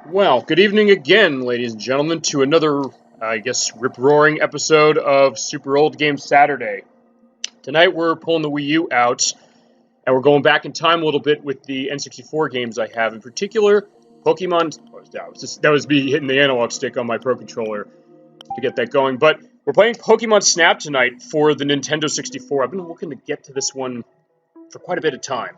Well, good evening again, ladies and gentlemen, to another, rip-roaring episode of Super Old Game Saturday. Tonight we're pulling the Wii U out, and we're going back in time a little bit with the N64 games I have. In particular, Pokemon... That was me hitting the analog stick on my Pro Controller to get that going. But we're playing Pokemon Snap tonight for the Nintendo 64. I've been looking to get to this one for quite a bit of time,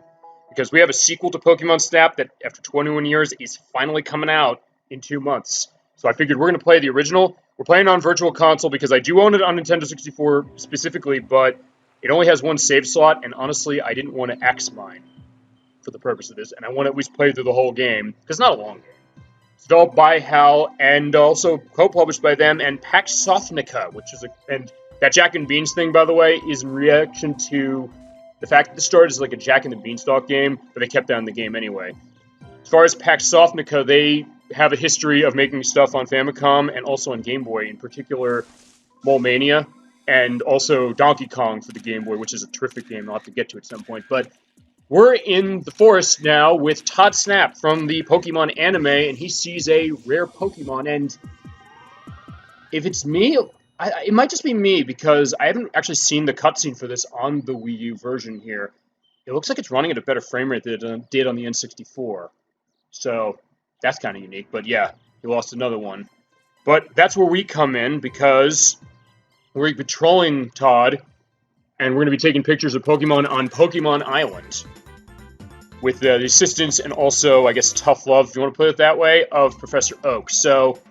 because we have a sequel to Pokemon Snap that, after 21 years, is finally coming out in 2 months. So I figured we're going to play the original. We're playing on Virtual Console because I do own it on Nintendo 64 specifically, but it only has one save slot, and honestly, I didn't want to X mine for the purpose of this, and I want to at least play through the whole game, because it's not a long game. It's developed by HAL, and also co-published by them, and Pax Sothnica, which is and that Jack and Beans thing, by the way, is in reaction to the fact that this started as like a Jack and the Beanstalk game, but they kept that in the game anyway. As far as Pax Sothnica, they have a history of making stuff on Famicom and also on Game Boy, in particular Mole Mania, and also Donkey Kong for the Game Boy, which is a terrific game I'll have to get to at some point. But we're in the forest now with Todd Snap from the Pokemon anime, and he sees a rare Pokemon, and if it's me... it might just be me, because I haven't actually seen the cutscene for this on the Wii U version here. It looks like it's running at a better frame rate than it did on the N64. So, that's kind of unique. But yeah, he lost another one. But that's where we come in, because we're patrolling Todd, and we're going to be taking pictures of Pokemon on Pokemon Island, with the assistance and also, I guess, tough love, if you want to put it that way, of Professor Oak. So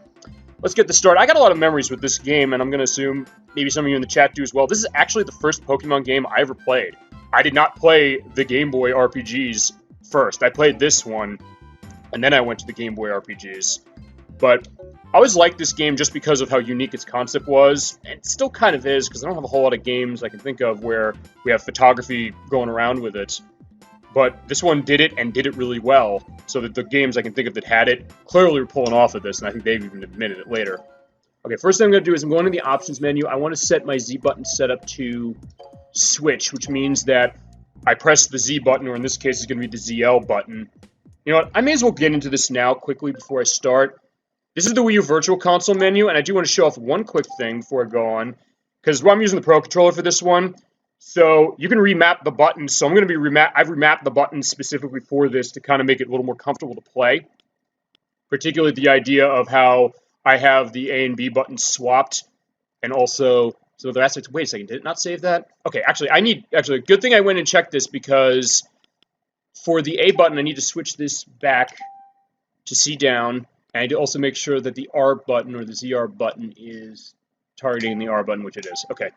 let's get this started. I got a lot of memories with this game, and I'm going to assume maybe some of you in the chat do as well. This is actually the first Pokemon game I ever played. I did not play the Game Boy RPGs first. I played this one, and then I went to the Game Boy RPGs. But I always liked this game just because of how unique its concept was, and it still kind of is, because I don't have a whole lot of games I can think of where we have photography going around with it. But this one did it, and did it really well, so that the games I can think of that had it clearly were pulling off of this, and I think they've even admitted it later. Okay, first thing I'm going to do is I'm going to the options menu. I want to set my Z button setup to switch, which means that I press the Z button, or in this case, it's going to be the ZL button. You know what, I may as well get into this now quickly before I start. This is the Wii U Virtual Console menu, and I do want to show off one quick thing before I go on, because I'm using the Pro Controller for this one. So you can remap the buttons. So I'm going to be I've remapped the buttons specifically for this to kind of make it a little more comfortable to play. Particularly the idea of how I have the A and B buttons swapped, and also so the aspects. Wait a second, did it not save that? Okay, actually good thing I went and checked this, because for the A button I need to switch this back to C down, and I need to also make sure that the R button or the ZR button is targeting the R button, which it is. Okay.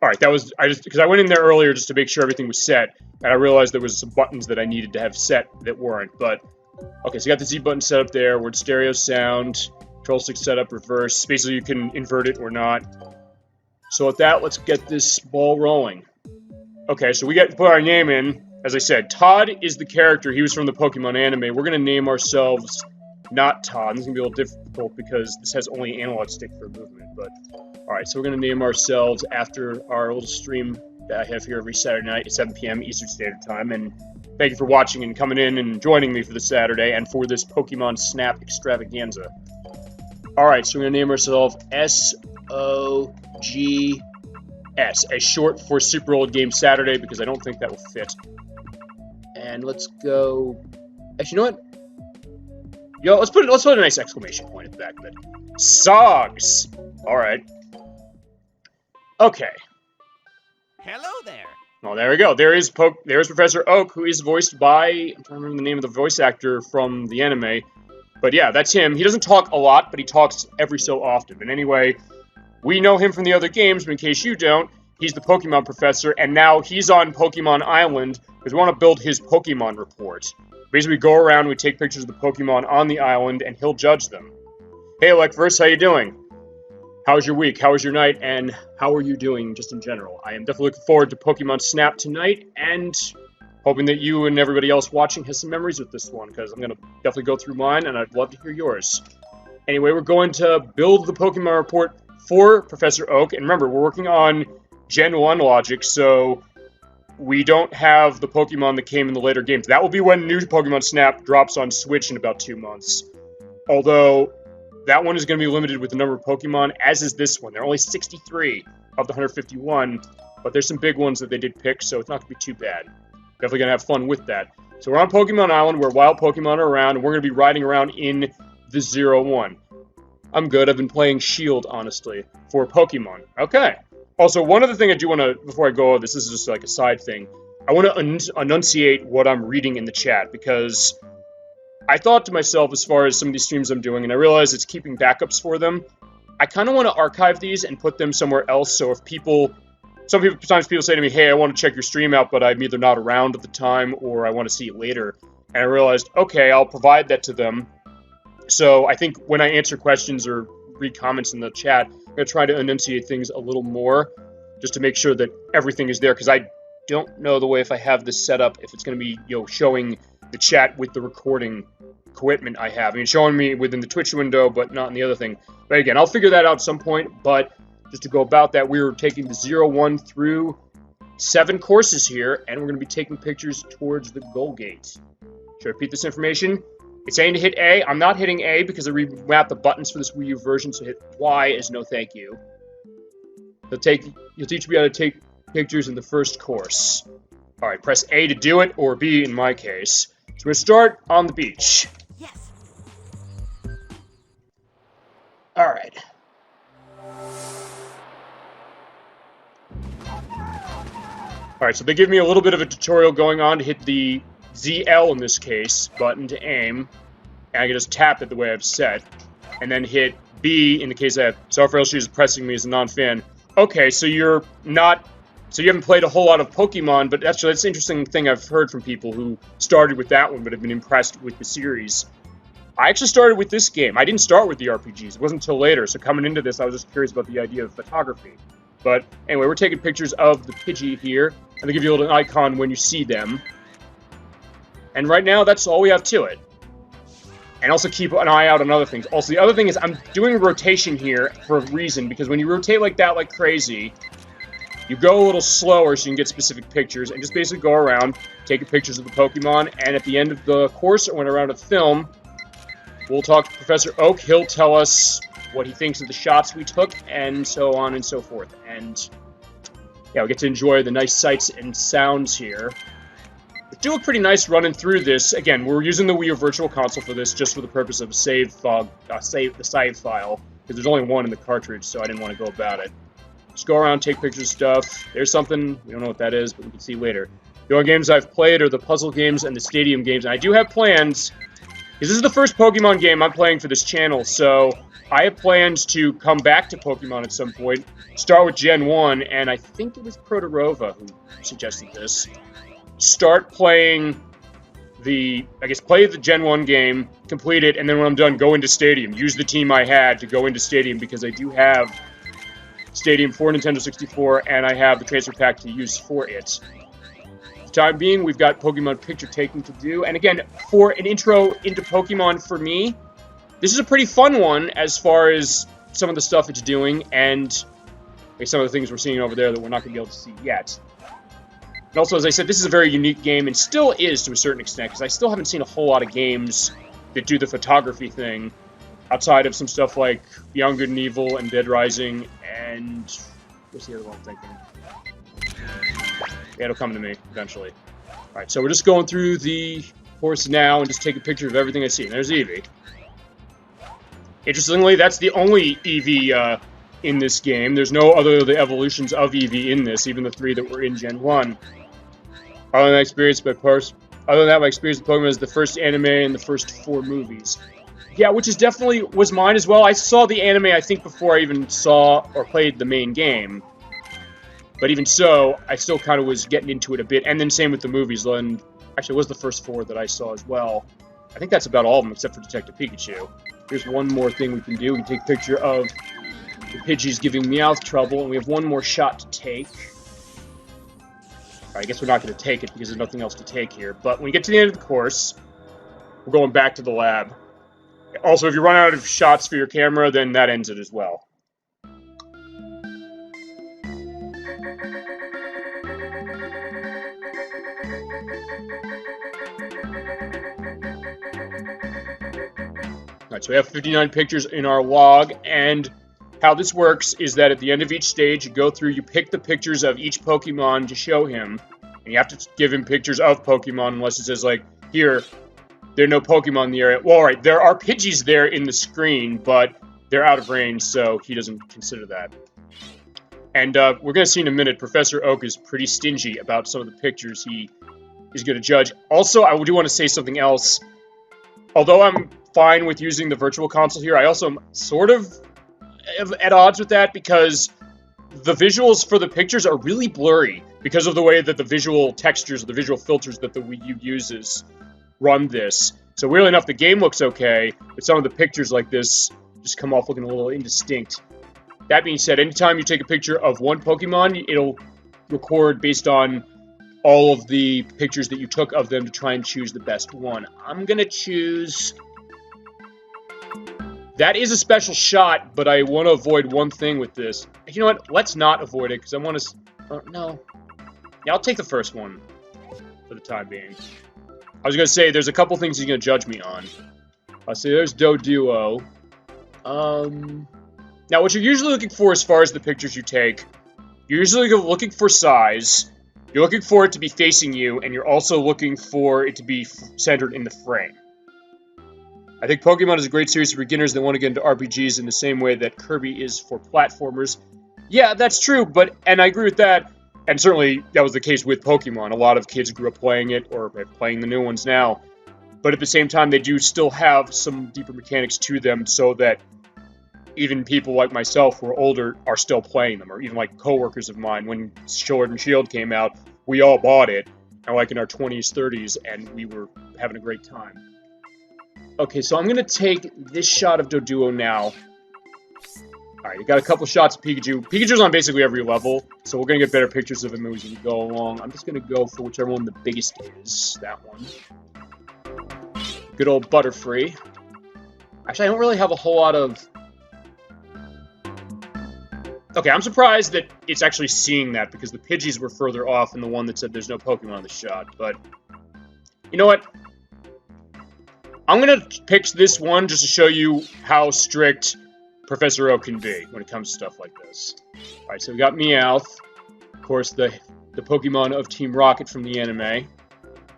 All right, because I went in there earlier just to make sure everything was set, and I realized there was some buttons that I needed to have set that weren't. But okay, so you got the Z button set up there. We're in stereo sound, control stick setup, reverse. Basically, you can invert it or not. So with that, let's get this ball rolling. Okay, so we got to put our name in. As I said, Todd is the character. He was from the Pokemon anime. We're gonna name ourselves not Todd. This is gonna be a little difficult because this has only analog stick for movement, but. Alright, so we're going to name ourselves after our little stream that I have here every Saturday night at 7 p.m. Eastern Standard Time, and thank you for watching and coming in and joining me for this Saturday and for this Pokemon Snap extravaganza. Alright, so we're going to name ourselves SOGS, as short for Super Old Game Saturday, because I don't think that will fit. And let's go... Actually, you know what? Yo, let's put a nice exclamation point at the back of it. SOGS! Alright. Okay. Hello there. Oh, there we go. There's Professor Oak, who is voiced by... I'm trying to remember the name of the voice actor from the anime. But yeah, that's him. He doesn't talk a lot, but he talks every so often. But anyway, we know him from the other games, but in case you don't, he's the Pokemon professor, and now he's on Pokemon Island, because we want to build his Pokemon report. Basically, we go around, we take pictures of the Pokemon on the island, and he'll judge them. Hey, Electverse, how you doing? How was your week? How was your night? And how are you doing just in general? I am definitely looking forward to Pokemon Snap tonight, and hoping that you and everybody else watching has some memories with this one, because I'm going to definitely go through mine, and I'd love to hear yours. Anyway, we're going to build the Pokemon report for Professor Oak, and remember, we're working on Gen 1 logic, so we don't have the Pokemon that came in the later games. That will be when new Pokemon Snap drops on Switch in about 2 months. Although, that one is going to be limited with the number of Pokemon, as is this one. There are only 63 of the 151, but there's some big ones that they did pick, so it's not going to be too bad. Definitely going to have fun with that. So we're on Pokemon Island, where wild Pokemon are around, and we're going to be riding around in the 01. I'm good. I've been playing Shield, honestly, for Pokemon. Okay. Also, one other thing I do want to, before I go, this is just like a side thing. I want to enunciate what I'm reading in the chat, because I thought to myself, as far as some of these streams I'm doing, and I realize it's keeping backups for them, I kind of want to archive these and put them somewhere else, so if sometimes people say to me, hey, I want to check your stream out, but I'm either not around at the time, or I want to see it later, and I realized, okay, I'll provide that to them. So I think when I answer questions or read comments in the chat, I'm going to try to enunciate things a little more, just to make sure that everything is there, because I don't know the way if I have this set up, if it's going to be, showing the chat with the recording equipment I have. I mean, showing me within the Twitch window, but not in the other thing. But again, I'll figure that out at some point, but just to go about that, we were taking the 01 through 7 courses here, and we're going to be taking pictures towards the goal gate. Should I repeat this information? It's saying to hit A. I'm not hitting A because I remapped the buttons for this Wii U version, so hit Y is no thank you. You'll teach me how to take pictures in the first course. Alright, press A to do it, or B in my case. So we're going to start on the beach. Yes. Alright. Alright, so they give me a little bit of a tutorial going on to hit the ZL in this case button to aim, and I can just tap it the way I've set, and then hit B in the case I have. Sorry for she's pressing me as a non-fan. Okay, so you haven't played a whole lot of Pokemon, but actually that's an interesting thing I've heard from people who started with that one but have been impressed with the series. I actually started with this game. I didn't start with the RPGs. It wasn't until later, so coming into this I was just curious about the idea of photography. But anyway, we're taking pictures of the Pidgey here, and they give you a little icon when you see them. And right now, that's all we have to it. And also keep an eye out on other things. Also, the other thing is I'm doing a rotation here for a reason, because when you rotate like that like crazy, you go a little slower so you can get specific pictures, and just basically go around, taking pictures of the Pokemon, and at the end of the course, or when around a film, we'll talk to Professor Oak. He'll tell us what he thinks of the shots we took, and so on and so forth. And yeah, we get to enjoy the nice sights and sounds here. We do a pretty nice running through this. Again, we're using the Wii U Virtual Console for this, just for the purpose of save the save file, because there's only one in the cartridge, so I didn't want to go about it. Just go around, take pictures of stuff. There's something, we don't know what that is, but we can see later. The only games I've played are the puzzle games and the stadium games, and I do have plans, because this is the first Pokemon game I'm playing for this channel, so I have plans to come back to Pokemon at some point, start with Gen 1, and I think it was Protorova who suggested this. Start playing play the Gen 1 game, complete it, and then when I'm done, go into Stadium. Use the team I had to go into Stadium, because I do have Stadium for Nintendo 64, and I have the transfer pack to use for it. For the time being, we've got Pokemon picture taking to do, and again, for an intro into Pokemon for me, this is a pretty fun one as far as some of the stuff it's doing, and some of the things we're seeing over there that we're not going to be able to see yet. And also, as I said, this is a very unique game, and still is to a certain extent, because I still haven't seen a whole lot of games that do the photography thing, outside of some stuff like Beyond Good and Evil and Dead Rising, and what's the other one I'm thinking? Yeah, it'll come to me eventually. Alright, so we're just going through the course now and just take a picture of everything I see. And there's Eevee. Interestingly, that's the only Eevee in this game. There's no other of the evolutions of Eevee in this, even the 3 that were in Gen 1. Other than that, my experience with Pokemon is the first anime and the first 4 movies. Yeah, which is definitely was mine as well. I saw the anime, I think, before I even saw or played the main game. But even so, I still kind of was getting into it a bit. And then same with the movies. And actually, it was the first 4 that I saw as well. I think that's about all of them, except for Detective Pikachu. Here's one more thing we can do. We can take a picture of the Pidgey's giving Meowth trouble, and we have one more shot to take. I guess we're not going to take it because there's nothing else to take here. But when we get to the end of the course, we're going back to the lab. Also, if you run out of shots for your camera, then that ends it as well. Alright, so we have 59 pictures in our log, and how this works is that at the end of each stage, you go through, you pick the pictures of each Pokemon to show him, and you have to give him pictures of Pokemon unless it says, like, here, there are no Pokemon in the area. Well, alright, there are Pidgeys there in the screen, but they're out of range, so he doesn't consider that. And we're going to see in a minute, Professor Oak is pretty stingy about some of the pictures he is going to judge. Also, I do want to say something else. Although I'm fine with using the virtual console here, I also am sort of at odds with that because the visuals for the pictures are really blurry because of the way that the visual textures, the visual filters that the Wii U uses run this. So weirdly enough, the game looks okay, but some of the pictures like this just come off looking a little indistinct. That being said, anytime you take a picture of one Pokemon, it'll record based on all of the pictures that you took of them to try and choose the best one. I'm gonna choose... That is a special shot, but I want to avoid one thing with this. You know what? Let's not avoid it, because I want to... no. Yeah, I'll take the first one for the time being. I was going to say, there's a couple things he's going to judge me on. I'll say there's Doduo. Now, what you're usually looking for as far as the pictures you take, you're usually looking for size, you're looking for it to be facing you, and you're also looking for it to be centered in the frame. I think Pokemon is a great series for beginners that want to get into RPGs in the same way that Kirby is for platformers. Yeah, that's true, and I agree with that, and certainly that was the case with Pokemon. A lot of kids grew up playing it, or playing the new ones now, but at the same time, they do still have some deeper mechanics to them so that even people like myself who are older are still playing them, or even like coworkers of mine. When Sword and Shield came out, we all bought it, and like in our 20s, 30s, and we were having a great time. Okay, so I'm going to take this shot of Doduo now. Alright, you got a couple shots of Pikachu. Pikachu's on basically every level, so we're going to get better pictures of him as we go along. I'm just going to go for whichever one the biggest is. That one. Good old Butterfree. Actually, I don't really have a whole lot of... Okay, I'm surprised that it's actually seeing that, because the Pidgeys were further off than the one that said there's no Pokemon in the shot, but... You know what? I'm going to pick this one just to show you how strict Professor Oak can be when it comes to stuff like this. Alright, so we got Meowth. Of course, the Pokemon of Team Rocket from the anime.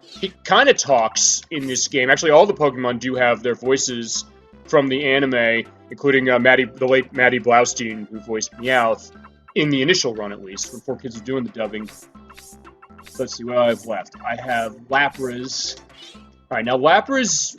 He kind of talks in this game. Actually, all the Pokemon do have their voices from the anime, including the late Maddie Blaustein, who voiced Meowth, in the initial run at least, before kids were doing the dubbing. Let's see what I have left. I have Lapras. Alright, now Lapras...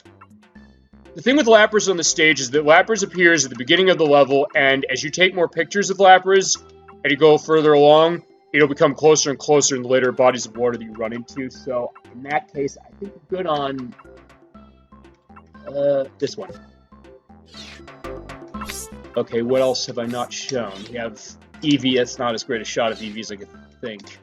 The thing with Lapras on the stage is that Lapras appears at the beginning of the level, and as you take more pictures of Lapras, and you go further along, it'll become closer and closer in the later bodies of water that you run into. So, in that case, I think we're good on... this one. Okay, what else have I not shown? We have Eevee. That's not as great a shot of Eevee as I could think.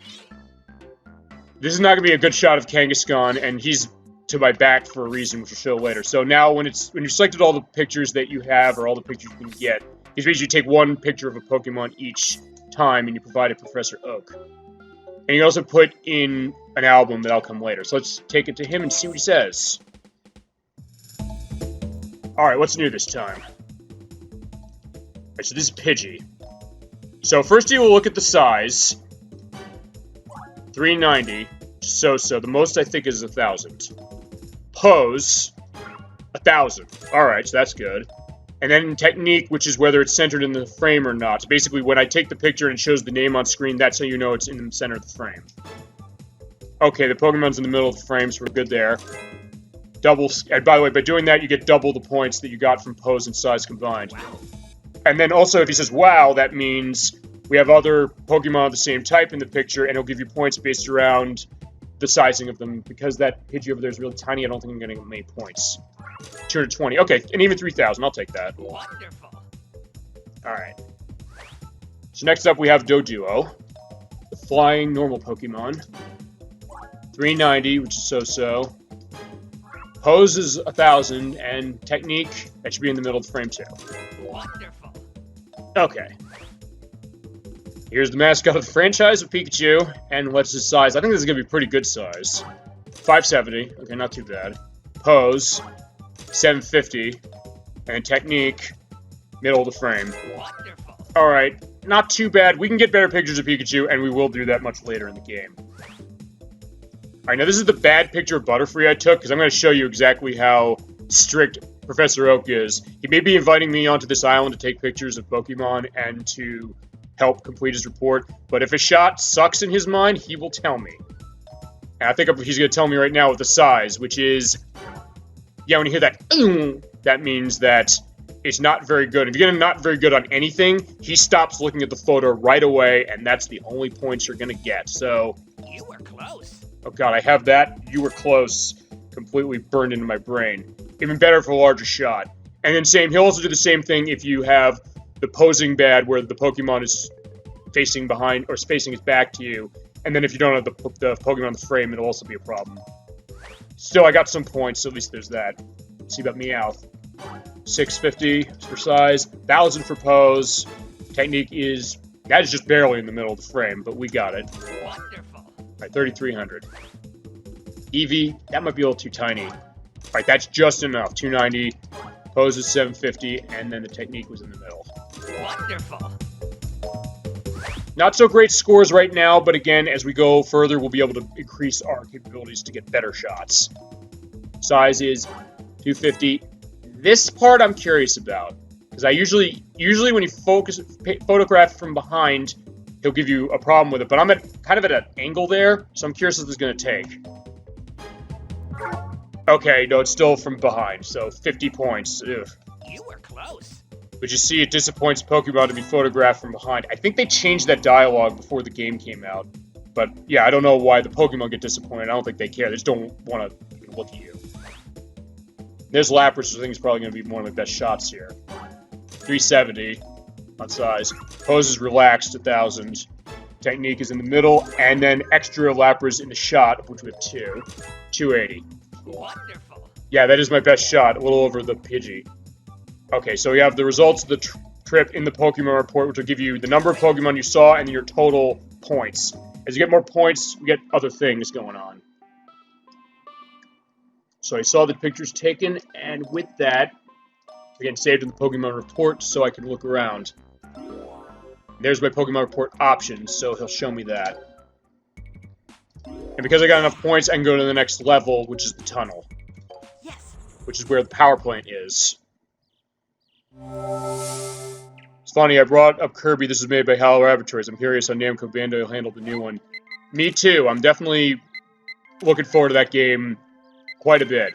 This is not going to be a good shot of Kangaskhan, and he's to my back for a reason, which we'll show later. So now, when you've selected all the pictures that you have, or all the pictures you can get, these means you take one picture of a Pokemon each time, and you provide it Professor Oak. And you also put in an album that I'll come later. So let's take it to him and see what he says. Alright, what's new this time? Alright, so this is Pidgey. So first you will look at the size. 390. So the most I think is 1,000. Pose, 1,000. Alright, so that's good. And then technique, which is whether it's centered in the frame or not. So basically, when I take the picture and it shows the name on screen, that's how you know it's in the center of the frame. Okay, the Pokemon's in the middle of the frame, so we're good there. And by the way, by doing that, you get double the points that you got from pose and size combined. Wow. And then also, if he says, wow, that means we have other Pokemon of the same type in the picture, and it'll give you points based around the sizing of them. Because that Pidgey over there is really tiny, I don't think I'm getting many points. 220. Okay, and even 3,000. I'll take that. Wonderful. Alright. So next up, we have Doduo. The flying normal Pokemon. 390, which is so-so. Pose is 1,000, and technique, that should be in the middle of the frame too. Wonderful. Okay. Here's the mascot of the franchise of Pikachu, and what's his size? I think this is going to be pretty good size. 570. Okay, not too bad. Pose, 750. And technique, middle of the frame. Wonderful. Alright, not too bad. We can get better pictures of Pikachu, and we will do that much later in the game. Alright, now this is the bad picture of Butterfree I took, because I'm going to show you exactly how strict Professor Oak is. He may be inviting me onto this island to take pictures of Pokemon and to help complete his report, but if a shot sucks in his mind, he will tell me. And I think he's going to tell me right now with the size, which is... Yeah, when you hear that, that means that it's not very good. If you're getting not very good on anything, he stops looking at the photo right away, and that's the only points you're going to get. So... You were close. Oh god, I have that. You were close. Completely burned into my brain. Even better for a larger shot. And then he'll also do the same thing if you have the posing bad where the Pokemon is facing behind, or facing his back to you. And then if you don't have the Pokemon in the frame, it'll also be a problem. Still, I got some points, so at least there's that. Let's see about Meowth. 650 for size, 1,000 for pose. Technique is... That is just barely in the middle of the frame, but we got it. Wonderful. Alright, 3,300. Eevee, that might be a little too tiny. Alright, that's just enough. 290. Pose is 750, and then the technique was in the middle. Wonderful. Not so great scores right now, but again, as we go further, we'll be able to increase our capabilities to get better shots. Size is 250. This part I'm curious about, because I usually when you photograph from behind, he'll give you a problem with it, but I'm kind of at an angle there, so I'm curious what this is going to take. Okay, no, it's still from behind, so 50 points. Ugh. You were close. But you see, it disappoints Pokemon to be photographed from behind. I think they changed that dialogue before the game came out. But, yeah, I don't know why the Pokemon get disappointed. I don't think they care. They just don't want to look at you. There's Lapras, which I think is probably going to be one of my best shots here. 370 on size. Pose is relaxed, 1,000. Technique is in the middle. And then extra Lapras in the shot, of which we have 2. 280. Wonderful. Yeah, that is my best shot. A little over the Pidgey. Okay, so we have the results of the trip in the Pokemon report, which will give you the number of Pokemon you saw and your total points. As you get more points, we get other things going on. So I saw the pictures taken, and with that, again, saved in the Pokemon report so I can look around. There's my Pokemon report options, so he'll show me that. And because I got enough points, I can go to the next level, which is the tunnel. Yes. Which is where the power plant is. It's funny, I brought up Kirby. This was made by HAL Laboratories. I'm curious how Namco Bandai will handle the new one. Me too. I'm definitely looking forward to that game quite a bit.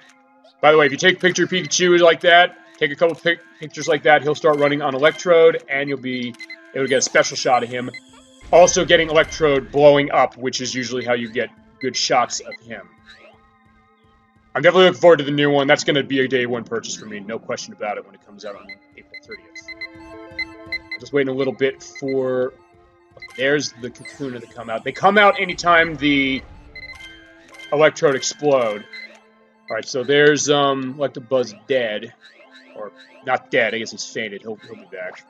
By the way, if you take a picture of Pikachu like that, take a couple pictures like that, he'll start running on Electrode, and you'll be able to get a special shot of him. Also getting Electrode blowing up, which is usually how you get good shots of him. I'm definitely looking forward to the new one. That's going to be a day one purchase for me, no question about it, when it comes out on April 30th. I'm just waiting a little bit for... Okay, there's the Kakuna to come out. They come out anytime the Electrode explode. Alright, so there's Electabuzz dead. Or, not dead, I guess he's fainted. He'll be back.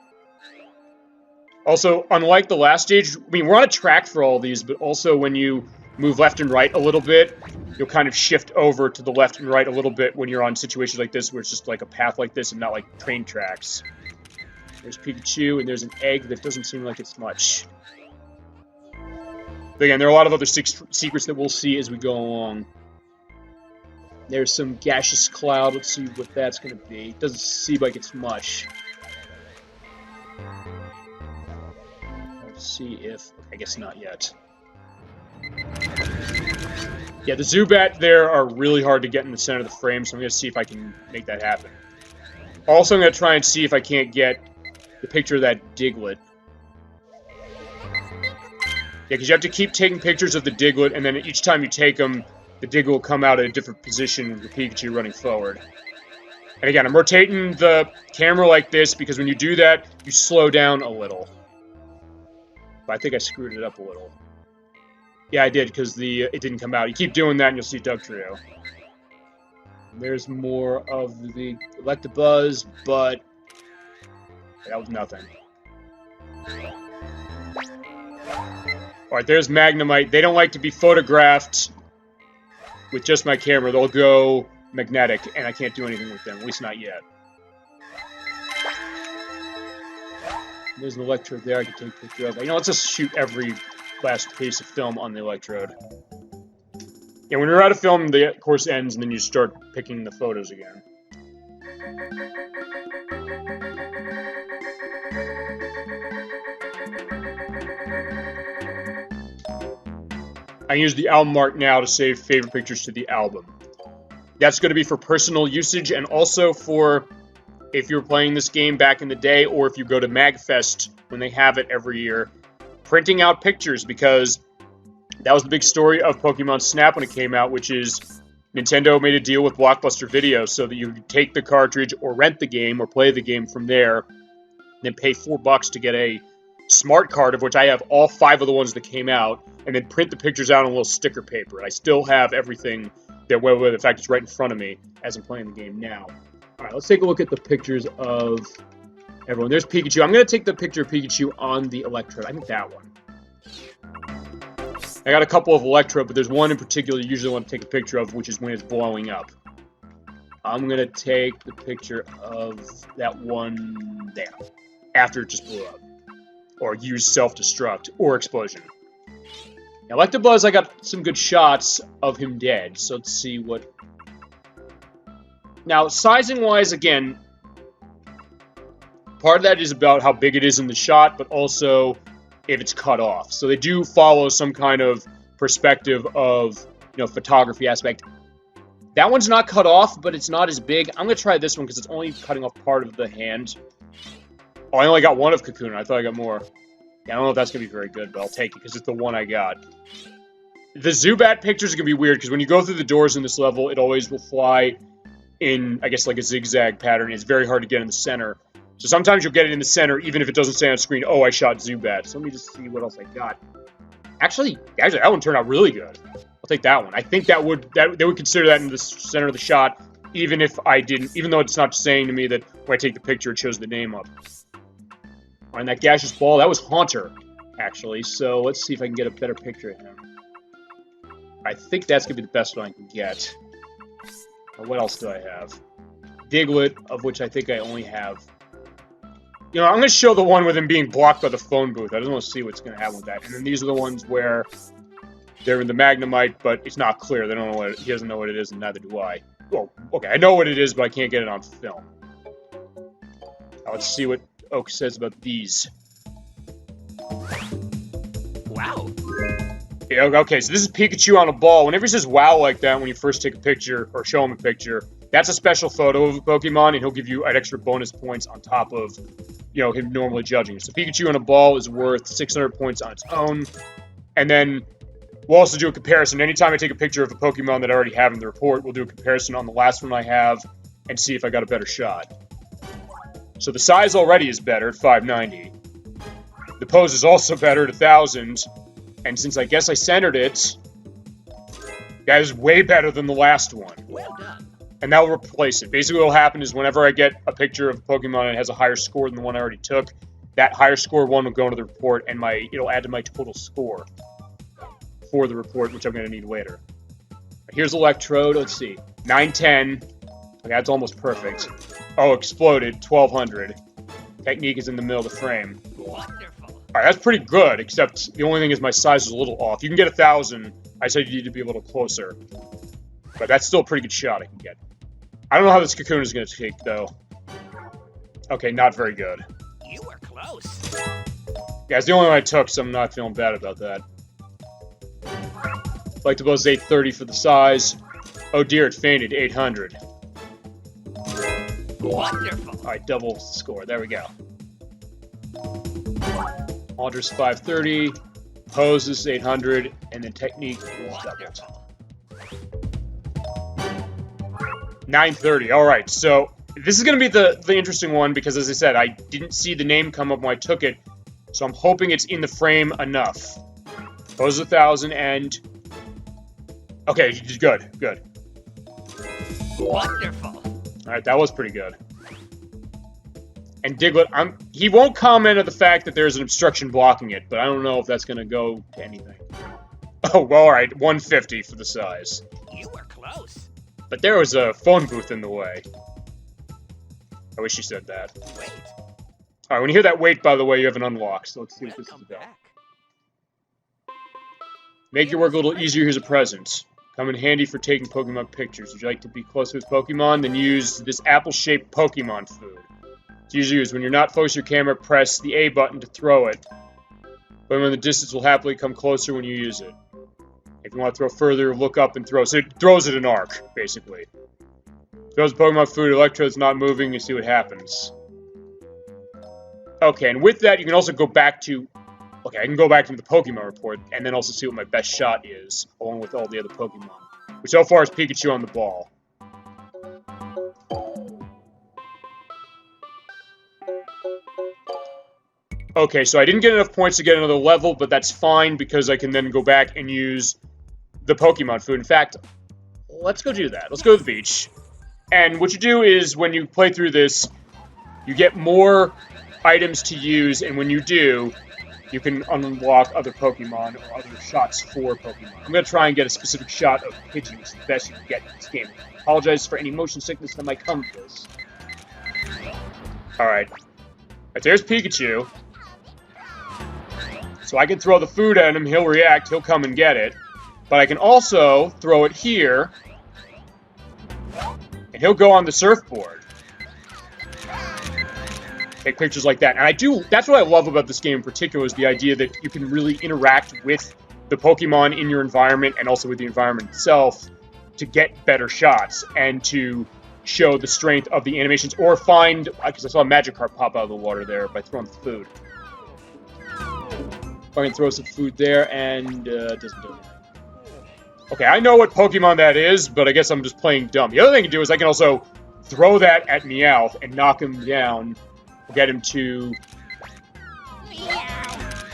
Also, unlike the last stage, I mean, we're on a track for all these, but also when you move left and right a little bit, you'll kind of shift over to the left and right a little bit when you're on situations like this, where it's just like a path like this and not like train tracks. There's Pikachu, and there's an egg that doesn't seem like it's much. But again, there are a lot of other secrets that we'll see as we go along. There's some gaseous cloud. Let's see what that's going to be. It doesn't seem like it's much. Let's see if... I guess not yet. Yeah, the Zubat there are really hard to get in the center of the frame, so I'm going to see if I can make that happen. Also, I'm going to try and see if I can't get the picture of that Diglett. Yeah, because you have to keep taking pictures of the Diglett, and then each time you take them, the Diglett will come out at a different position with the Pikachu running forward. And again, I'm rotating the camera like this, because when you do that, you slow down a little. But I think I screwed it up a little. Yeah, I did, because it didn't come out. You keep doing that, and you'll see Dugtrio. And there's more of the Electabuzz, but that was nothing. Alright, there's Magnemite. They don't like to be photographed with just my camera. They'll go magnetic, and I can't do anything with them, at least not yet. There's an electrode there I can take a picture of. Let's just shoot every last piece of film on the electrode. Yeah, when you're out of film, the course ends, and then you start picking the photos again. I use the album art now to save favorite pictures to the album. That's going to be for personal usage, and also for if you're playing this game back in the day, or if you go to MagFest when they have it every year, printing out pictures, because that was the big story of Pokemon Snap when it came out, which is Nintendo made a deal with Blockbuster Video so that you could take the cartridge or rent the game or play the game from there, and then pay $4 to get a smart card, of which I have all 5 of the ones that came out, and then print the pictures out on a little sticker paper. And I still have everything that, well, the fact it's right in front of me as I'm playing the game now. All right, let's take a look at the pictures of everyone. There's Pikachu. I'm going to take the picture of Pikachu on the Electrode. I think that one. I got a couple of Electrode, but there's one in particular you usually want to take a picture of, which is when it's blowing up. I'm going to take the picture of that one there, after it just blew up. Or use self-destruct, or explosion. Now, Electabuzz, I got some good shots of him dead, so let's see what... Now, sizing-wise, again, part of that is about how big it is in the shot, but also if it's cut off. So they do follow some kind of perspective of, photography aspect. That one's not cut off, but it's not as big. I'm going to try this one because it's only cutting off part of the hand. Oh, I only got one of Kakuna. I thought I got more. Yeah, I don't know if that's going to be very good, but I'll take it because it's the one I got. The Zubat pictures are going to be weird because when you go through the doors in this level, it always will fly in, I guess, like a zigzag pattern. It's very hard to get in the center. So sometimes you'll get it in the center, even if it doesn't say on screen, oh, I shot Zubat. So let me just see what else I got. Actually, that one turned out really good. I'll take that one. I think they would consider that in the center of the shot, even though it's not saying to me that when I take the picture, it shows the name up. All right, and that gaseous ball, that was Haunter, actually. So let's see if I can get a better picture of him. I think that's going to be the best one I can get. What else do I have? Diglett, of which I think I only have... I'm going to show the one with him being blocked by the phone booth. I just want to see what's going to happen with that. And then these are the ones where they're in the Magnemite, but it's not clear. They don't know he doesn't know what it is, and neither do I. Well, okay, I know what it is, but I can't get it on film. Now, let's see what Oak says about these. Wow. Yeah, okay, so this is Pikachu on a ball. Whenever he says wow like that when you first take a picture or show him a picture, that's a special photo of a Pokemon, and he'll give you an extra bonus points on top of, him normally judging. So Pikachu on a ball is worth 600 points on its own. And then we'll also do a comparison. Anytime I take a picture of a Pokemon that I already have in the report, we'll do a comparison on the last one I have and see if I got a better shot. So the size already is better at 590. The pose is also better at 1,000. And since I guess I centered it, that is way better than the last one. Well done. And that will replace it. Basically what will happen is whenever I get a picture of a Pokemon and it has a higher score than the one I already took, that higher score one will go into the report and it'll add to my total score for the report, which I'm going to need later. Here's Electrode. Let's see. 910. Okay, that's almost perfect. Oh, exploded. 1,200. Technique is in the middle of the frame. Wonderful. All right, that's pretty good, except the only thing is my size is a little off. You can get 1,000. I said you need to be a little closer. But that's still a pretty good shot I can get. I don't know how this Cocoon is going to take, though. Okay, not very good. You were close. Yeah, it's the only one I took, so I'm not feeling bad about that. Like to buzz 830 for the size. Oh dear, it fainted. 800. Wonderful. Alright, double score. There we go. Aldrich 530. Pose is 800. And then technique is doubled. 930. Alright, so this is going to be the interesting one because, as I said, I didn't see the name come up when I took it. So I'm hoping it's in the frame enough. Pose 1,000 and... Okay, good, good. Wonderful. Alright, that was pretty good. And Diglett, he won't comment on the fact that there's an obstruction blocking it, but I don't know if that's going to go to anything. Oh, well, alright, 150 for the size. You were close. But there was a phone booth in the way. I wish you said that. Wait. Alright, when you hear that wait, by the way, you have an unlock, so let's see what this is about. Make your work a little easier, here's a present. Come in handy for taking Pokemon pictures. Would you like to be closer with Pokemon? Then use this apple-shaped Pokemon food. It's easy to use. When you're not focused your camera, press the A button to throw it. Pokemon in the distance will happily come closer when you use it. If you want to throw further, look up and throw. So it throws it an arc, basically. Throws Pokemon food, Electrode's not moving, you see what happens. Okay, and with that, you can also go back to... Okay, I can go back to the Pokemon report, and then also see what my best shot is, along with all the other Pokemon. Which so far is Pikachu on the ball. Okay, so I didn't get enough points to get another level, but that's fine, because I can then go back and use the Pokemon food. In fact, let's go do that. Let's go to the beach. And what you do is, when you play through this, you get more items to use, and when you do... you can unlock other Pokemon or other shots for Pokemon. I'm going to try and get a specific shot of Pidgey, which is the best you can get in this game. Apologize for any motion sickness that might come with this. Alright. Right, there's Pikachu. So I can throw the food at him, he'll react, he'll come and get it. But I can also throw it here, and he'll go on the surfboard. Take pictures like that. And that's what I love about this game in particular, is the idea that you can really interact with the Pokemon in your environment and also with the environment itself to get better shots and to show the strength of the animations, or find, because I saw a Magikarp pop out of the water there by throwing the food. If I can throw some food there, and it doesn't do anything. Okay, I know what Pokemon that is, but I guess I'm just playing dumb. The other thing I can do is I can also throw that at Meowth and knock him down. Get him to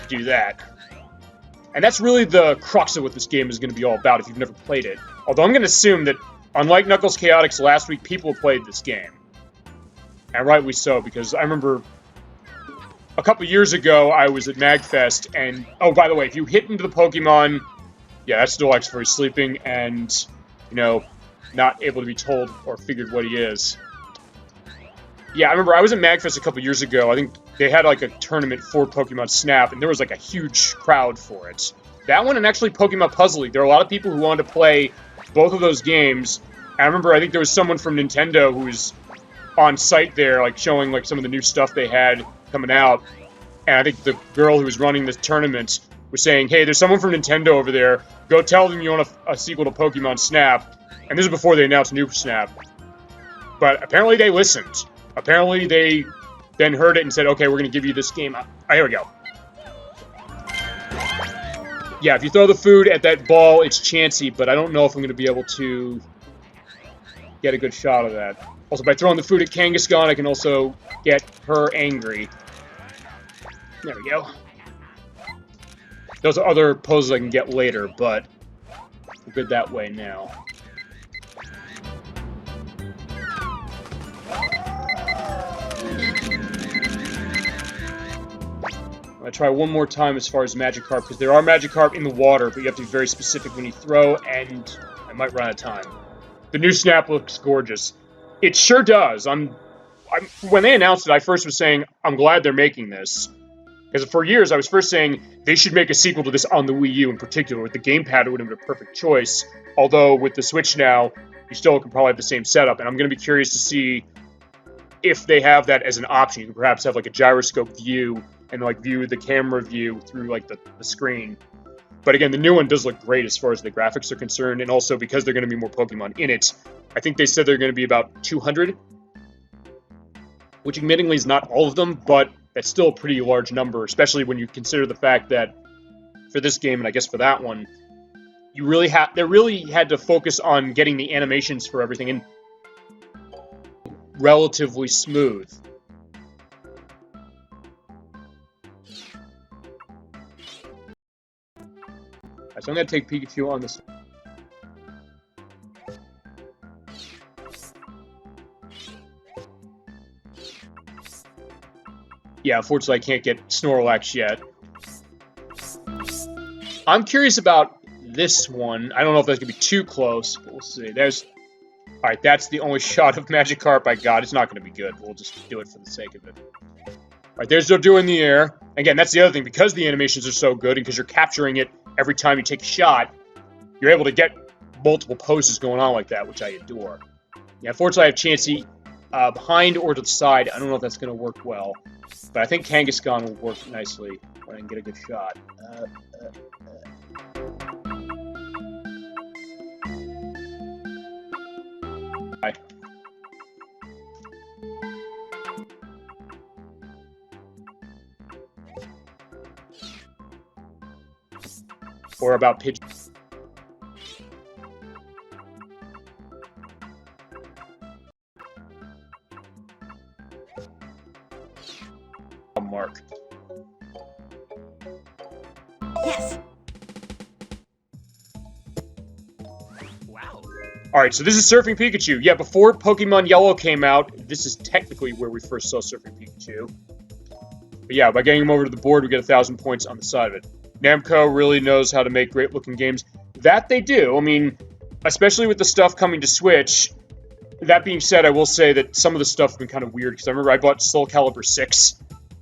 do that. And that's really the crux of what this game is going to be all about if you've never played it. Although I'm going to assume that, unlike Knuckles Chaotix last week, people played this game. And rightly so, because I remember a couple years ago I was at MagFest, and... oh, by the way, if you hit into the Pokemon... yeah, that's Snorlax for sleeping and, you know, not able to be told or figured what he is. Yeah, I remember I was at MagFest a couple years ago. I think they had like a tournament for Pokemon Snap, and there was like a huge crowd for it. That one, and actually Pokemon Puzzle League. There were a lot of people who wanted to play both of those games. And I remember I think there was someone from Nintendo who was on site there, like showing like some of the new stuff they had coming out. And I think the girl who was running this tournament was saying, hey, there's someone from Nintendo over there. Go tell them you want a sequel to Pokemon Snap. And this is before they announced New Snap. But apparently they listened. Apparently, they then heard it and said, okay, we're going to give you this game. Here we go. Yeah, if you throw the food at that ball, it's chancy, but I don't know if I'm going to be able to get a good shot of that. Also, by throwing the food at Kangaskhan, I can also get her angry. There we go. Those are other poses I can get later, but we're good that way now. I'm going to try one more time as far as Magikarp, because there are Magikarp in the water, but you have to be very specific when you throw, and I might run out of time. The new Snap looks gorgeous. It sure does. When they announced it, I first was saying, I'm glad they're making this. Because for years, I was first saying, they should make a sequel to this on the Wii U in particular. With the gamepad, it would have been a perfect choice. Although, with the Switch now, you still can probably have the same setup, and I'm going to be curious to see if they have that as an option. You can perhaps have like a gyroscope view, and like view the camera view through like the screen. But again, the new one does look great as far as the graphics are concerned, and also because they're going to be more Pokemon in it. I think they said they're going to be about 200, which admittingly is not all of them, but that's still a pretty large number, especially when you consider the fact that for this game, and I guess for that one, they really had to focus on getting the animations for everything in relatively smooth. So I'm going to take Pikachu on this. Yeah, unfortunately I can't get Snorlax yet. I'm curious about this one. I don't know if that's going to be too close, but we'll see. Alright, that's the only shot of Magikarp I got. It's not going to be good. We'll just do it for the sake of it. Right, there's Dodo in the air. Again, that's the other thing. Because the animations are so good and because you're capturing it every time you take a shot, you're able to get multiple poses going on like that, which I adore. Yeah, unfortunately, I have Chansey behind or to the side. I don't know if that's going to work well. But I think Kangaskhan will work nicely when I can get a good shot. Or about Pidgey. Mark. Yes. Wow. Alright, so this is Surfing Pikachu. Yeah, before Pokemon Yellow came out, this is technically where we first saw Surfing Pikachu. But yeah, by getting him over to the board, we get 1,000 points on the side of it. Namco really knows how to make great-looking games. That they do. I mean, especially with the stuff coming to Switch. That being said, I will say that some of the stuff has been kind of weird, because I remember I bought Soul Calibur 6,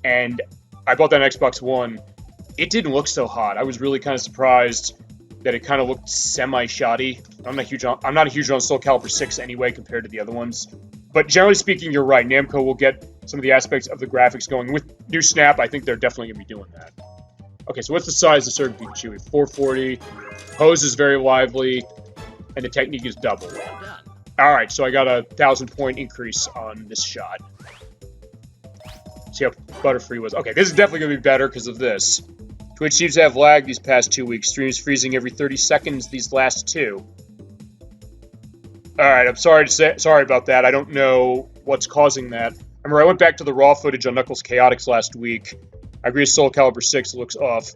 and I bought that on Xbox One. It didn't look so hot. I was really kind of surprised that it kind of looked semi-shoddy. I'm not a huge on Soul Calibur 6 anyway compared to the other ones. But generally speaking, you're right. Namco will get some of the aspects of the graphics going. With New Snap, I think they're definitely going to be doing that. Okay, so what's the size of Surfing Pikachu? 440. Pose is very lively, and the technique is double. Well done. Alright, so I got a 1,000-point increase on this shot. See how Butterfree was. Okay, this is definitely going to be better because of this. Twitch seems to have lag these past 2 weeks. Streams freezing every 30 seconds these last 2. Alright, I'm sorry about that. I don't know what's causing that. I remember I went back to the raw footage on Knuckles Chaotix last week. I agree with Soul Calibur 6, it looks off.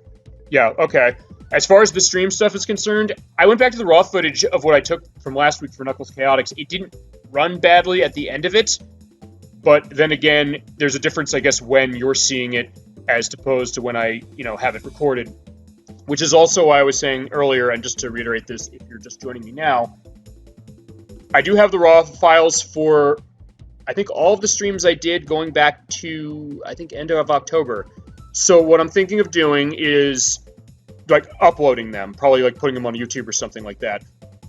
Yeah, okay. As far as the stream stuff is concerned, I went back to the raw footage of what I took from last week for Knuckles Chaotix. It didn't run badly at the end of it, but then again, there's a difference, I guess, when you're seeing it as opposed to when I, have it recorded. Which is also why I was saying earlier, and just to reiterate this, if you're just joining me now, I do have the raw files for, I think, all of the streams I did going back to, I think, end of October. So what I'm thinking of doing is, like, uploading them, probably, like, putting them on YouTube or something like that.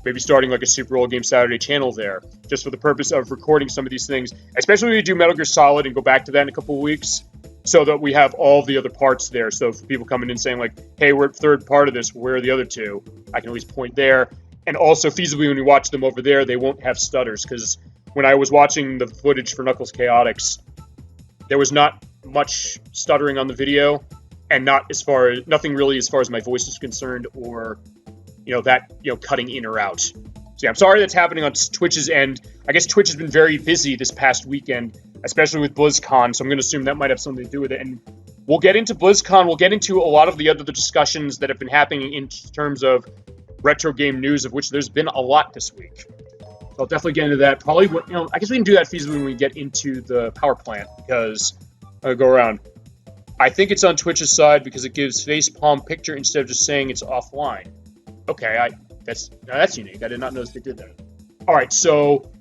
Maybe starting, like, a Super Old Game Saturday channel there, just for the purpose of recording some of these things, especially when we do Metal Gear Solid and go back to that in a couple of weeks, so that we have all the other parts there. So for people coming in saying, like, hey, we're at the third part of this, where are the other two? I can at least point there. And also, feasibly, when you watch them over there, they won't have stutters, because when I was watching the footage for Knuckles Chaotix, there was not much stuttering on the video, and nothing really as far as my voice is concerned, or cutting in or out. So yeah, I'm sorry that's happening on Twitch's end. I guess Twitch has been very busy this past weekend, especially with BlizzCon, so I'm going to assume that might have something to do with it. And we'll get into BlizzCon, we'll get into a lot of the other discussions that have been happening in terms of retro game news, of which there's been a lot this week. So I'll definitely get into that. Probably, I guess we can do that feasibly when we get into the power plant, because I'll go around. I think it's on Twitch's side because it gives facepalm picture instead of just saying it's offline. Okay, that's unique. I did not notice they did that. Alright, so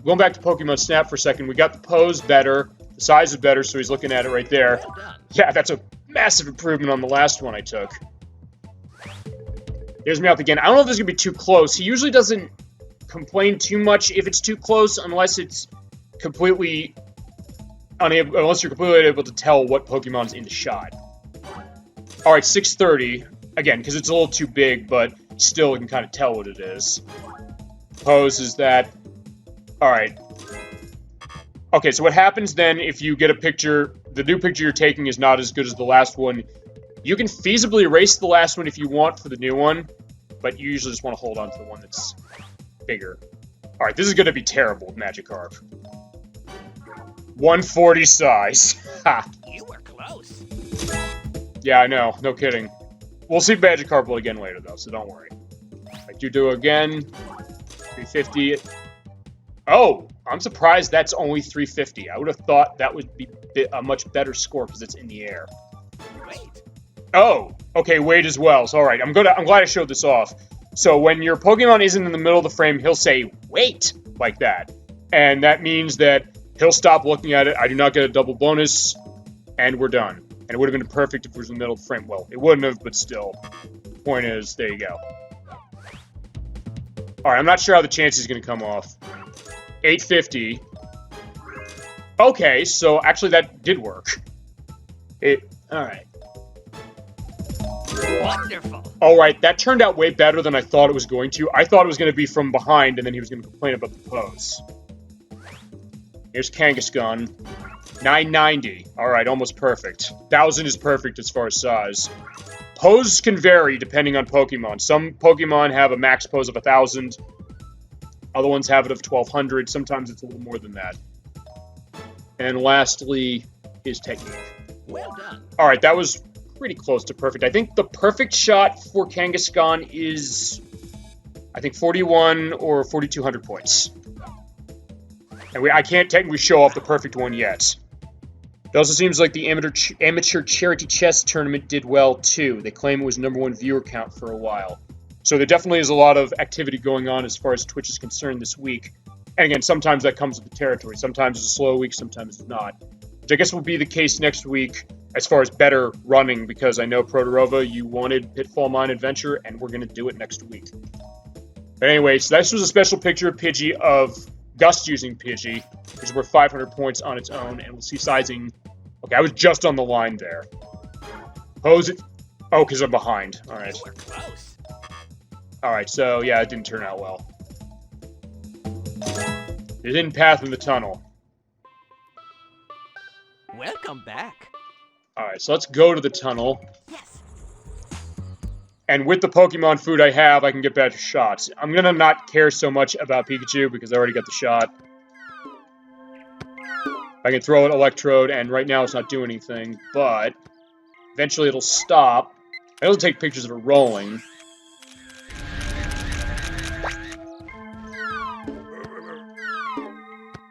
going back to Pokemon Snap for a second, we got the pose better, the size is better, so he's looking at it right there. Well done. Yeah, that's a massive improvement on the last one I took. There's Meowth again. I don't know if this is going to be too close. He usually doesn't complain too much if it's too close, unless it's completely unless you're completely unable to tell what Pokemon's in the shot. Alright, 630. Again, because it's a little too big, but still you can kind of tell what it is. Pose is that. Alright. Okay, so what happens then if you get a picture, the new picture you're taking is not as good as the last one. You can feasibly erase the last one if you want for the new one, but you usually just want to hold on to the one that's bigger. Alright, this is going to be terrible with Magikarp. 140 size. Ha! You were close. Yeah, I know. No kidding. We'll see Magikarp again later, though, so don't worry. Like, Judo again. 350. Oh! I'm surprised that's only 350. I would have thought that would be a much better score because it's in the air. Wait. Oh! Okay, wait as well. So, alright, I'm glad I showed this off. So, when your Pokemon isn't in the middle of the frame, he'll say, wait! Like that. And that means that he'll stop looking at it. I do not get a double bonus. And we're done. And it would have been perfect if it was in the middle of the frame. Well, it wouldn't have, but still. Point is, there you go. Alright, I'm not sure how the chance is going to come off. 850. Okay, so actually that did work. Alright. Wonderful. Alright, that turned out way better than I thought it was going to. I thought it was going to be from behind, and then he was going to complain about the pose. Here's Kangaskhan. 990. Alright, almost perfect. 1000 is perfect as far as size. Pose can vary depending on Pokemon. Some Pokemon have a max pose of 1000. Other ones have it of 1200. Sometimes it's a little more than that. And lastly, his technique. Well done. Alright, that was pretty close to perfect. I think the perfect shot for Kangaskhan is, I think, 41 or 4200 points. And I can't technically show off the perfect one yet. It also seems like the amateur charity chess tournament did well, too. They claim it was #1 viewer count for a while. So there definitely is a lot of activity going on as far as Twitch is concerned this week. And again, sometimes that comes with the territory. Sometimes it's a slow week, sometimes it's not. Which I guess will be the case next week as far as better running, because I know, Protorova, you wanted Pitfall Mine Adventure, and we're going to do it next week. But anyway, so this was a special picture of Pidgey of Gust using Pidgey, which is worth 500 points on its own, and we'll see sizing. Okay, I was just on the line there. Pose it. Oh, because I'm behind. Alright. You were close. Alright, so yeah, it didn't turn out well. It didn't path in the tunnel. Welcome back. Alright, so let's go to the tunnel. Yes. And with the Pokemon food I have, I can get better shots. I'm gonna not care so much about Pikachu because I already got the shot. I can throw an Electrode, and right now it's not doing anything, but eventually it'll stop. It'll take pictures of it rolling.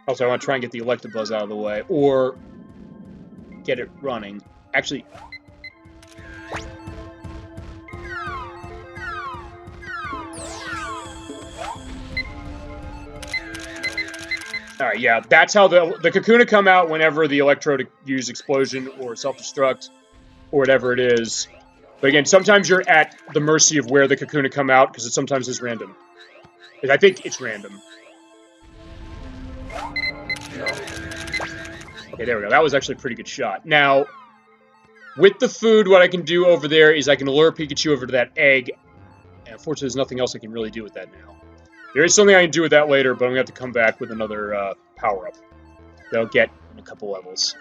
Also, I want to try and get the Electabuzz out of the way, or get it running. Actually... Alright, yeah, that's how the Kakuna come out whenever the Electrode use Explosion or Self-Destruct, or whatever it is. But again, sometimes you're at the mercy of where the Kakuna come out, because it sometimes is random. I think it's random. Okay, there we go. That was actually a pretty good shot. Now, with the food, what I can do over there is I can lure Pikachu over to that egg. And unfortunately, there's nothing else I can really do with that now. There is something I can do with that later, but I'm going to have to come back with another power-up that I'll get in a couple levels.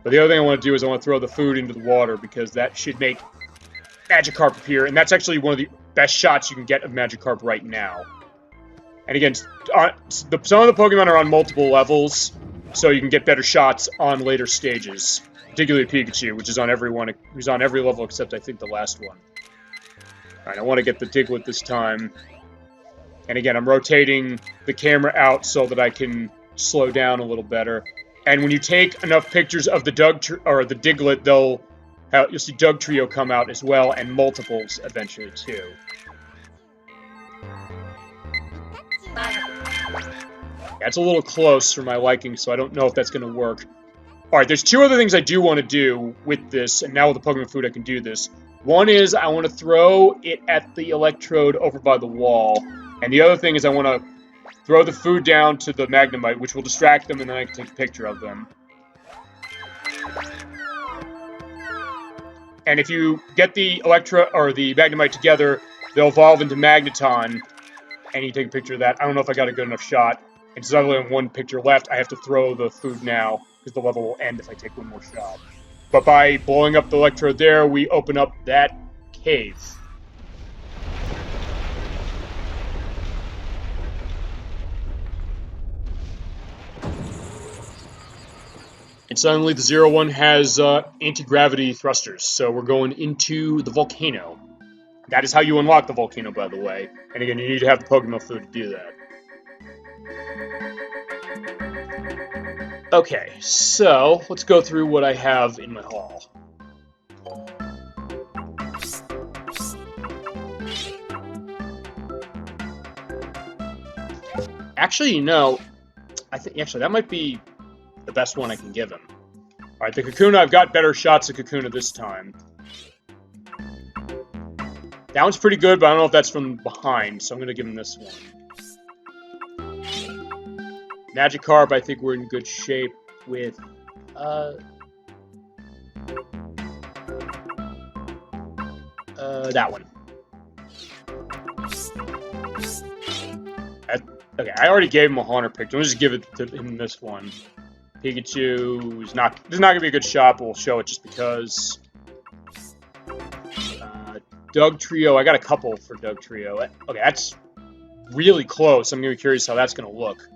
But the other thing I want to do is I want to throw the food into the water, because that should make Magikarp appear. And that's actually one of the best shots you can get of Magikarp right now. And again, some of the Pokemon are on multiple levels, so you can get better shots on later stages. Particularly Pikachu, which is on who's on every level except I think the last one. Alright, I want to get the Diglett this time. And again, I'm rotating the camera out so that I can slow down a little better. And when you take enough pictures of the Diglett, you'll see Dugtrio come out as well, and multiples eventually too. That's a little close for my liking, so I don't know if that's going to work. Alright, there's two other things I do want to do with this, and now with the Pokemon food I can do this. One is I want to throw it at the Electrode over by the wall, and the other thing is I want to throw the food down to the Magnemite, which will distract them, and then I can take a picture of them. And if you get the the Magnemite together, they'll evolve into Magneton, and you take a picture of that. I don't know if I got a good enough shot. And since I only have one picture left, I have to throw the food now, because the level will end if I take one more shot. But by blowing up the Electrode there, we open up that cave. And suddenly the 0-1 has anti-gravity thrusters, so we're going into the volcano. That is how you unlock the volcano, by the way. And again, you need to have the Pokemon food to do that. Okay, so let's go through what I have in my haul. Actually, you know, I think actually that might be the best one I can give him. Alright, the Kakuna, I've got better shots of Kakuna this time. That one's pretty good, but I don't know if that's from behind, so I'm gonna give him this one. Magikarp, I think we're in good shape with, that one. Okay, I already gave him a Haunter picture. Let's just give it to him this one. Pikachu is not. This is not gonna be a good shot, but we'll show it just because. Doug Trio. I got a couple for Doug Trio. Okay, that's really close. I'm gonna be curious how that's gonna look.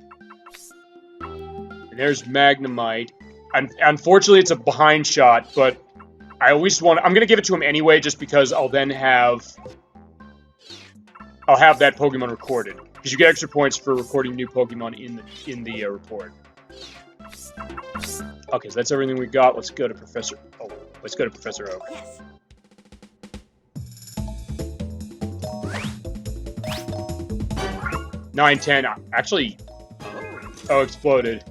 And there's Magnemite. Unfortunately, it's a behind shot, but I always want. I'm gonna give it to him anyway, just because I'll then have. I'll have that Pokemon recorded because you get extra points for recording new Pokemon in the report. Okay, so that's everything we got. Let's go to Professor. Oh, let's go to Professor Oak. Yes. 9, 10. Actually, oh, exploded.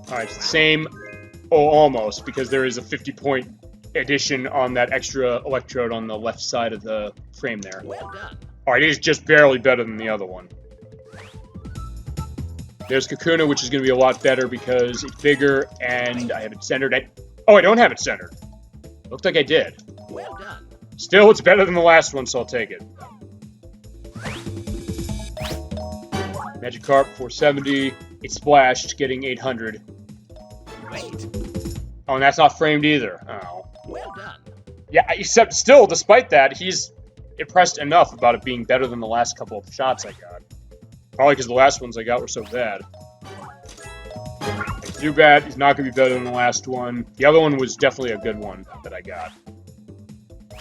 Alright, same. Oh, almost, because there is a 50-point addition on that extra electrode on the left side of the frame there. Well done. Alright, it is just barely better than the other one. There's Kakuna, which is going to be a lot better because it's bigger, and I have it centered at... Oh, I don't have it centered. Looked like I did. Well done. Still, it's better than the last one, so I'll take it. Magikarp, 470. It splashed, getting 800. Great. Oh, and that's not framed either. Oh. Well done. Yeah, except still, despite that, he's impressed enough about it being better than the last couple of shots I got. Probably because the last ones I got were so bad. Zubat is not going to be better than the last one. The other one was definitely a good one that I got.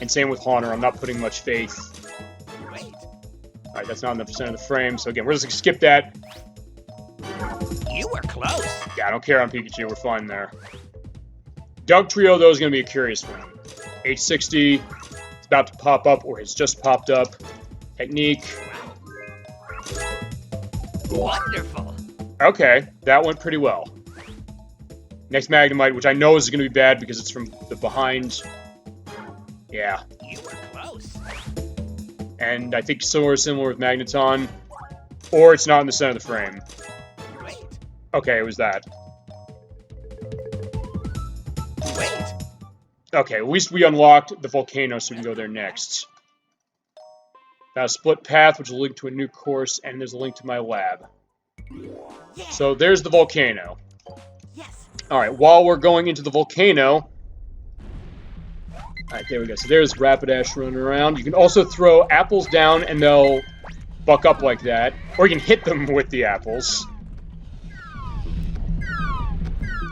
And same with Haunter, I'm not putting much faith. Great. Alright, that's not enough percent of the frame, so again, we're just going to skip that. You were close. Yeah, I don't care on Pikachu, we're fine there. Doug Trio, though, is going to be a curious one. 860, it's about to pop up, or it's just popped up. Technique. Wonderful. Okay, that went pretty well. Next Magnemite, which I know is going to be bad because it's from the behind. Yeah. You were close. And I think similar with Magneton. Or it's not in the center of the frame. Great. Okay, it was that. Great. Okay, at least we unlocked the volcano, so we can go there next. Got a split path, which will link to a new course, and there's a link to my lab. Yeah. So there's the volcano. Yes. Alright, while we're going into the volcano... Alright, there we go. So there's Rapidash running around. You can also throw apples down, and they'll buck up like that. Or you can hit them with the apples.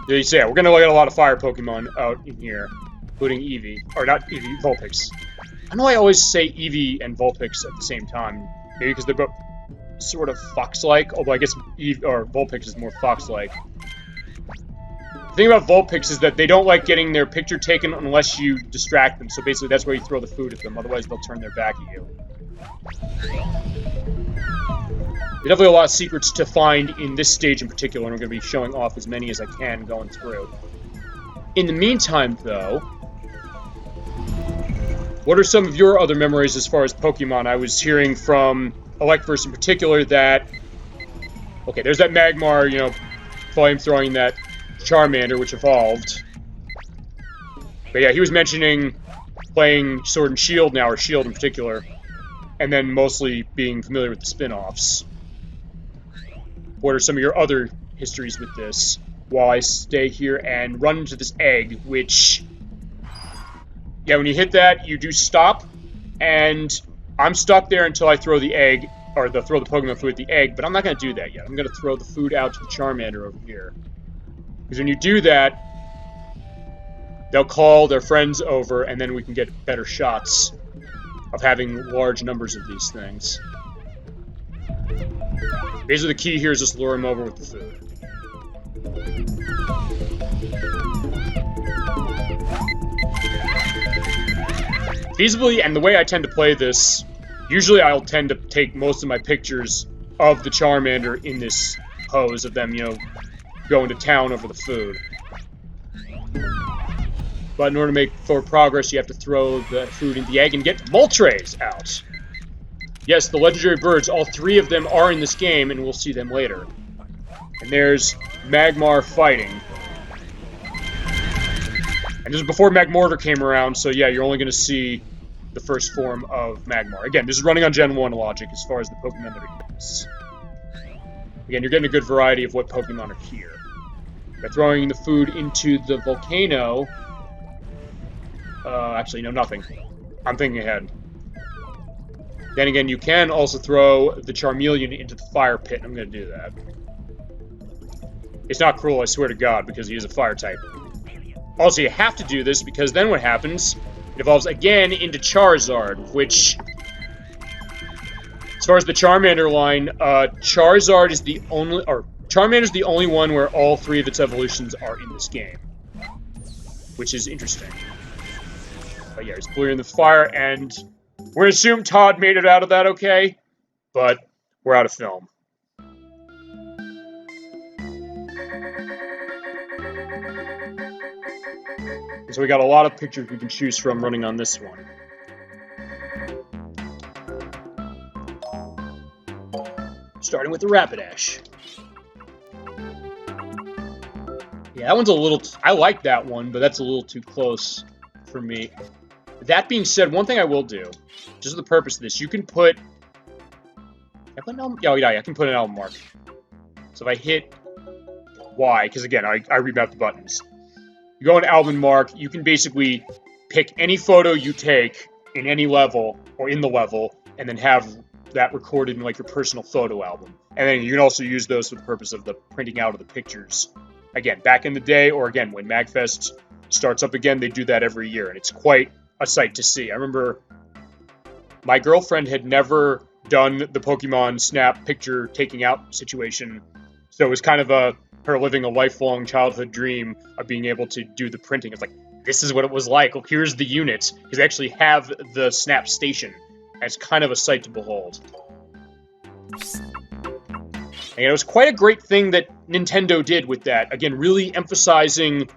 There you see, we're going to get a lot of fire Pokemon out in here, including Eevee. Or not Eevee, Vulpix. I know I always say Eevee and Vulpix at the same time. Maybe because they're both sort of fox-like, although I guess Vulpix is more fox-like. The thing about Vulpix is that they don't like getting their picture taken unless you distract them, so basically that's where you throw the food at them, otherwise they'll turn their back at you. There's definitely a lot of secrets to find in this stage in particular, and I'm going to be showing off as many as I can going through. In the meantime, though, what are some of your other memories as far as Pokemon? I was hearing from Electverse in particular that... Okay, there's that Magmar, you know, flame-throwing that Charmander, which evolved. But yeah, he was mentioning playing Sword and Shield now, or Shield in particular, and then mostly being familiar with the spin-offs. What are some of your other histories with this? While I stay here and run into this egg, which... Yeah, when you hit that, you do stop, and I'm stuck there until I throw the egg, or throw the Pokemon food at the egg, but I'm not going to do that yet. I'm going to throw the food out to the Charmander over here. Because when you do that, they'll call their friends over, and then we can get better shots of having large numbers of these things. Basically, the key here is just lure them over with the food. Feasibly, and the way I tend to play this, usually I'll tend to take most of my pictures of the Charmander in this pose of them, you know, going to town over the food. But in order to make forward progress, you have to throw the food in the egg and get Moltres out. Yes, the legendary birds, all 3 of them are in this game, and we'll see them later. And there's Magmar fighting. And this is before Magmortar came around, so yeah, you're only going to see the first form of Magmar. Again, this is running on Gen 1 logic as far as the Pokemon that are used. Again, you're getting a good variety of what Pokemon are here. By throwing the food into the volcano... actually, no, nothing. I'm thinking ahead. Then again, you can also throw the Charmeleon into the fire pit, and I'm going to do that. It's not cruel, I swear to God, because he is a fire type. Also, you have to do this, because then what happens? It evolves again into Charizard, which... As far as the Charmander line, Charizard is the only... Or, Charmander is the only one where all 3 of its evolutions are in this game. Which is interesting. But yeah, he's clearing the fire, and... We're going to assume Todd made it out of that okay, but we're out of film. So we got a lot of pictures we can choose from running on this one. Starting with the Rapidash. Yeah, that one's a little... I like that one, but that's a little too close for me. That being said, one thing I will do, just for the purpose of this, you can put... Can I put an album? Oh, yeah, I can put an album mark. So if I hit Y, because again, I remapped the buttons. You go on album mark, you can basically pick any photo you take in any level, or in the level, and then have that recorded in like your personal photo album. And then you can also use those for the purpose of the printing out of the pictures. Again, back in the day, or again, when MagFest starts up again, they do that every year, and it's quite a sight to see. I remember my girlfriend had never done the Pokemon Snap picture taking out situation, so it was kind of her living a lifelong childhood dream of being able to do the printing. It's like, this is what it was like. Well, here's the units, because they actually have the Snap station, and it's kind of a sight to behold. And it was quite a great thing that Nintendo did with that. Again, really emphasizing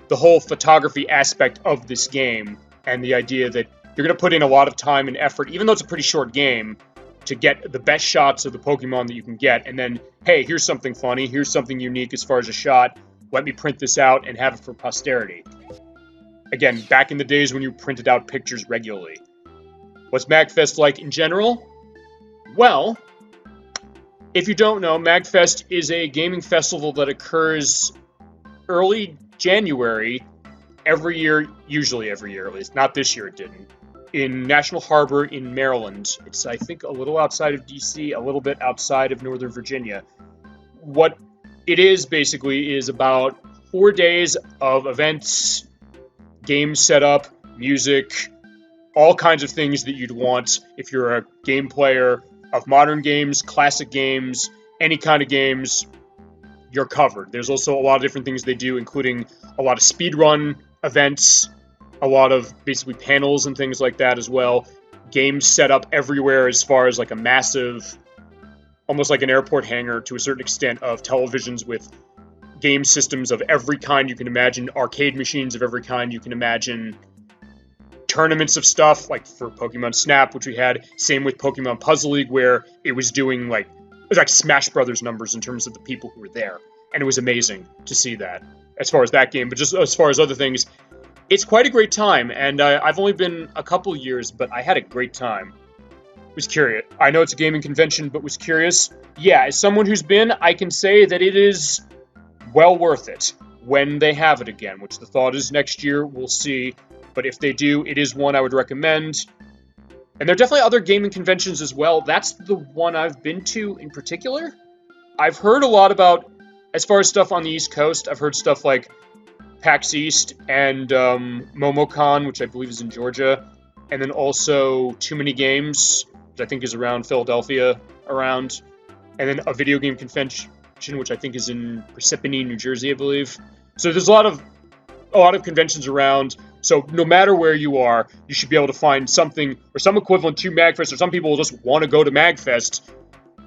the whole photography aspect of this game, and the idea that you're going to put in a lot of time and effort, even though it's a pretty short game, to get the best shots of the Pokemon that you can get, and then, hey, here's something funny, here's something unique as far as a shot, let me print this out and have it for posterity. Again, back in the days when you printed out pictures regularly. What's MagFest like in general? Well, if you don't know, MagFest is a gaming festival that occurs early January every year, usually every year at least, not this year it didn't, in National Harbor in Maryland. It's, I think, a little outside of DC, a little bit outside of Northern Virginia. What it is, basically, is about 4 days of events, game setup, music, all kinds of things that you'd want if you're a game player of modern games, classic games, any kind of games, you're covered. There's also a lot of different things they do, including a lot of speedrun events, a lot of basically panels and things like that as well. Games set up everywhere as far as like a massive, almost like an airport hangar to a certain extent, of televisions with game systems of every kind you can imagine, arcade machines of every kind you can imagine, tournaments of stuff, like for Pokemon Snap, which we had, same with Pokemon Puzzle League, where it was doing like, it was like Smash Brothers numbers in terms of the people who were there. And it was amazing to see that, as far as that game. But just as far as other things, it's quite a great time, and I've only been a couple years, but I had a great time. Was curious. I know it's a gaming convention, but was curious. Yeah, as someone who's been, I can say that it is well worth it when they have it again, which the thought is next year, we'll see. But if they do, it is one I would recommend. And there are definitely other gaming conventions as well. That's the one I've been to in particular. I've heard a lot about, as far as stuff on the East Coast, I've heard stuff like PAX East and MomoCon, which I believe is in Georgia, and then also Too Many Games, which I think is around Philadelphia, and then a video game convention, which I think is in Parsippany, New Jersey, I believe. So there's a lot of conventions around. So no matter where you are, you should be able to find something or some equivalent to MagFest, or some people will just want to go to MagFest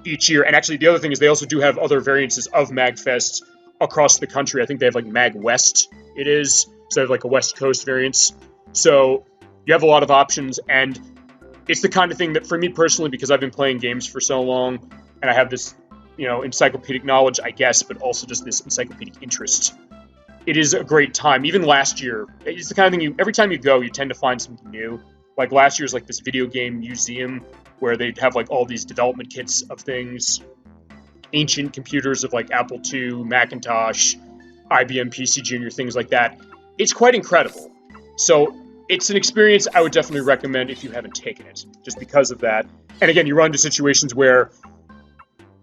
each year. And actually, the other thing is they also do have other variances of MagFest across the country. I think they have like Mag West, it is. instead of like a West Coast variance. So you have a lot of options, and it's the kind of thing that for me personally, because I've been playing games for so long, and I have this, encyclopedic knowledge, I guess, but also just this encyclopedic interest, it is a great time. Even last year, it's the kind of thing every time you go, you tend to find something new. Like last year's like this video game museum where they'd have like all these development kits of things, ancient computers of like Apple II, Macintosh, IBM PC Junior, things like that. It's quite incredible. So it's an experience I would definitely recommend if you haven't taken it, just because of that. And again, you run into situations where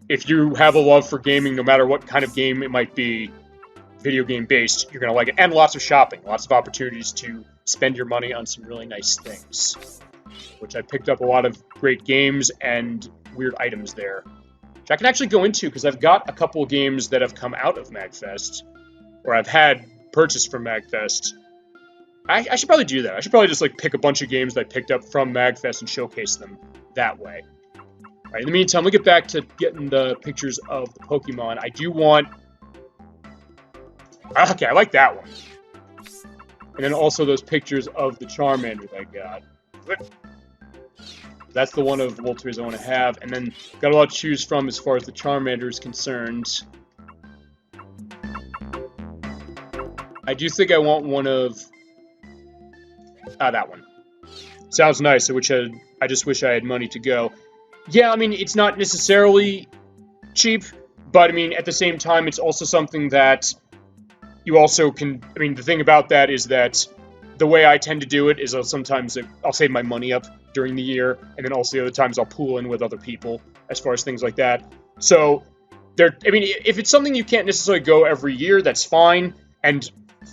if you have a love for gaming, no matter what kind of game it might be, video game based, you're going to like it. And lots of shopping, lots of opportunities to spend your money on some really nice things, which I picked up a lot of great games and weird items there, which I can actually go into because I've got a couple of games that have come out of MagFest, or I've had purchased from MagFest. I should probably do that. I should probably just like pick a bunch of games that I picked up from MagFest and showcase them that way. All right, in the meantime, we'll get back to getting the pictures of the Pokemon. I do want... Okay, I like that one. And then also those pictures of the Charmander that I got. That's the one of Voltaire's I want to have. And then got a lot to choose from as far as the Charmander is concerned. I do think I want one of... that one. Sounds nice. I just wish I had money to go. Yeah, I mean, it's not necessarily cheap, but I mean, at the same time, it's also something that you also can... I mean, the thing about that is that the way I tend to do it is sometimes I'll save my money up during the year, and then also the other times I'll pool in with other people as far as things like that. So, I mean, if it's something you can't necessarily go every year, that's fine, and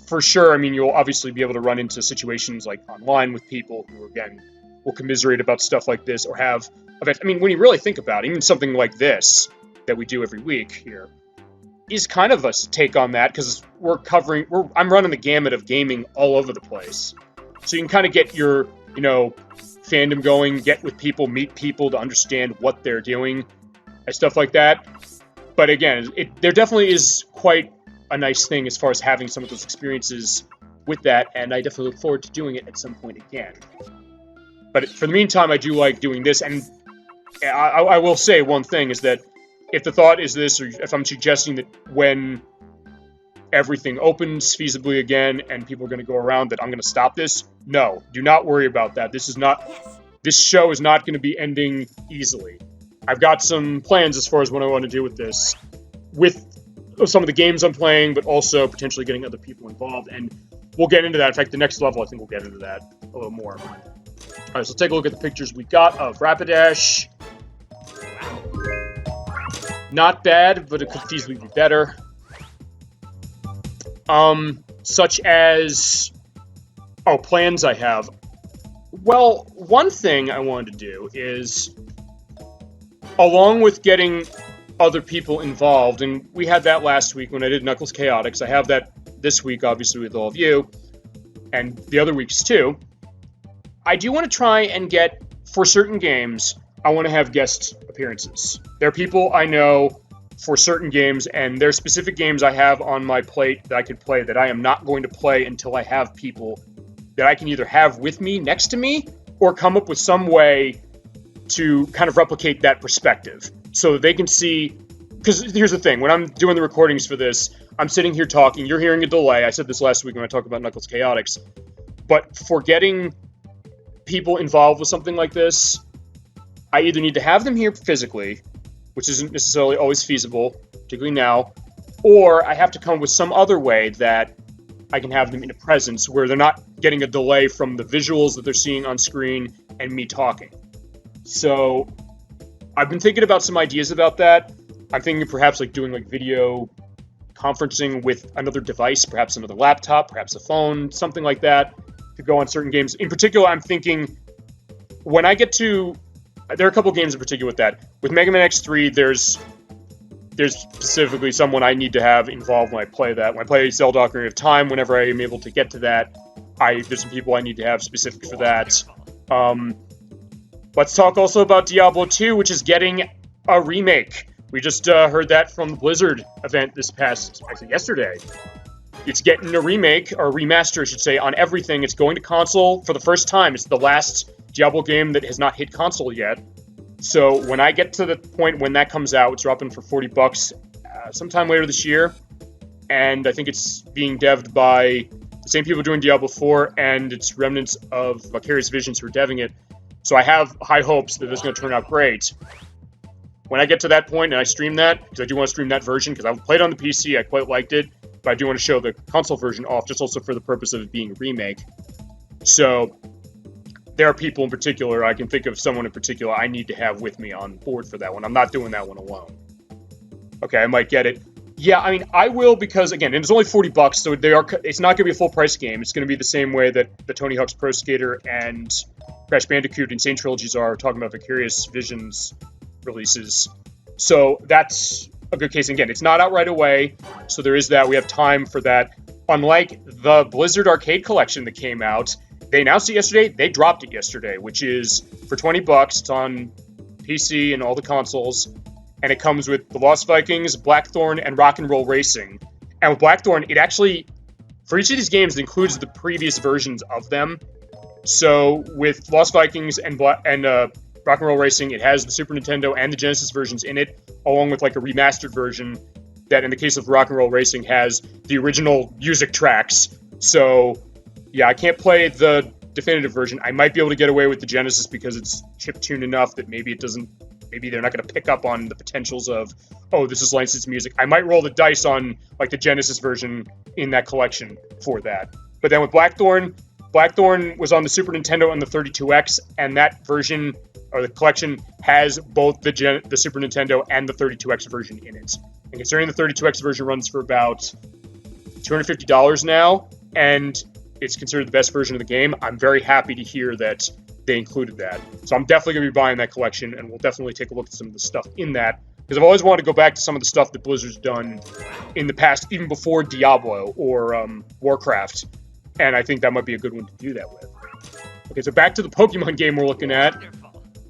for sure, I mean, you'll obviously be able to run into situations like online with people who, again, will commiserate about stuff like this or have events. I mean, when you really think about it, even something like this that we do every week here is kind of a take on that because I'm running the gamut of gaming all over the place. So you can kind of get your, fandom going, get with people, meet people to understand what they're doing and stuff like that. But again, there definitely is quite a nice thing as far as having some of those experiences with that, and I definitely look forward to doing it at some point again. But for the meantime, I do like doing this, and I will say one thing is that if the thought is this, or if I'm suggesting that when everything opens feasibly again and people are going to go around, that I'm going to stop this, no, do not worry about that. This show is not going to be ending easily. I've got some plans as far as what I want to do with this, with some of the games I'm playing, but also potentially getting other people involved, and we'll get into that. In fact, the next level, I think we'll get into that a little more. All right, so take a look at the pictures we got of Rapidash. Not bad, but it could feasibly be better. Such as... plans I have. Well, one thing I wanted to do is, along with getting other people involved, and we had that last week when I did Knuckles Chaotix. I have that this week, obviously, with all of you, and the other weeks too. I do want to try and get, for certain games, I want to have guest appearances. There are people I know for certain games, and there are specific games I have on my plate that I could play that I am not going to play until I have people that I can either have with me, next to me, or come up with some way to kind of replicate that perspective. So they can see, because here's the thing, when I'm doing the recordings for this, I'm sitting here talking, you're hearing a delay. I said this last week when I talked about Knuckles Chaotix. But for getting people involved with something like this, I either need to have them here physically, which isn't necessarily always feasible, particularly now, or I have to come up with some other way that I can have them in a presence where they're not getting a delay from the visuals that they're seeing on screen and me talking. So I've been thinking about some ideas about that. I'm thinking perhaps like doing like video conferencing with another device, perhaps another laptop, perhaps a phone, something like that, to go on certain games. In particular, I'm thinking when I get to... There are a couple games in particular with that. With Mega Man X3, there's specifically someone I need to have involved when I play that. When I play Zelda Ocarina of Time, whenever I am able to get to that, there's some people I need to have specific for that. Let's talk also about Diablo 2, which is getting a remake. We just heard that from the Blizzard event yesterday. it's getting a remake, or a remaster, I should say, on everything. It's going to console for the first time. It's the last Diablo game that has not hit console yet. So when I get to the point when that comes out, it's dropping for $40 sometime later this year. And I think it's being devved by the same people doing Diablo 4, and it's remnants of Vicarious Visions who are devving it. So I have high hopes that it's going to turn out great. When I get to that point and I stream that, because I do want to stream that version, because I played on the PC, I quite liked it, but I do want to show the console version off, just also for the purpose of it being a remake. So there are people in particular, I can think of someone in particular I need to have with me on board for that one. I'm not doing that one alone. Okay, I might get it. Yeah, I mean, I will, because, again, it's only $40, so it's not going to be a full-price game. It's going to be the same way that the Tony Hawk's Pro Skater and Crash Bandicoot Insane Trilogies are talking about Vicarious Visions releases. So that's a good case. Again, it's not out right away, so there is that. We have time for that. Unlike the Blizzard Arcade Collection that came out, they announced it yesterday. They dropped it yesterday, which is for $20. It's on PC and all the consoles, and it comes with the Lost Vikings, Blackthorn, and Rock and Roll Racing. And with Blackthorn, it actually, for each of these games, it includes the previous versions of them. So with Lost Vikings and Rock and Roll Racing, it has the Super Nintendo and the Genesis versions in it, along with like a remastered version that, in the case of Rock and Roll Racing, has the original music tracks. So, yeah, I can't play the definitive version. I might be able to get away with the Genesis because it's chiptuned enough that maybe they're not going to pick up on the potentials of, oh, this is licensed music. I might roll the dice on like the Genesis version in that collection for that. But then with Blackthorn was on the Super Nintendo and the 32X, and that version, or the collection, has both the Super Nintendo and the 32X version in it. And considering the 32X version runs for about $250 now, and it's considered the best version of the game, I'm very happy to hear that they included that. So I'm definitely going to be buying that collection, and we'll definitely take a look at some of the stuff in that, because I've always wanted to go back to some of the stuff that Blizzard's done in the past, even before Diablo or Warcraft, and I think that might be a good one to do that with. Okay, so back to the Pokemon game we're looking at.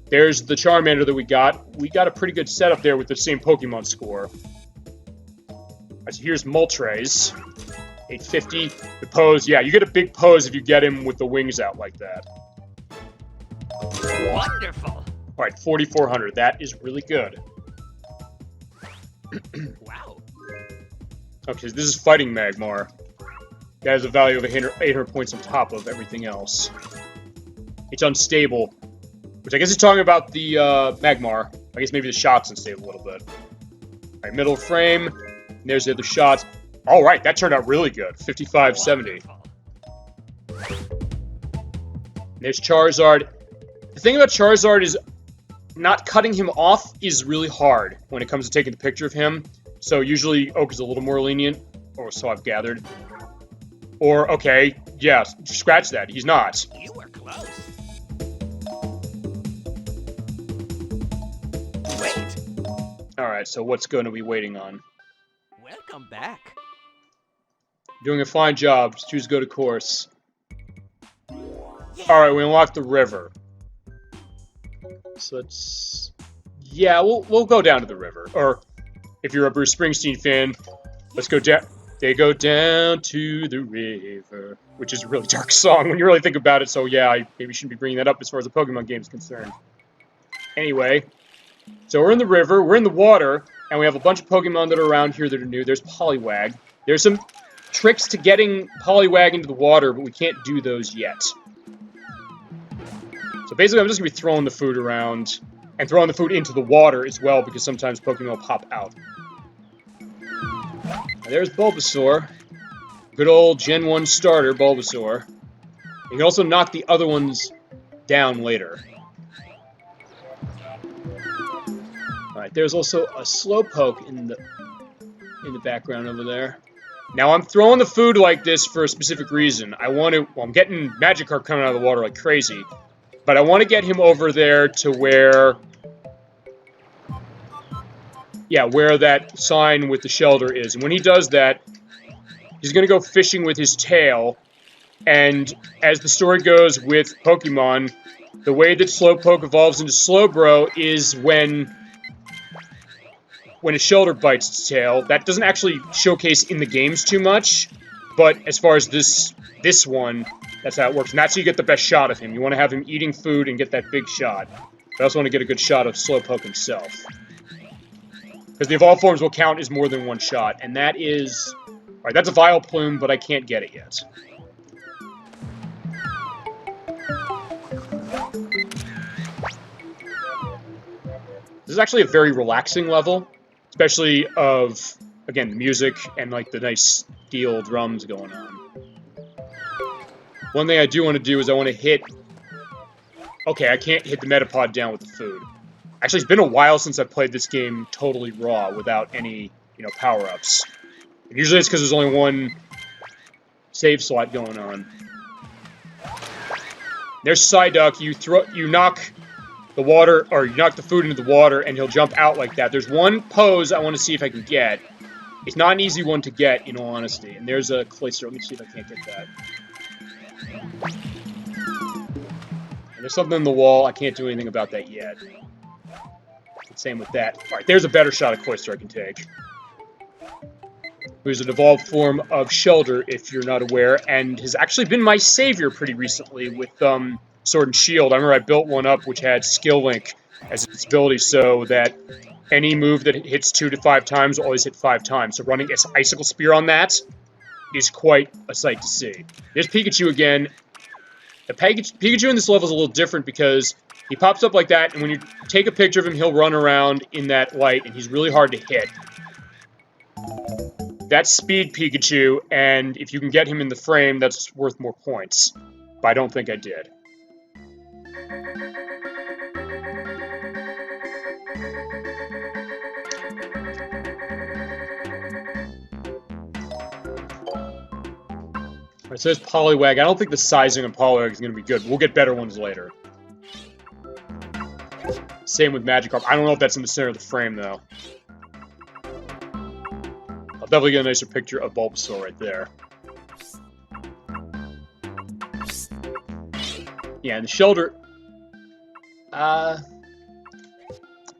There's the Charmander that we got. We got a pretty good setup there with the same Pokemon score. Right, so here's Moltres. 850. The pose, yeah, you get a big pose if you get him with the wings out like that. Wonderful. All right, 4,400. That is really good. Wow. Okay, this is Fighting Magmar. That has a value of 800 points on top of everything else. It's unstable, which I guess is talking about the Magmar. I guess maybe the shot's unstable a little bit. All right, middle frame. And there's the other shots. All right, that turned out really good. 5570. There's Charizard. The thing about Charizard is not cutting him off is really hard when it comes to taking the picture of him. So usually Oak is a little more lenient, or so I've gathered. Or, okay, yeah, scratch that. He's not. You were close. Wait. All right, so what's going to be waiting on? Welcome back. Doing a fine job. Just choose to go to course. All right, we unlocked the river. So let's... Yeah, we'll go down to the river. Or, if you're a Bruce Springsteen fan, let's go down... They go down to the river, which is a really dark song when you really think about it, so yeah, I maybe shouldn't be bringing that up as far as the Pokemon game is concerned. Anyway, so we're in the river, we're in the water, and we have a bunch of Pokemon that are around here that are new. There's Poliwag. There's some tricks to getting Poliwag into the water, but we can't do those yet. So basically, I'm just going to be throwing the food around, and throwing the food into the water as well, because sometimes Pokemon will pop out. There's Bulbasaur. Good old Gen 1 starter, Bulbasaur. You can also knock the other ones down later. Alright, there's also a Slowpoke in the background over there. Now, I'm throwing the food like this for a specific reason. Well, I'm getting Magikarp coming out of the water like crazy. But I want to get him over there to where... Yeah, where that sign with the shelter is. And when he does that, he's going to go fishing with his tail. And as the story goes with Pokemon, the way that Slowpoke evolves into Slowbro is when a shelter bites its tail. That doesn't actually showcase in the games too much, But as far as this one, that's how it works. And that's how you get the best shot of him. You want to have him eating food and get that big shot. But I also want to get a good shot of Slowpoke himself. Because the evolved forms will count as more than one shot. And that is... Alright, that's a Vileplume, but I can't get it yet. This is actually a very relaxing level. Especially of, again, the music and, like, the nice steel drums going on. One thing I do want to do is I want to hit... Okay, I can't hit the Metapod down with the food. Actually, it's been a while since I played this game totally raw without any, power-ups. And usually it's because there's only one save slot going on. There's Psyduck. You knock the water, or you knock the food into the water, and he'll jump out like that. There's one pose I want to see if I can get. It's not an easy one to get, in all honesty. And there's a Cloyster. Let me see if I can't get that. And there's something in the wall. I can't do anything about that yet. Same with that. Alright, there's a better shot of Cloyster I can take. Who's an evolved form of Shellder, if you're not aware, and has actually been my savior pretty recently with Sword and Shield. I remember I built one up which had Skill Link as its ability, so that any move that hits 2 to 5 times will always hit 5 times. So running Icicle Spear on that is quite a sight to see. There's Pikachu again. The Pikachu in this level is a little different because he pops up like that, and when you take a picture of him, he'll run around in that light, and he's really hard to hit. That's Speed Pikachu, and if you can get him in the frame, that's worth more points. But I don't think I did. Alright, so there's Poliwag. I don't think the sizing of Poliwag is going to be good. We'll get better ones later. Same with Magikarp. I don't know if that's in the center of the frame, though. I'll definitely get a nicer picture of Bulbasaur right there. Yeah, and the Shellder...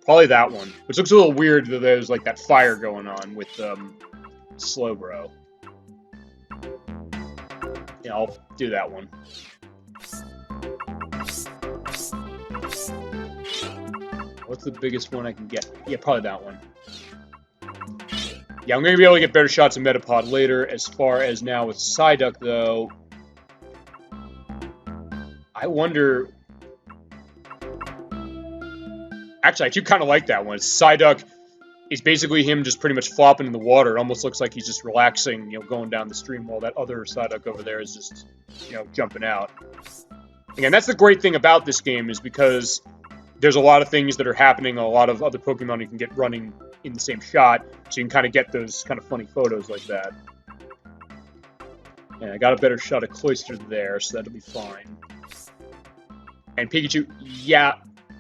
probably that one. Which looks a little weird that there's, like, that fire going on with, Slowbro. Yeah, I'll do that one. What's the biggest one I can get? Yeah, probably that one. Yeah, I'm going to be able to get better shots of Metapod later. As far as now with Psyduck, though... I wonder... Actually, I do kind of like that one. Psyduck is basically him just pretty much flopping in the water. It almost looks like he's just relaxing, going down the stream while that other Psyduck over there is just, jumping out. Again, that's the great thing about this game, is because there's a lot of things that are happening, a lot of other Pokemon you can get running in the same shot, so you can kind of get those kind of funny photos like that. And I got a better shot of Cloyster there, so that'll be fine. And Pikachu, yeah...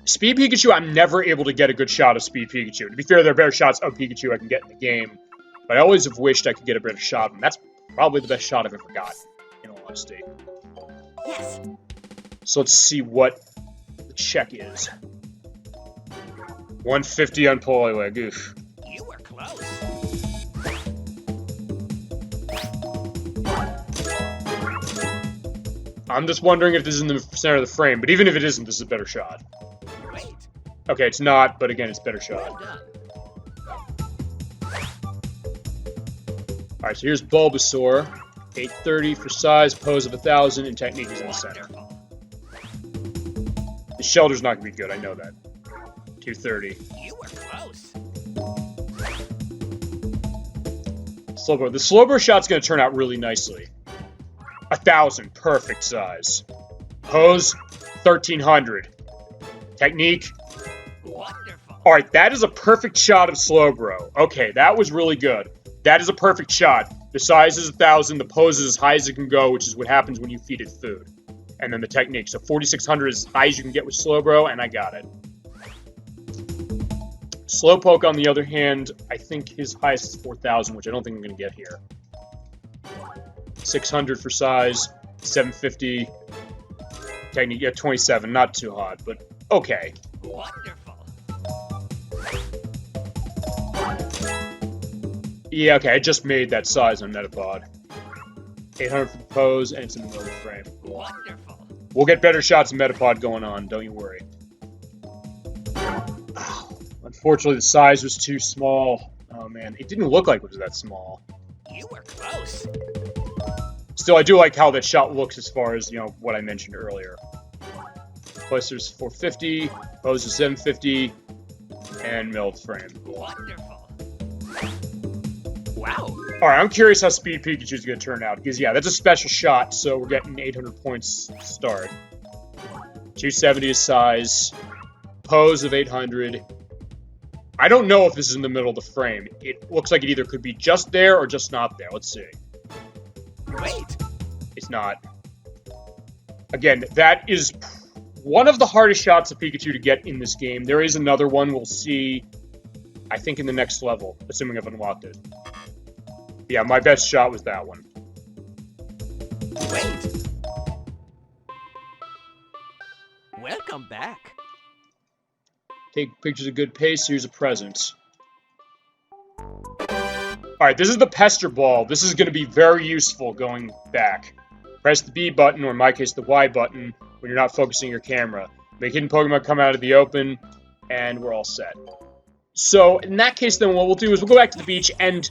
Speed Pikachu, I'm never able to get a good shot of Speed Pikachu. To be fair, there are better shots of Pikachu I can get in the game, but I always have wished I could get a better shot of him. That's probably the best shot I've ever got, in all honesty. Yes. So let's see what the check is. 150 on Poliwag, oof. You were close. I'm just wondering if this is in the center of the frame, but even if it isn't, this is a better shot. Great. Okay, it's not, but again, it's a better shot. Well done. Alright, so here's Bulbasaur. 830 for size, pose of 1,000, and technique is in the center. The Shelter's not going to be good, I know that. 230. You were close. Slowbro. The Slowbro shot's going to turn out really nicely. 1,000, perfect size. Pose, 1,300. Technique. Wonderful. Alright, that is a perfect shot of Slowbro. Okay, that was really good. That is a perfect shot. The size is 1,000, the pose is as high as it can go, which is what happens when you feed it food. And then the technique. So 4,600 is as high as you can get with Slowbro, and I got it. Slowpoke, on the other hand, I think his highest is 4,000, which I don't think I'm going to get here. 600 for size, 750. Technique, yeah, 27, not too hot, but okay. Wonderful. Yeah, okay, I just made that size on Metapod. 800 for the pose, and it's in the middle of the frame. Wonderful. We'll get better shots of Metapod going on, don't you worry. Unfortunately, the size was too small. Oh man, it didn't look like it was that small. You were close. Still, I do like how that shot looks as far as, what I mentioned earlier. Clusters 450, pose is 750, and middle of the frame. Wonderful. Wow. Alright, I'm curious how Speed Pikachu is going to turn out, because yeah, that's a special shot, so we're getting 800 points to start. 270 is size, pose of 800. I don't know if this is in the middle of the frame. It looks like it either could be just there or just not there. Let's see. Wait. It's not. Again, that is one of the hardest shots of Pikachu to get in this game. There is another one we'll see, I think, in the next level, assuming I've unlocked it. Yeah, my best shot was that one. Wait. Welcome back. Take pictures at a good pace. Here's a present. Alright, this is the Pester Ball. This is going to be very useful going back. Press the B button, or in my case, the Y button, when you're not focusing your camera. Make hidden Pokemon come out of the open, and we're all set. So, in that case, then, what we'll do is we'll go back to the beach, and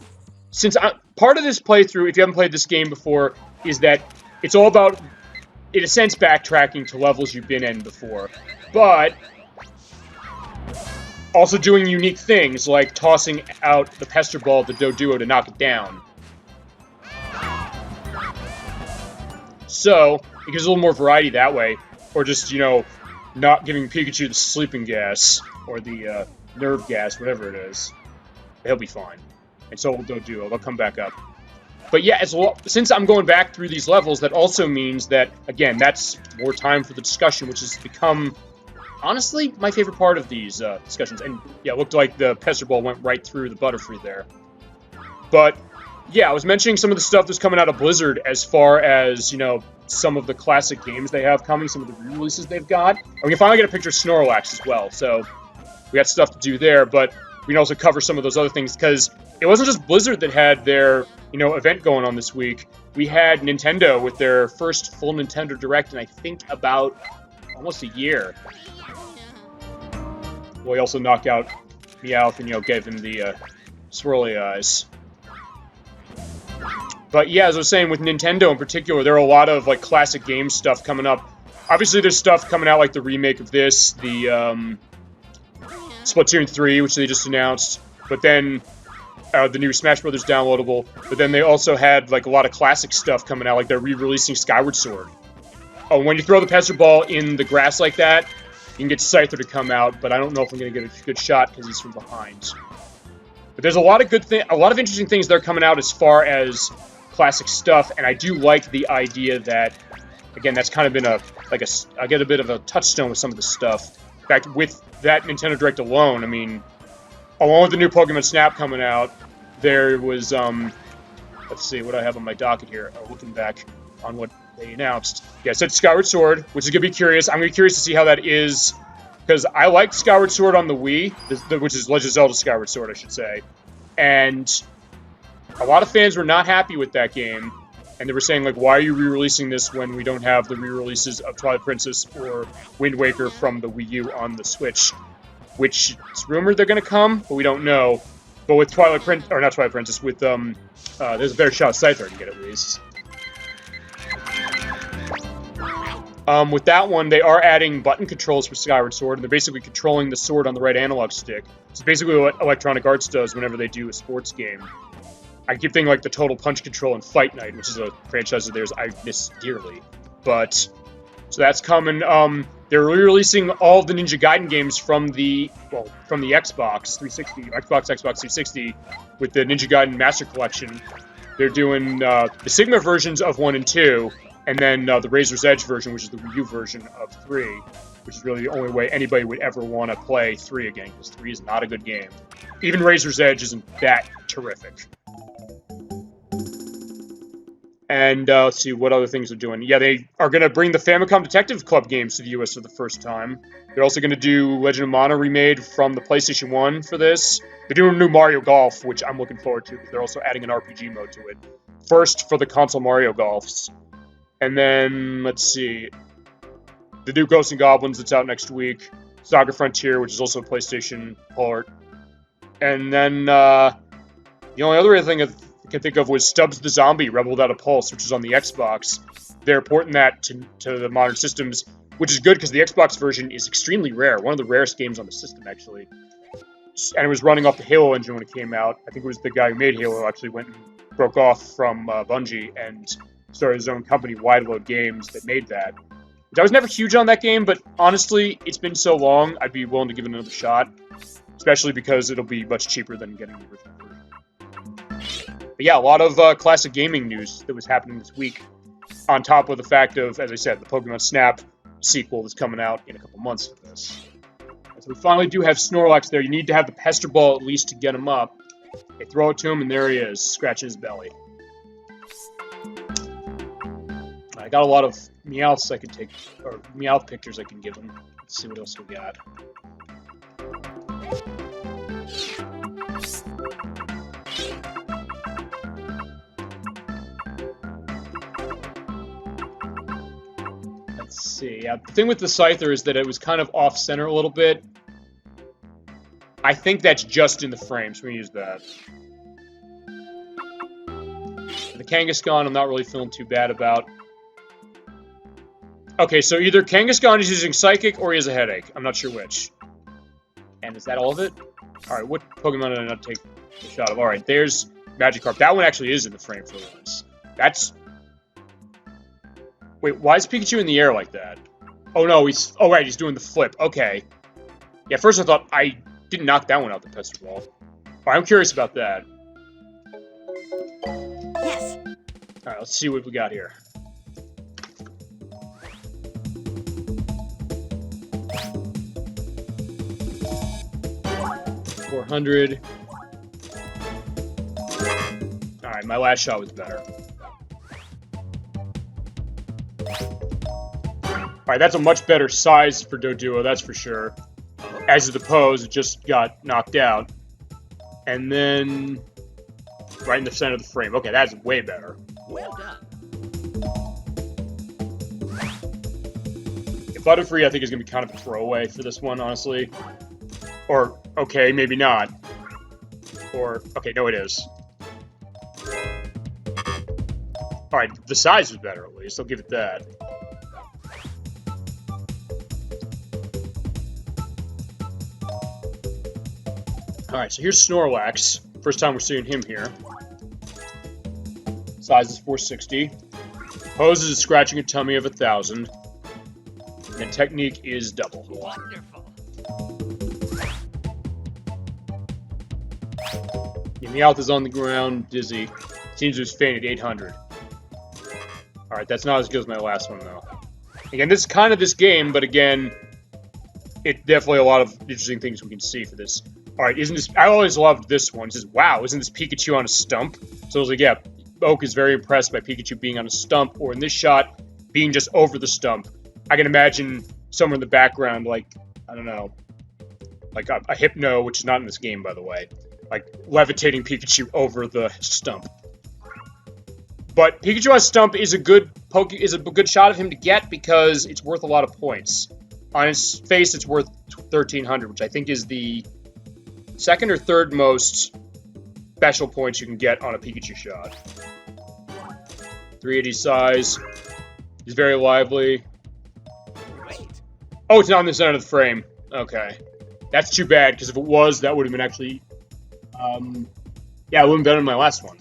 since part of this playthrough, if you haven't played this game before, is that it's all about, in a sense, backtracking to levels you've been in before. But also doing unique things, like tossing out the Pester Ball at the Doduo to knock it down. So, it gives a little more variety that way. Or just, not giving Pikachu the sleeping gas, or the nerve gas, whatever it is. He'll be fine. And so will Doduo. They'll come back up. But yeah, since I'm going back through these levels, that also means that, again, that's more time for the discussion, which has become, honestly, my favorite part of these discussions. And yeah, it looked like the Pester Ball went right through the Butterfree there. But yeah, I was mentioning some of the stuff that's coming out of Blizzard as far as, some of the classic games they have coming, some of the re-releases they've got. And we can finally get a picture of Snorlax as well, so we got stuff to do there, but we can also cover some of those other things, because it wasn't just Blizzard that had their, event going on this week. We had Nintendo with their first full Nintendo Direct in, I think, about almost a year. Well, he also knocked out Meowth and, gave him the swirly eyes. But yeah, as I was saying, with Nintendo in particular, there are a lot of, classic game stuff coming up. Obviously, there's stuff coming out like the remake of this, the Splatoon 3, which they just announced, but then the new Smash Brothers downloadable, but then they also had, a lot of classic stuff coming out, like they're re-releasing Skyward Sword. Oh, when you throw the Pester Ball in the grass like that, you can get Scyther to come out, but I don't know if I'm going to get a good shot because he's from behind. But there's a lot of a lot of interesting things that are coming out as far as classic stuff, and I do like the idea that, again, that's kind of been I get a bit of a touchstone with some of the stuff. In fact, with that Nintendo Direct alone, I mean, along with the new Pokemon Snap coming out, there was, let's see what I have on my docket here, looking back on what they announced. Yeah, it said Skyward Sword, which is going to be curious. I'm going to be curious to see how that is, because I liked Skyward Sword on the Wii, which is Legend of Zelda Skyward Sword, I should say, and a lot of fans were not happy with that game, and they were saying, why are you re-releasing this when we don't have the re-releases of Twilight Princess or Wind Waker from the Wii U on the Switch? Which it's rumored they're going to come, but we don't know. But with Twilight Princess, or not Twilight Princess, with, there's a better shot Scyther to get at least. With that one, they are adding button controls for Skyward Sword, and they're basically controlling the sword on the right analog stick. It's basically what Electronic Arts does whenever they do a sports game. I keep thinking the Total Punch control in Fight Night, which is a franchise of theirs I miss dearly. But, so that's coming. They're re-releasing all of the Ninja Gaiden games from the Xbox 360, Xbox 360, with the Ninja Gaiden Master Collection. They're doing the Sigma versions of 1 and 2, and then the Razor's Edge version, which is the Wii U version of 3, which is really the only way anybody would ever want to play 3 again, because 3 is not a good game. Even Razor's Edge isn't that terrific. And let's see what other things they're doing. Yeah, they are going to bring the Famicom Detective Club games to the US for the first time. They're also going to do Legend of Mana remade from the PlayStation 1 for this. They're doing a new Mario Golf, which I'm looking forward to, because they're also adding an RPG mode to it. First for the console Mario Golfs. And then, let's see, the new Ghosts and Goblins that's out next week. Saga Frontier, which is also a PlayStation port. And then, the only other thing I can think of was Stubbs the Zombie, Rebel Without a Pulse, which is on the Xbox. They're porting that to the modern systems, which is good because the Xbox version is extremely rare. One of the rarest games on the system, actually. And it was running off the Halo engine when it came out. I think it was the guy who made Halo who actually went and broke off from Bungie and started his own company, Wide Load Games, that made that. I was never huge on that game, but honestly, it's been so long, I'd be willing to give it another shot. Especially because it'll be much cheaper than getting the original version. But yeah, a lot of classic gaming news that was happening this week. On top of the fact of, as I said, the Pokemon Snap sequel that's coming out in a couple months for this. So we finally do have Snorlax there. You need to have the Pester Ball at least to get him up. They throw it to him, and there he is, scratching his belly. I got a lot of Meowths I can take, or Meowth pictures I can give him. Let's see what else we got. Let's see. Yeah, the thing with the Scyther is that it was kind of off-center a little bit. I think that's just in the frame, so we use that. The Kangaskhan, I'm not really feeling too bad about. Okay, so either Kangaskhan is using Psychic or he has a headache. I'm not sure which. And is that all of it? Alright, what Pokemon did I not take a shot of? Alright, there's Magikarp. That one actually is in the frame for once. That's... Wait, why is Pikachu in the air like that? Oh no, he's... Oh right, he's doing the flip. Okay. Yeah, first I thought I didn't knock that one out the Pester Ball. Alright, I'm curious about that. Yes. Alright, let's see what we got here. $400. Alright, my last shot was better. Alright, that's a much better size for Doduo, that's for sure. As the pose, it just got knocked out. And then... right in the center of the frame. Okay, that's way better. Well done. Butterfree, I think, is going to be kind of a throwaway for this one, honestly. Or, okay, maybe not. Or, okay, no, it is. Alright, the size is better, at least. I'll give it that. Alright, so here's Snorlax. First time we're seeing him here. Size is 460. Poses is scratching a tummy of 1,000. And technique is double. Wonderful. Yeah, Meowth is on the ground, dizzy. Seems to have fainted 800. Alright, that's not as good as my last one, though. Again, this is kind of this game, but again, it's definitely a lot of interesting things we can see for this. Alright, isn't this... I always loved this one. It says, wow, isn't this Pikachu on a stump? So I was like, yeah, Oak is very impressed by Pikachu being on a stump, or in this shot, being just over the stump. I can imagine somewhere in the background, like, I don't know, like a Hypno, which is not in this game, by the way. Like, levitating Pikachu over the stump. But Pikachu on a stump is a good shot of him to get because it's worth a lot of points. On his face, it's worth 1,300, which I think is the second or third most special points you can get on a Pikachu shot. 380 size. He's very lively. Great. Oh, it's not in the center of the frame. Okay. That's too bad, because if it was, that would have been actually... yeah, it would have been better than my last one.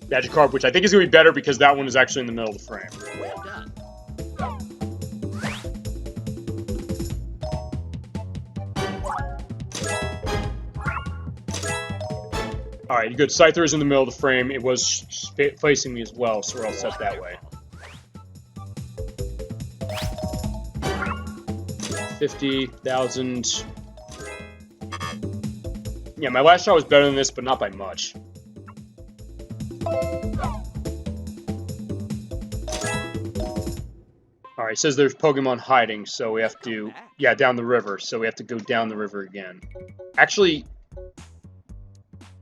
Magikarp, which I think is going to be better because that one is actually in the middle of the frame. Well done. Alright, good. Scyther is in the middle of the frame. It was facing me as well, so we're all set that way. 50,000. Yeah, my last shot was better than this, but not by much. Alright, it says there's Pokemon hiding, so we have to... Yeah, down the river, so we have to go down the river again. Actually,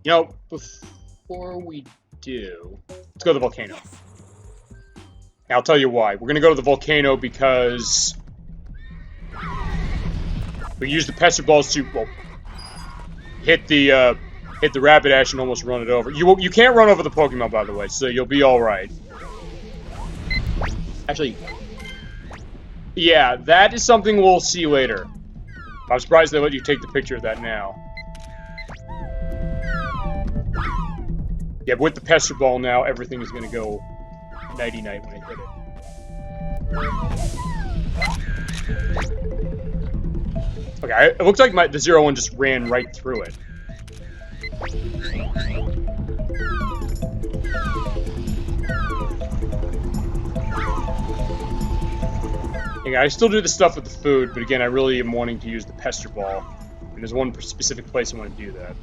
you know, before we do... Let's go to the volcano. Now, I'll tell you why. We're gonna go to the volcano because... we use the Pester Balls to, well, hit the Rapidash and almost run it over. You can't run over the Pokemon, by the way, so you'll be alright. Actually... yeah, that is something we'll see later. I'm surprised they let you take the picture of that now. Yeah, but with the Pester Ball now, everything is going to go nighty-night when I hit it. Okay, it looks like the 0-1 just ran right through it. Yeah, I still do the stuff with the food, but again, I really am wanting to use the Pester Ball. And there's one specific place I want to do that.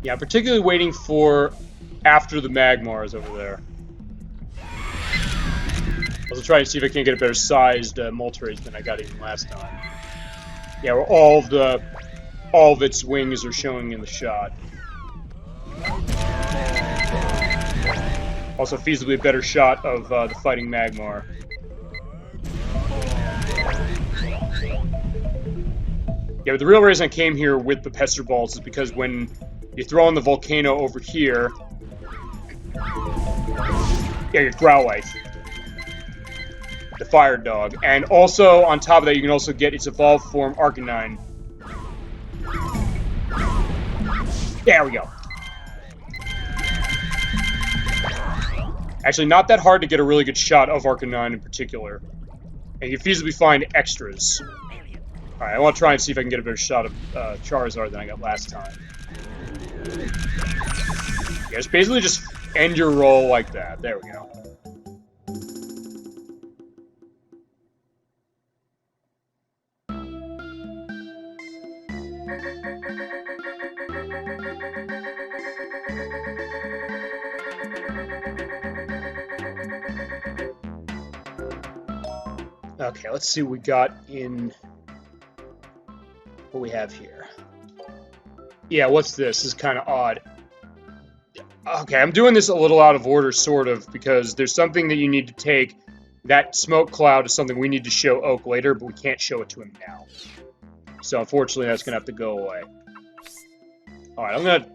Yeah, I'm particularly waiting for after the Magmars over there. I'll try to see if I can get a better sized Moltres than I got even last time. Yeah, where all of its wings are showing in the shot. Also, feasibly a better shot of the fighting Magmar. Yeah, but the real reason I came here with the Pester Balls is because when you throw in the volcano over here, yeah, you get Growlithe. The Fire Dog. And also, on top of that, you can also get its evolved form, Arcanine. There we go. Actually, not that hard to get a really good shot of Arcanine in particular. And you can feasibly find extras. Alright, I want to try and see if I can get a better shot of Charizard than I got last time. Yeah, it's basically just end your roll like that. There we go. Okay, let's see what we got in what we have here. Yeah, what's this? This is kind of odd. Okay, I'm doing this a little out of order, sort of, because there's something that you need to take. That smoke cloud is something we need to show Oak later, but we can't show it to him now. So, unfortunately, that's going to have to go away. Alright, I'm going to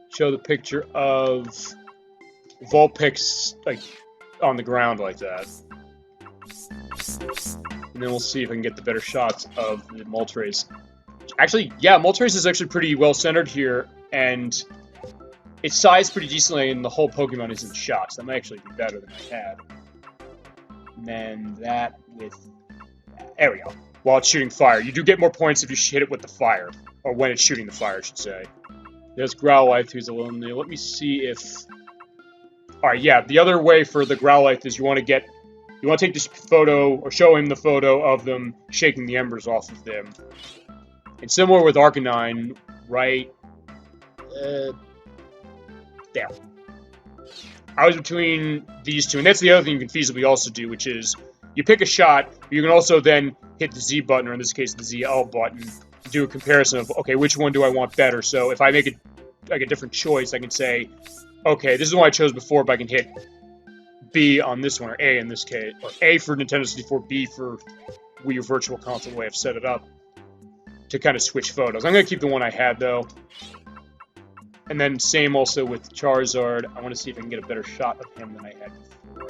show the picture of Vulpix, like, on the ground like that. And then we'll see if I can get the better shots of the Moltres. Actually, yeah, Moltres is actually pretty well centered here, and it's sized pretty decently, and the whole Pokemon is in shots. That might actually be better than I had. And then that with... there we go. While it's shooting fire. You do get more points if you hit it with the fire. Or when it's shooting the fire, I should say. There's Growlithe, who's a little new. Let me see if... Alright, yeah, the other way for the Growlithe is you want to take this photo, or show him the photo of them shaking the embers off of them. And similar with Arcanine, right... there. I was between these two, and that's the other thing you can feasibly also do, which is you pick a shot, but you can also then hit the Z button, or in this case the ZL button, to do a comparison of, okay, which one do I want better? So if I make it like a different choice, I can say, okay, this is the one I chose before, but I can hit B on this one, or A in this case, or A for Nintendo 64, B for Wii U Virtual Console, the way I've set it up, to kind of switch photos. I'm going to keep the one I had, though. And then same also with Charizard. I want to see if I can get a better shot of him than I had before.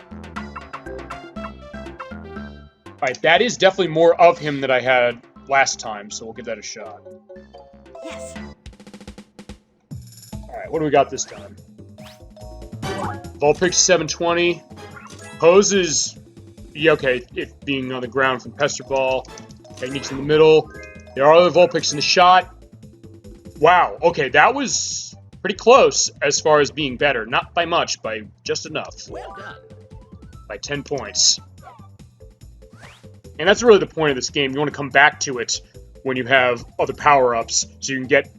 Alright, that is definitely more of him than I had last time, so we'll give that a shot. Yes. Alright, what do we got this time? Vulpix 720. Pose is... yeah, okay, it being on the ground from Pester Ball. Techniques in the middle. There are other Vulpix in the shot. Wow, okay, that was pretty close as far as being better. Not by much, by just enough. Well done. By 10 points. And that's really the point of this game. You want to come back to it when you have other power-ups, so you can get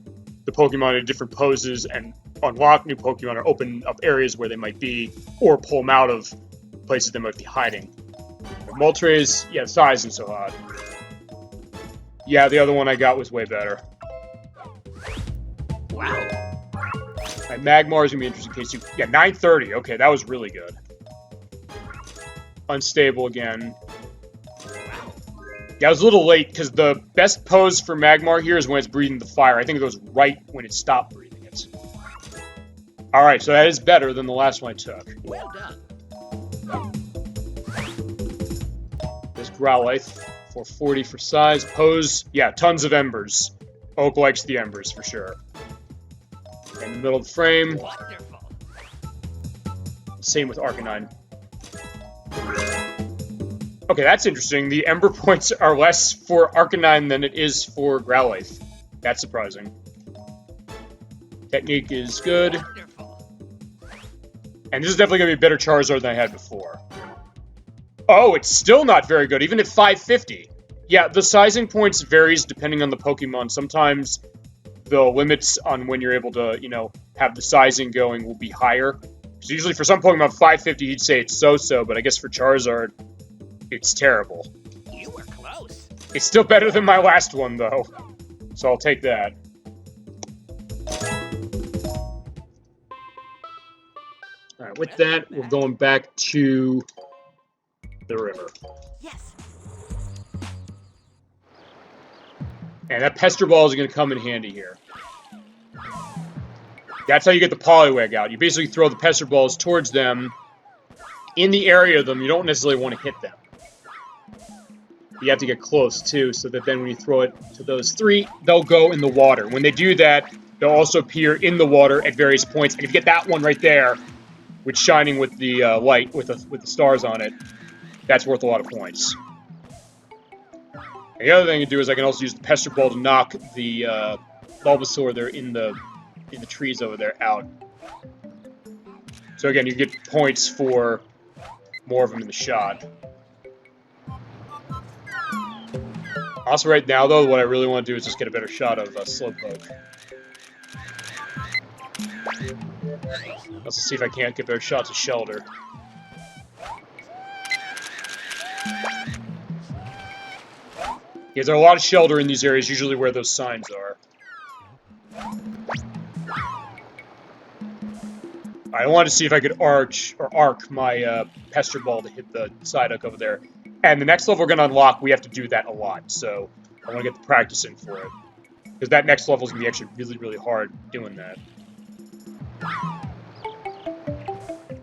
the Pokemon in different poses and unlock new Pokemon or open up areas where they might be, or pull them out of places they might be hiding. But Moltres, yeah, the size isn't so hot. Yeah, the other one I got was way better. Wow. Right, Magmar is going to be interesting in case you... Yeah, 930. Okay, that was really good. Unstable again. Yeah, I was a little late, because the best pose for Magmar here is when it's breathing the fire. I think it goes right when it stopped breathing it. Alright, so that is better than the last one I took. Well done. This Growlithe, 440 for size. Pose, yeah, tons of embers. Oak likes the embers, for sure. In the middle of the frame. Wonderful. Same with Arcanine. Okay, that's interesting. The Ember points are less for Arcanine than it is for Growlithe. That's surprising. Technique is good. Wonderful. And this is definitely going to be a better Charizard than I had before. Oh, it's still not very good, even at 550. Yeah, the sizing points varies depending on the Pokemon. Sometimes the limits on when you're able to, you know, have the sizing going will be higher. So usually for some Pokemon, 550, you'd say it's so-so, but I guess for Charizard, it's terrible. You were close. It's still better than my last one, though. So I'll take that. Alright, with that, we're going back to the river. Yes. And that Pester Ball is going to come in handy here. That's how you get the Poliwag out. You basically throw the Pester Balls towards them. In the area of them, you don't necessarily want to hit them. You have to get close, too, so that then when you throw it to those three, they'll go in the water. When they do that, they'll also appear in the water at various points. And if you get that one right there, which shining with the light, with the stars on it, that's worth a lot of points. And the other thing to do is I can also use the Pester Ball to knock the Bulbasaur there in the trees over there out. So again, you get points for more of them in the shot. Also, right now, though, what I really want to do is just get a better shot of Slowpoke. Let's see if I can't get better shots of Shelter. Yeah, there's a lot of Shelter in these areas, usually where those signs are. I wanted to see if I could arc my Pester Ball to hit the Psyduck over there. And the next level we're going to unlock, we have to do that a lot, so I want to get the practice in for it. Because that next level is going to be actually really, really hard doing that.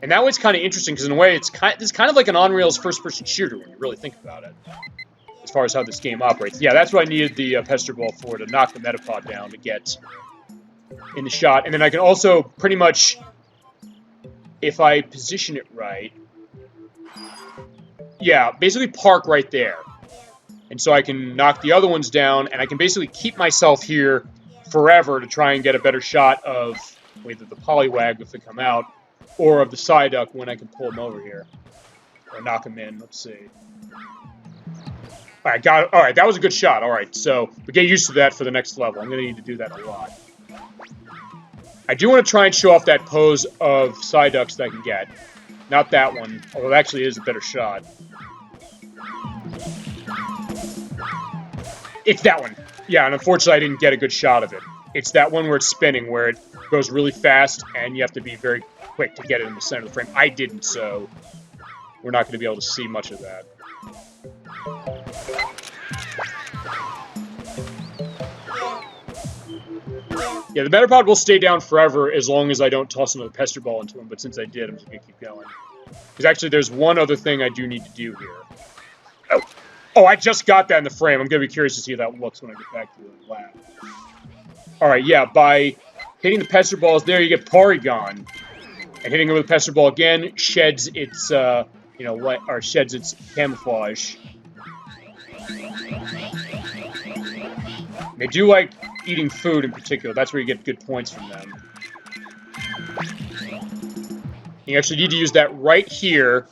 And that was kind of interesting, because in a way, it's kind of like an on-rails first-person shooter when you really think about it. As far as how this game operates. Yeah, that's what I needed the Pester Ball for, to knock the Metapod down to get in the shot. And then I can also pretty much, if I position it right, yeah, basically park right there. And so I can knock the other ones down, and I can basically keep myself here forever to try and get a better shot of either the Poliwag if they come out, or of the Psyduck when I can pull them over here. Or knock them in, let's see. Alright, got it. Alright, that was a good shot. Alright, so we get used to that for the next level. I'm going to need to do that a lot. I do want to try and show off that pose of Psyducks that I can get. Not that one, although it actually is a better shot. It's that one. Yeah, and unfortunately I didn't get a good shot of it. It's that one where it's spinning, where it goes really fast, and you have to be very quick to get it in the center of the frame. I didn't, so we're not going to be able to see much of that. Yeah, the Metapod will stay down forever as long as I don't toss another Pester Ball into him, but since I did, I'm just going to keep going. Because actually, there's one other thing I do need to do here. Oh, I just got that in the frame. I'm going to be curious to see how that looks when I get back to the lab. Alright, yeah, by hitting the Pester Balls there, you get Porygon. And hitting it with a Pester Ball again sheds its, sheds its camouflage. They do like eating food in particular. That's where you get good points from them. You actually need to use that right here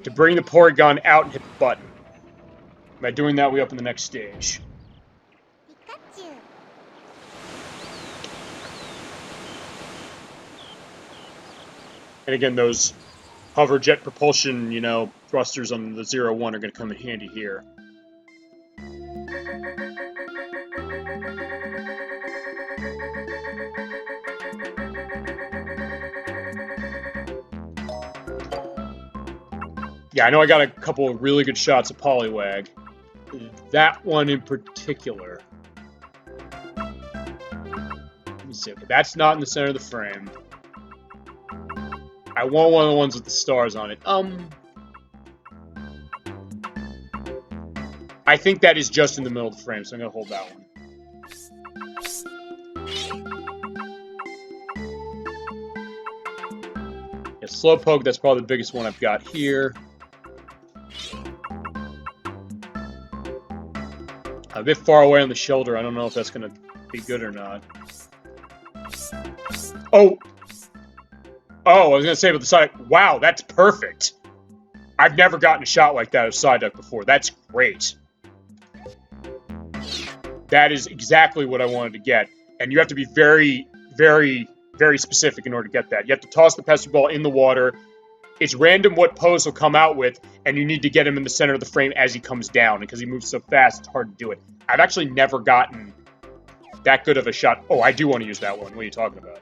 to bring the Porygon out and hit the button. By doing that, we open the next stage. Pikachu. And again, those hover jet propulsion, you know, thrusters on the 0-1 are going to come in handy here. Yeah, I know I got a couple of really good shots of Poliwag. That one in particular. Let me see. Okay, that's not in the center of the frame. I want one of the ones with the stars on it. I think that is just in the middle of the frame, so I'm going to hold that one. Yeah, Slowpoke, that's probably the biggest one I've got here. A bit far away on the shoulder. I don't know if that's going to be good or not. Oh! Oh, I was going to say about the Psyduck. Wow, that's perfect. I've never gotten a shot like that of Psyduck before. That's great. That is exactly what I wanted to get. And you have to be very, very, very specific in order to get that. You have to toss the Pester Ball in the water. It's random what pose he'll come out with, and you need to get him in the center of the frame as he comes down. And because he moves so fast, it's hard to do it. I've actually never gotten that good of a shot. Oh, I do want to use that one. What are you talking about?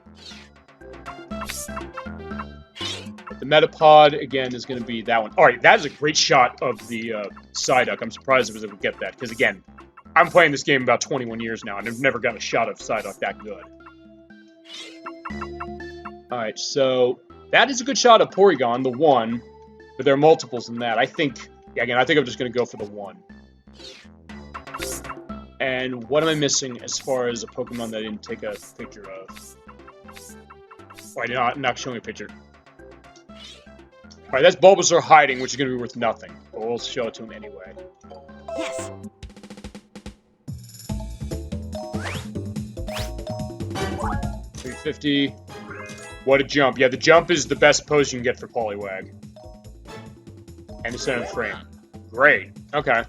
But the Metapod, again, is going to be that one. All right, that is a great shot of the Psyduck. I'm surprised I was able to get that, because, again, I'm playing this game about 21 years now, and I've never gotten a shot of Psyduck that good. Alright, so that is a good shot of Porygon, the 1, but there are multiples in that. I think, yeah, again, I think I'm just going to go for the 1. And what am I missing as far as a Pokemon that I didn't take a picture of? Oh, I'm not showing a picture. Alright, that's Bulbasaur hiding, which is going to be worth nothing. But we'll show it to him anyway. Yes. $350. What a jump. Yeah, the jump is the best pose you can get for Poliwag. And the center of the frame. Great. Okay.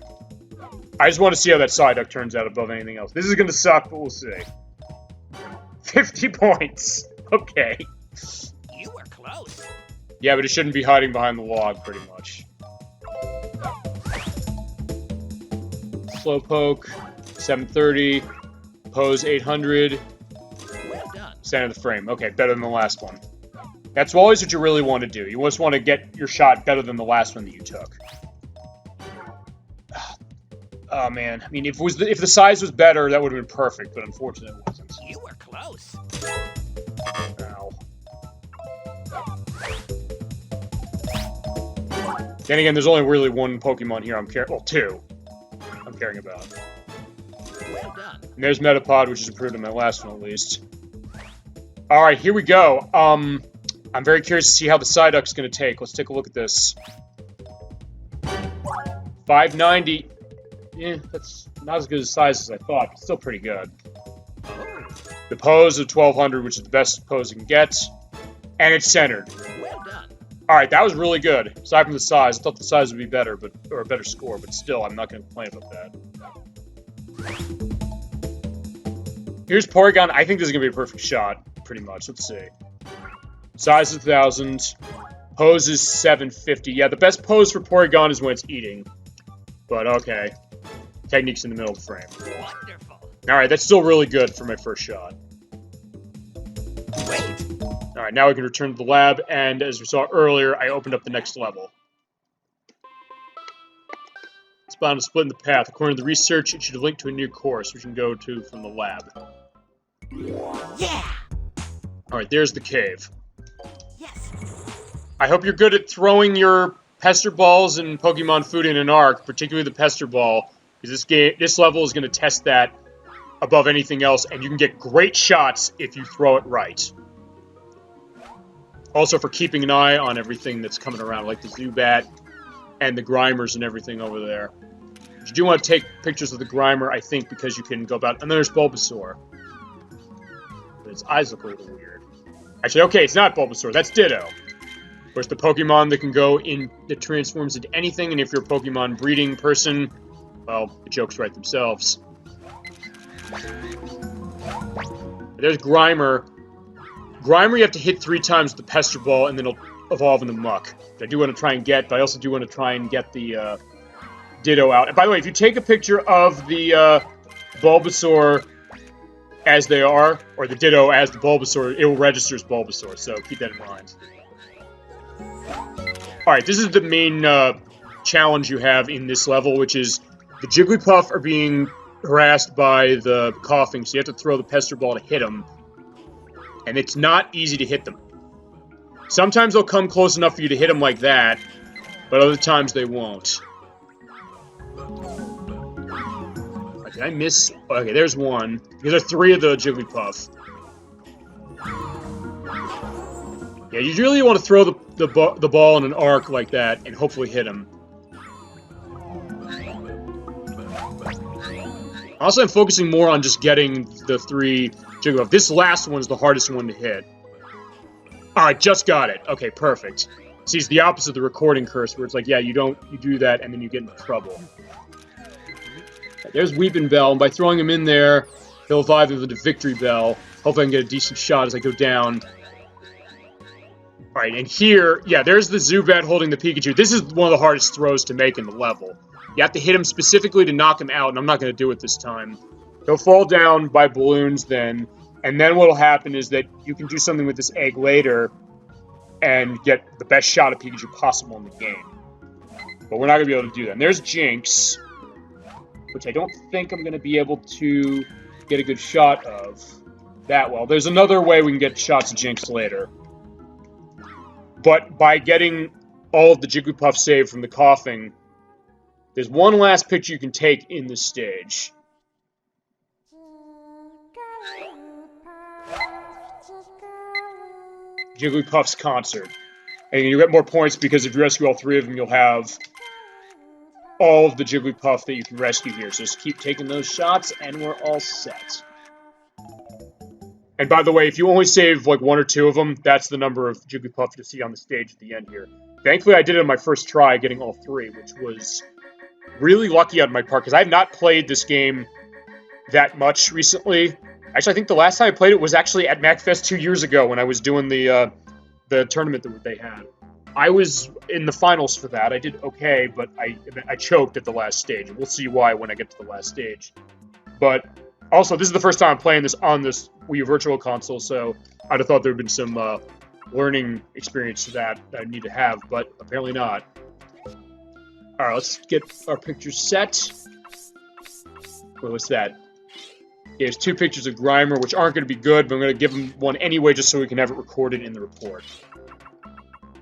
I just want to see how that Psyduck turns out above anything else. This is going to suck, but we'll see. 50 points. Okay. You were close. Yeah, but it shouldn't be hiding behind the log, pretty much. Slowpoke, 730. Pose, 800. Well done. Center of the frame. Okay, better than the last one. That's always what you really want to do. You just want to get your shot better than the last one that you took. Oh, man. I mean, if the size was better, that would have been perfect, but unfortunately it wasn't. You were close. Ow. Then again, there's only really one Pokemon here well, 2 I'm caring about. Well done. And there's Metapod, which is improved in my last one, at least. Alright, here we go. I'm very curious to see how the Psyduck's going to take. Let's take a look at this. 590. Yeah, that's not as good a size as I thought, but still pretty good. The pose of 1200, which is the best pose you can get. And it's centered. Well done. Alright, that was really good. Aside from the size, I thought the size would be better, or a better score, but still, I'm not going to complain about that. Here's Porygon. I think this is going to be a perfect shot, pretty much. Let's see. Size is 1,000. Pose is 750. Yeah, the best pose for Porygon is when it's eating. But, okay. Technique's in the middle of the frame. Wonderful. Alright, that's still really good for my first shot. Great. Alright, now we can return to the lab, and as we saw earlier, I opened up the next level. It's bound to split in the path. According to the research, it should have linked to a new course we can go to from the lab. Yeah. Alright, there's the cave. Yes. I hope you're good at throwing your Pester Balls and Pokemon food in an arc, particularly the Pester Ball, because this level is going to test that above anything else, and you can get great shots if you throw it right. Also for keeping an eye on everything that's coming around, like the Zubat and the Grimers and everything over there. You do want to take pictures of the Grimer, I think, because you can go about... And then there's Bulbasaur. But its eyes look a little weird. Actually, okay, it's not Bulbasaur. That's Ditto. Of course, the Pokemon that can go in... that transforms into anything, and if you're a Pokemon breeding person, well, the jokes write themselves. There's Grimer. Grimer you have to hit 3 times with the Pester Ball, and then it'll evolve into Muck. Which I do want to try and get, but I also do want to try and get the Ditto out. And by the way, if you take a picture of the Bulbasaur as they are, or the Ditto as the Bulbasaur, it will register as Bulbasaur, so keep that in mind. Alright, this is the main challenge you have in this level, which is the Jigglypuff are being harassed by the coughing, so you have to throw the Pester Ball to hit them. And it's not easy to hit them. Sometimes they'll come close enough for you to hit them like that, but other times they won't. Did I miss? Okay, there's one. There are 3 of the Jigglypuff. Yeah, you really want to throw the ball in an arc like that and hopefully hit him. Also, I'm focusing more on just getting the 3 Jigglypuff. This last one's the hardest one to hit. Alright, just got it. Okay, perfect. See, it's the opposite of the recording curse, where it's like, yeah, you do that, and then you get into trouble. There's Weepin' Bell, and by throwing him in there, he'll evolve into Victory Bell. Hopefully I can get a decent shot as I go down. Alright, and here, yeah, there's the Zubat holding the Pikachu. This is one of the hardest throws to make in the level. You have to hit him specifically to knock him out, and I'm not going to do it this time. He'll fall down by balloons then, and then what'll happen is that you can do something with this egg later and get the best shot at Pikachu possible in the game. But we're not going to be able to do that. And there's Jinx, which I don't think I'm going to be able to get a good shot of that well. There's another way we can get shots of Jinx later. But by getting all of the Jigglypuff saved from the coughing, there's one last picture you can take in this stage. Jigglypuff's concert. And you get more points because if you rescue all 3 of them, you'll have all of the Jigglypuff that you can rescue here. So just keep taking those shots, and we're all set. And by the way, if you only save like 1 or 2 of them, that's the number of Jigglypuff you'll see on the stage at the end here. Thankfully, I did it on my first try, getting all 3, which was really lucky on my part, because I have not played this game that much recently. Actually, I think the last time I played it was actually at MacFest 2 years ago when I was doing the tournament that they had. I was in the finals for that. I did okay, but I choked at the last stage. We'll see why when I get to the last stage. But also, this is the first time I'm playing this on this Wii U Virtual Console, so I'd have thought there would have been some learning experience to that I need to have, but apparently not. Alright, let's get our pictures set. Wait, what's that? There's 2 pictures of Grimer, which aren't going to be good, but I'm going to give him one anyway just so we can have it recorded in the report.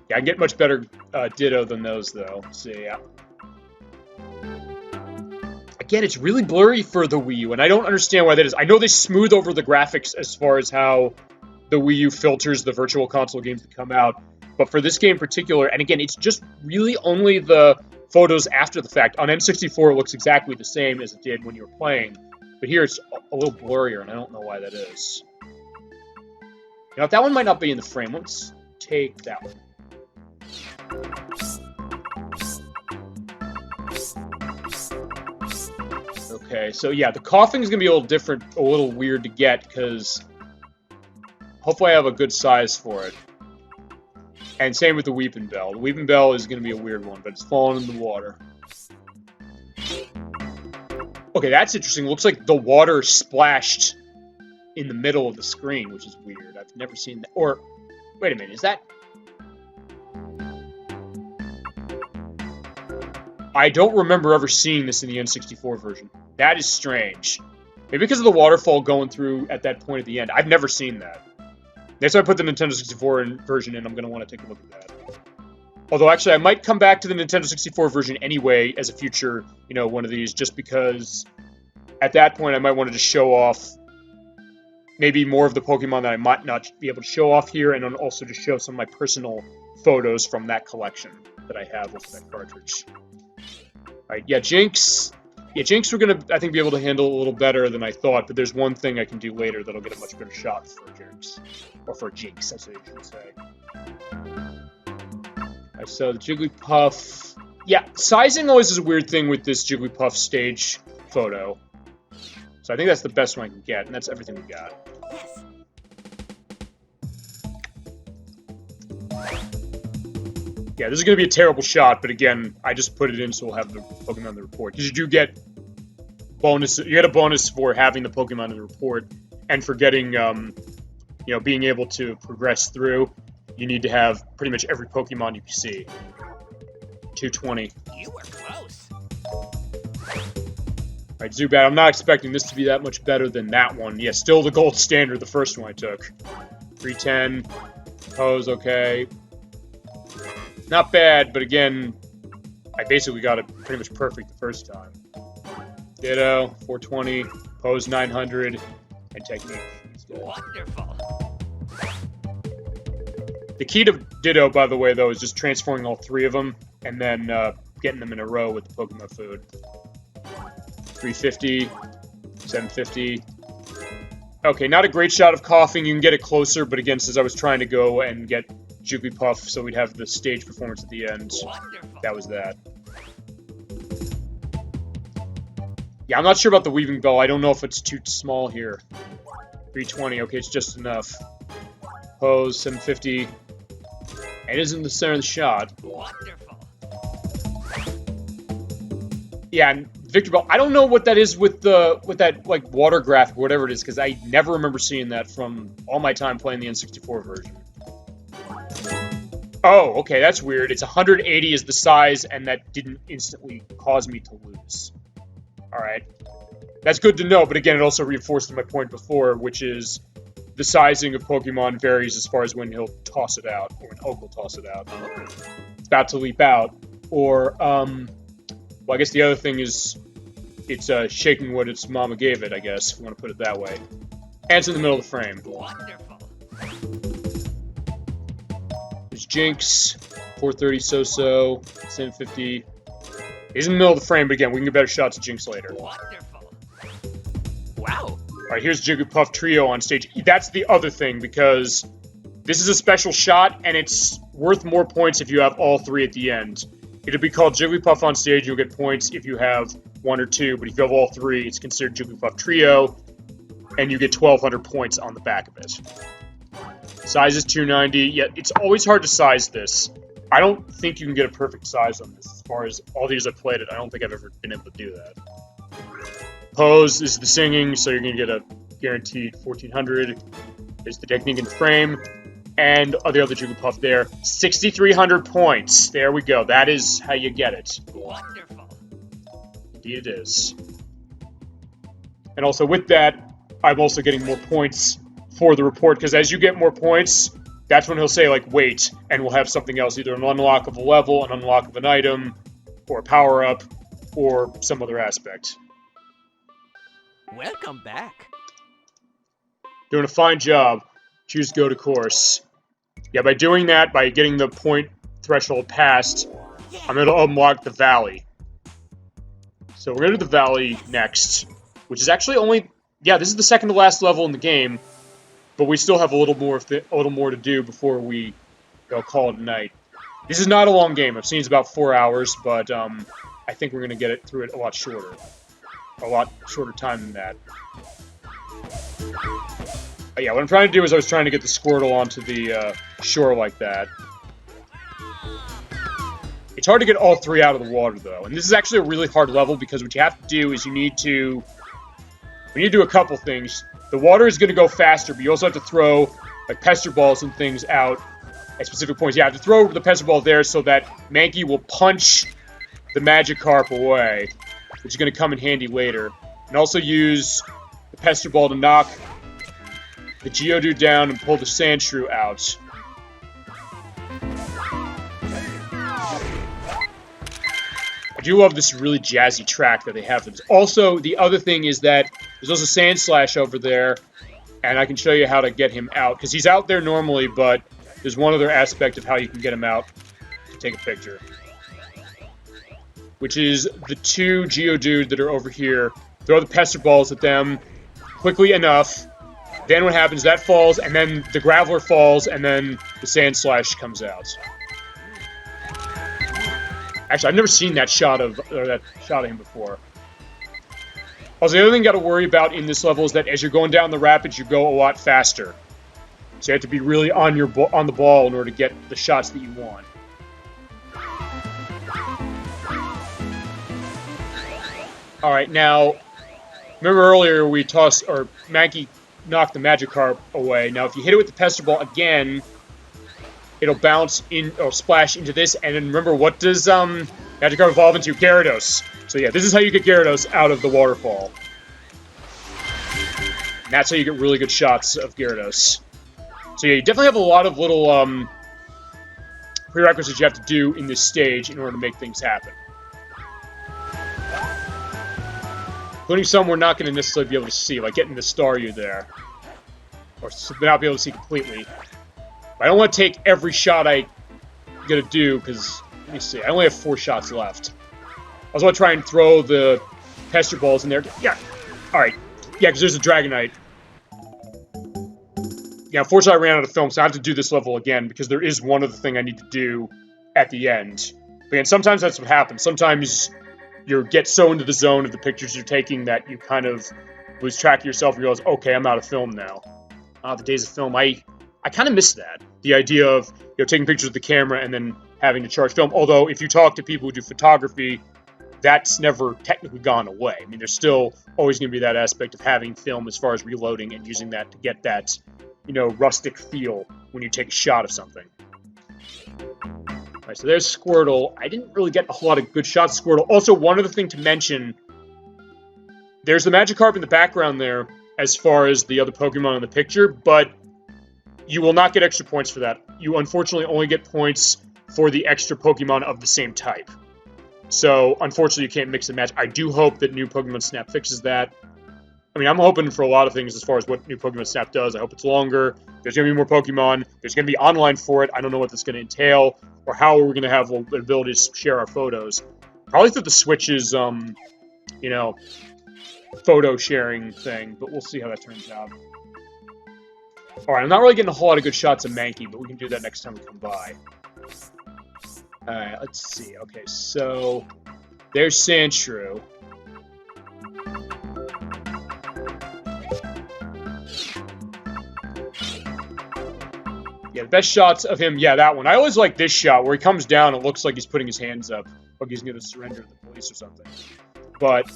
Yeah, I can get much better Ditto than those, though. So, yeah. Again, it's really blurry for the Wii U, and I don't understand why that is. I know they smooth over the graphics as far as how the Wii U filters the Virtual Console games that come out, but for this game in particular, and again, it's just really only the photos after the fact. On N64, it looks exactly the same as it did when you were playing, but here it's a little blurrier, and I don't know why that is. You know, that one might not be in the frame. Let's take that one. Okay, so yeah, the coughing is going to be a little different, a little weird to get, because hopefully I have a good size for it. And same with the Weepin' Bell. The Weepin' Bell is going to be a weird one, but it's falling in the water. Okay, that's interesting. It looks like the water splashed in the middle of the screen, which is weird. I've never seen that. Or, wait a minute, is that... I don't remember ever seeing this in the N64 version. That is strange. Maybe because of the waterfall going through at that point at the end. I've never seen that. Next time I put the Nintendo 64 version in, I'm going to want to take a look at that. Although, actually, I might come back to the Nintendo 64 version anyway as a future, you know, one of these, just because at that point I might want to just show off maybe more of the Pokemon that I might not be able to show off here, and then also to show some of my personal photos from that collection that I have with that cartridge. Alright, yeah, Jinx. Yeah, Jinx we're going to, I think, be able to handle a little better than I thought, but there's one thing I can do later that'll get a much better shot for Jinx. Or for Jinx, that's what you should say. Alright, so the Jigglypuff... Yeah, sizing always is a weird thing with this Jigglypuff stage photo. So I think that's the best one I can get, and that's everything we got. Yes. Yeah, this is going to be a terrible shot, but again, I just put it in so we'll have the Pokemon in the report. Because you do get bonus, you get a bonus for having the Pokemon in the report, and for getting, you know, being able to progress through, you need to have pretty much every Pokemon you see. 220. You were close. Alright, Zubat, I'm not expecting this to be that much better than that one. Yeah, still the gold standard, the first one I took. 310. Pose, okay. Not bad, but again, I basically got it pretty much perfect the first time. Ditto, 420, pose 900, and technique. Wonderful. The key to Ditto, by the way, though, is just transforming all three of them, and then getting them in a row with the Pokemon food. 350, 750. Okay, not a great shot of coughing. You can get it closer, but again, since I was trying to go and get Jigglypuff so we'd have the stage performance at the end, Wonderful. that was that. Yeah, I'm not sure about the Weaving Bell. I don't know if it's too small here. 320, okay, it's just enough. Pose, 750. It isn't the center of the shot. Wonderful. Yeah, and Victor Bell, I don't know what that is with that like water graphic, whatever it is, because I never remember seeing that from all my time playing the N64 version. Oh, okay, that's weird. It's 180 is the size, and that didn't instantly cause me to lose. Alright. That's good to know, but again, it also reinforced my point before, which is the sizing of Pokemon varies as far as when he'll toss it out, or when Oak will toss it out. It's about to leap out. Or, well, I guess the other thing is it's shaking what its mama gave it, I guess, if you want to put it that way. And it's in the middle of the frame. Wonderful. There's Jinx, 430 so-so, 750. He's in the middle of the frame, but again, we can get better shots of Jinx later. Wonderful. Wow. Alright, here's Jigglypuff Trio on stage. That's the other thing, because this is a special shot, and it's worth more points if you have all three at the end. It'll be called Jigglypuff on stage, you'll get points if you have one or two, but if you have all three, it's considered Jigglypuff Trio, and you get 1,200 points on the back of it. Size is 290, yet it's always hard to size this. I don't think you can get a perfect size on this. As far as all these I've played it, I don't think I've ever been able to do that. Pose is the singing, so you're going to get a guaranteed 1,400. There's the technique in the frame, and the other Jigglypuff there. 6,300 points. There we go. That is how you get it. Wonderful. Indeed it is. And also with that, I'm also getting more points for the report, because as you get more points, that's when he'll say, like, wait, and we'll have something else, either an unlock of a level, an unlock of an item, or a power-up, or some other aspect. Welcome back. Doing a fine job. Choose go to course. Yeah, by doing that, by getting the point threshold passed, I'm going to unlock the valley. So we're going to do the valley next, which is actually only... Yeah, this is the second to last level in the game, but we still have a little more to do before we call it a night. This is not a long game. I've seen it's about 4 hours, but I think we're going to get it through it a lot shorter time than that. But yeah, what I'm trying to do is I was trying to get the Squirtle onto the shore like that. It's hard to get all three out of the water, though, and this is actually a really hard level because what you have to do is we need to do a couple things. The water is going to go faster, but you also have to throw like pester balls and things out at specific points. You have to throw the pester ball there so that Mankey will punch the Magikarp away, which is going to come in handy later. And also use the pester ball to knock the Geodude down and pull the Sandshrew out. I do love this really jazzy track that they have. Also, the other thing is that there's also Sandslash over there, and I can show you how to get him out, because he's out there normally, but there's one other aspect of how you can get him out to take a picture. which is the two Geodude that are over here. Throw the Pester Balls at them quickly enough. Then what happens, that falls, and then the Graveler falls, and then the Sand Slash comes out. Actually, I've never seen that shot of him before. Also, the other thing you got to worry about in this level is that as you're going down the rapids, you go a lot faster. So you have to be really on the ball in order to get the shots that you want. All right, now, remember earlier we Mankey knocked the Magikarp away. Now, if you hit it with the Pester Ball again, it'll bounce in, or splash into this, and then remember, what does Magikarp evolve into? Gyarados. So yeah, this is how you get Gyarados out of the waterfall. And that's how you get really good shots of Gyarados. So yeah, you definitely have a lot of little prerequisites you have to do in this stage in order to make things happen. Including some we're not going to necessarily be able to see, like getting the Staryu there. Or not be able to see completely. But I don't want to take every shot I'm going to do, because, let me see, I only have 4 shots left. I also want to try and throw the Pester Balls in there. Yeah, alright. Yeah, because there's a Dragonite. Yeah, unfortunately I ran out of film, so I have to do this level again, because there is one other thing I need to do at the end. But again, sometimes that's what happens. Sometimes you get so into the zone of the pictures you're taking that you kind of lose track of yourself and realize, okay, I'm out of film now. The days of film, I kind of miss that. The idea of taking pictures with the camera and then having to charge film. Although, if you talk to people who do photography, that's never technically gone away. I mean, there's still always going to be that aspect of having film as far as reloading and using that to get that, rustic feel when you take a shot of something. Alright, so there's Squirtle. I didn't really get a whole lot of good shots of Squirtle. Also, one other thing to mention, there's the Magikarp in the background there as far as the other Pokemon in the picture, but you will not get extra points for that. You unfortunately only get points for the extra Pokemon of the same type. So, unfortunately, you can't mix and match. I do hope that new Pokemon Snap fixes that. I mean, I'm hoping for a lot of things as far as what new Pokemon Snap does. I hope it's longer. There's going to be more Pokemon. There's going to be online for it. I don't know what that's going to entail, or how we're going to have the ability to share our photos. Probably through the Switch's, photo sharing thing, but we'll see how that turns out. Alright, I'm not really getting a whole lot of good shots of Mankey, but we can do that next time we come by. Alright, let's see. Okay, so there's Sandshrew. Yeah, the best shots of him, yeah, that one. I always like this shot where he comes down and it looks like he's putting his hands up, like he's going to surrender to the police or something. But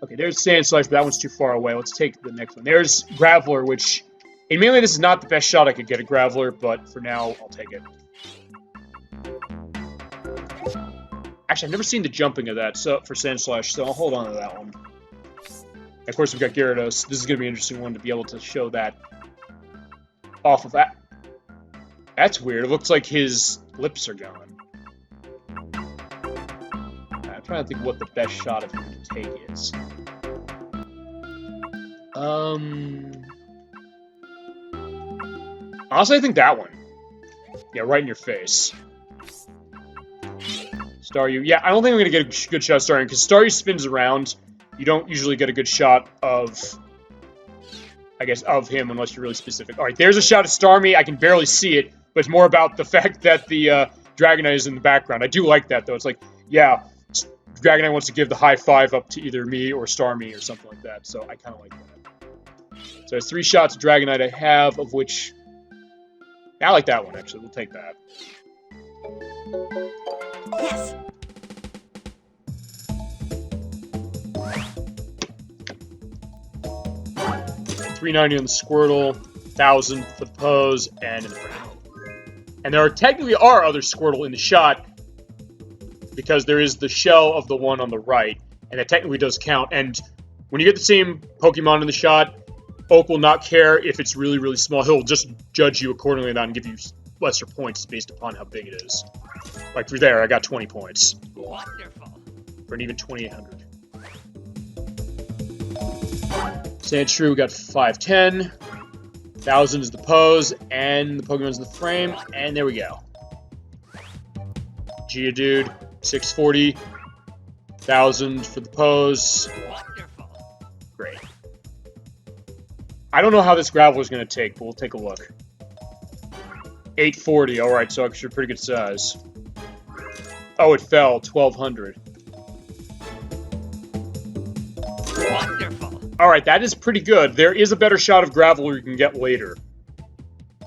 okay, there's Sand Slash, but that one's too far away. Let's take the next one. There's Graveler, which, admittedly, this is not the best shot I could get at Graveler, but for now, I'll take it. Actually, I've never seen the jumping of that for Sand Slash, so I'll hold on to that one. And of course, we've got Gyarados. This is going to be an interesting one to be able to show that off of that. That's weird. It looks like his lips are going. I'm trying to think what the best shot of him to take is. Honestly, I think that one. Yeah, right in your face. Staryu. Yeah, I don't think I'm going to get a good shot of Staryu, because Staryu spins around. You don't usually get a good shot of, I guess, of him unless you're really specific. Alright, there's a shot of Starmie. I can barely see it, but it's more about the fact that the Dragonite is in the background. I do like that, though. It's like, yeah, Dragonite wants to give the high five up to either me or Starmie or something like that, so I kind of like that. So there's 3 shots of Dragonite I have, of which I like that one, actually. We'll take that. Yes. $390 on the Squirtle, $1,000 for the pose, and in the frame. And there technically are other Squirtle in the shot, because there is the shell of the one on the right, and that technically does count. And when you get the same Pokemon in the shot, Oak will not care if it's really, really small. He'll just judge you accordingly and give you lesser points based upon how big it is. Like through there, I got 20 points. Wonderful. For an even 2,800. Sandshrew got 510. 1,000 is the pose, and the Pokemon's in the frame, and there we go. Geodude, 640. 1,000 for the pose. Wonderful. Great. I don't know how this gravel is going to take, but we'll take a look. 840. All right, so actually pretty good size. Oh, it fell. 1,200. Wonderful. All right, that is pretty good. There is a better shot of gravel you can get later.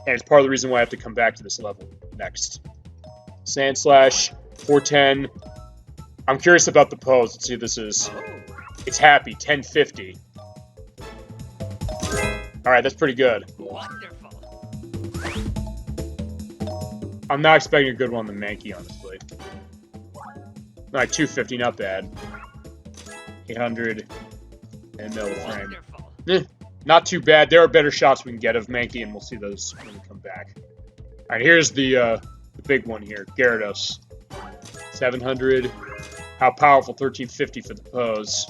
And it's part of the reason why I have to come back to this level next. Sand Slash, 410. I'm curious about the pose. Let's see what this is. Oh. It's happy, 1050. All right, that's pretty good. Wonderful. I'm not expecting a good one on the Mankey, honestly. All right, 250, not bad. 800 and no frame. Wonderful. Not too bad. There are better shots we can get of Mankey, and we'll see those when we come back. All right, here's the big one here, Gyarados. 700. How powerful? 1350 for the pose.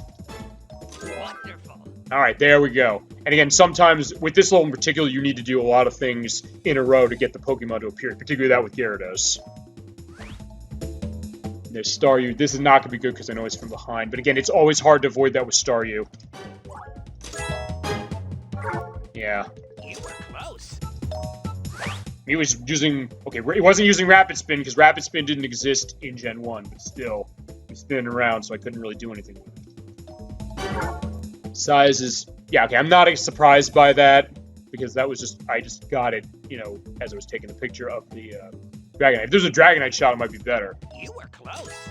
Wonderful. All right, there we go. And again, sometimes with this level in particular, you need to do a lot of things in a row to get the Pokemon to appear, particularly that with Gyarados. There's Staryu. This is not going to be good because I know it's from behind. But again, it's always hard to avoid that with Staryu. Yeah. You were close. He was using... Okay, he wasn't using Rapid Spin because Rapid Spin didn't exist in Gen 1. But still, he was spinning around, so I couldn't really do anything with it. Size is... Yeah, okay, I'm not surprised by that. Because that was just... I just got it, you know, as I was taking the picture of the Dragonite. If there's a Dragonite shot, it might be better. You were close.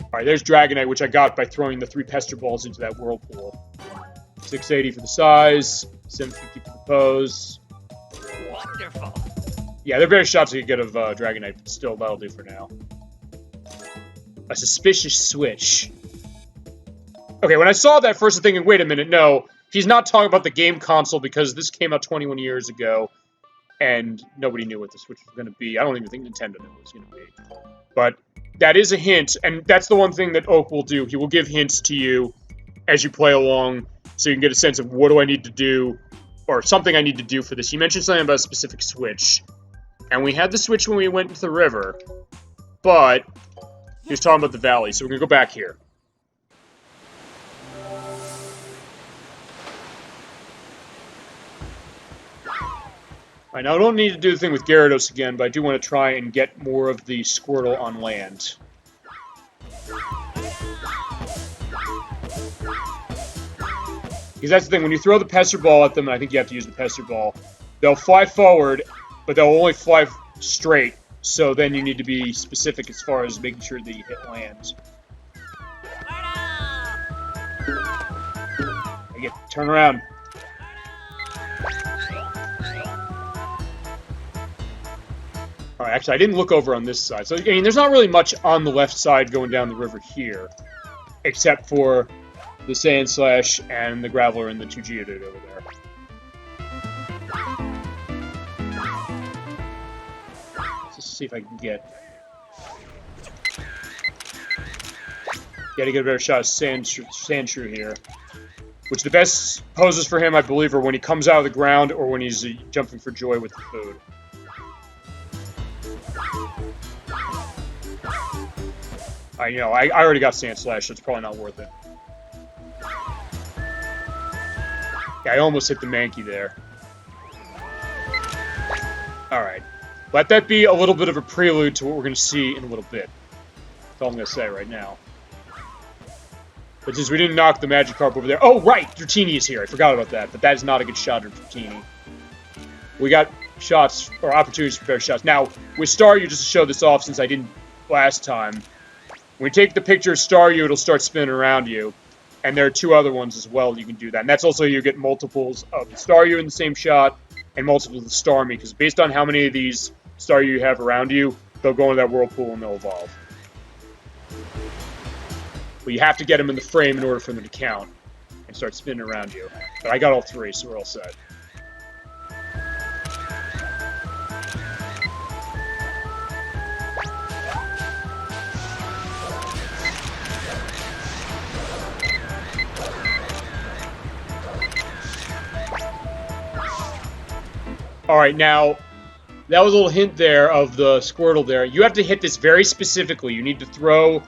Alright, there's Dragonite, which I got by throwing the 3 Pester Balls into that Whirlpool. 680 for the size, 750 for the pose. Wonderful. Yeah, there are better shots I could get of Dragonite, but still, that'll do for now. A suspicious switch. Okay, when I saw that first, I'm thinking, wait a minute, no. He's not talking about the game console because this came out 21 years ago, and nobody knew what the Switch was going to be. I don't even think Nintendo knew what it was going to be. But that is a hint, and that's the one thing that Oak will do. He will give hints to you as you play along, so you can get a sense of what do I need to do, or something I need to do for this. He mentioned something about a specific switch, and we had the switch when we went to the river, but he was talking about the valley, so we're going to go back here. Alright, now I don't need to do the thing with Gyarados again, but I do want to try and get more of the Squirtle on land. Because that's the thing, when you throw the Pester Ball at them, and I think you have to use the Pester Ball, they'll fly forward, but they'll only fly straight, so then you need to be specific as far as making sure that you hit land. I get turn around. Alright, actually, I didn't look over on this side. So, I mean, there's not really much on the left side going down the river here, except for the Sand Slash and the Graveler and the 2 Geodude over there. Let's just see if I can get... Gotta get a better shot of Sandshrew here. Which the best poses for him, I believe, are when he comes out of the ground or when he's jumping for joy with the food. I already got Sand Slash, so it's probably not worth it. Yeah, I almost hit the Mankey there. Alright. Let that be a little bit of a prelude to what we're going to see in a little bit. That's all I'm going to say right now. But since we didn't knock the Magikarp over there... Oh, right! Dratini is here. I forgot about that. But that is not a good shot of Dratini. We got shots, or opportunities for better shots. Now, with Staryu, just to show this off, since I didn't last time... When you take the picture of Staryu, it'll start spinning around you. And there are 2 other ones as well you can do that. And that's also you get multiples of Staryu in the same shot, and multiples of Starmie, because based on how many of these Staryu you have around you, they'll go into that Whirlpool and they'll evolve. But you have to get them in the frame in order for them to count, and start spinning around you. But I got all 3, so we're all set. Alright, now, that was a little hint there of the Squirtle there. You have to hit this very specifically. You need to throw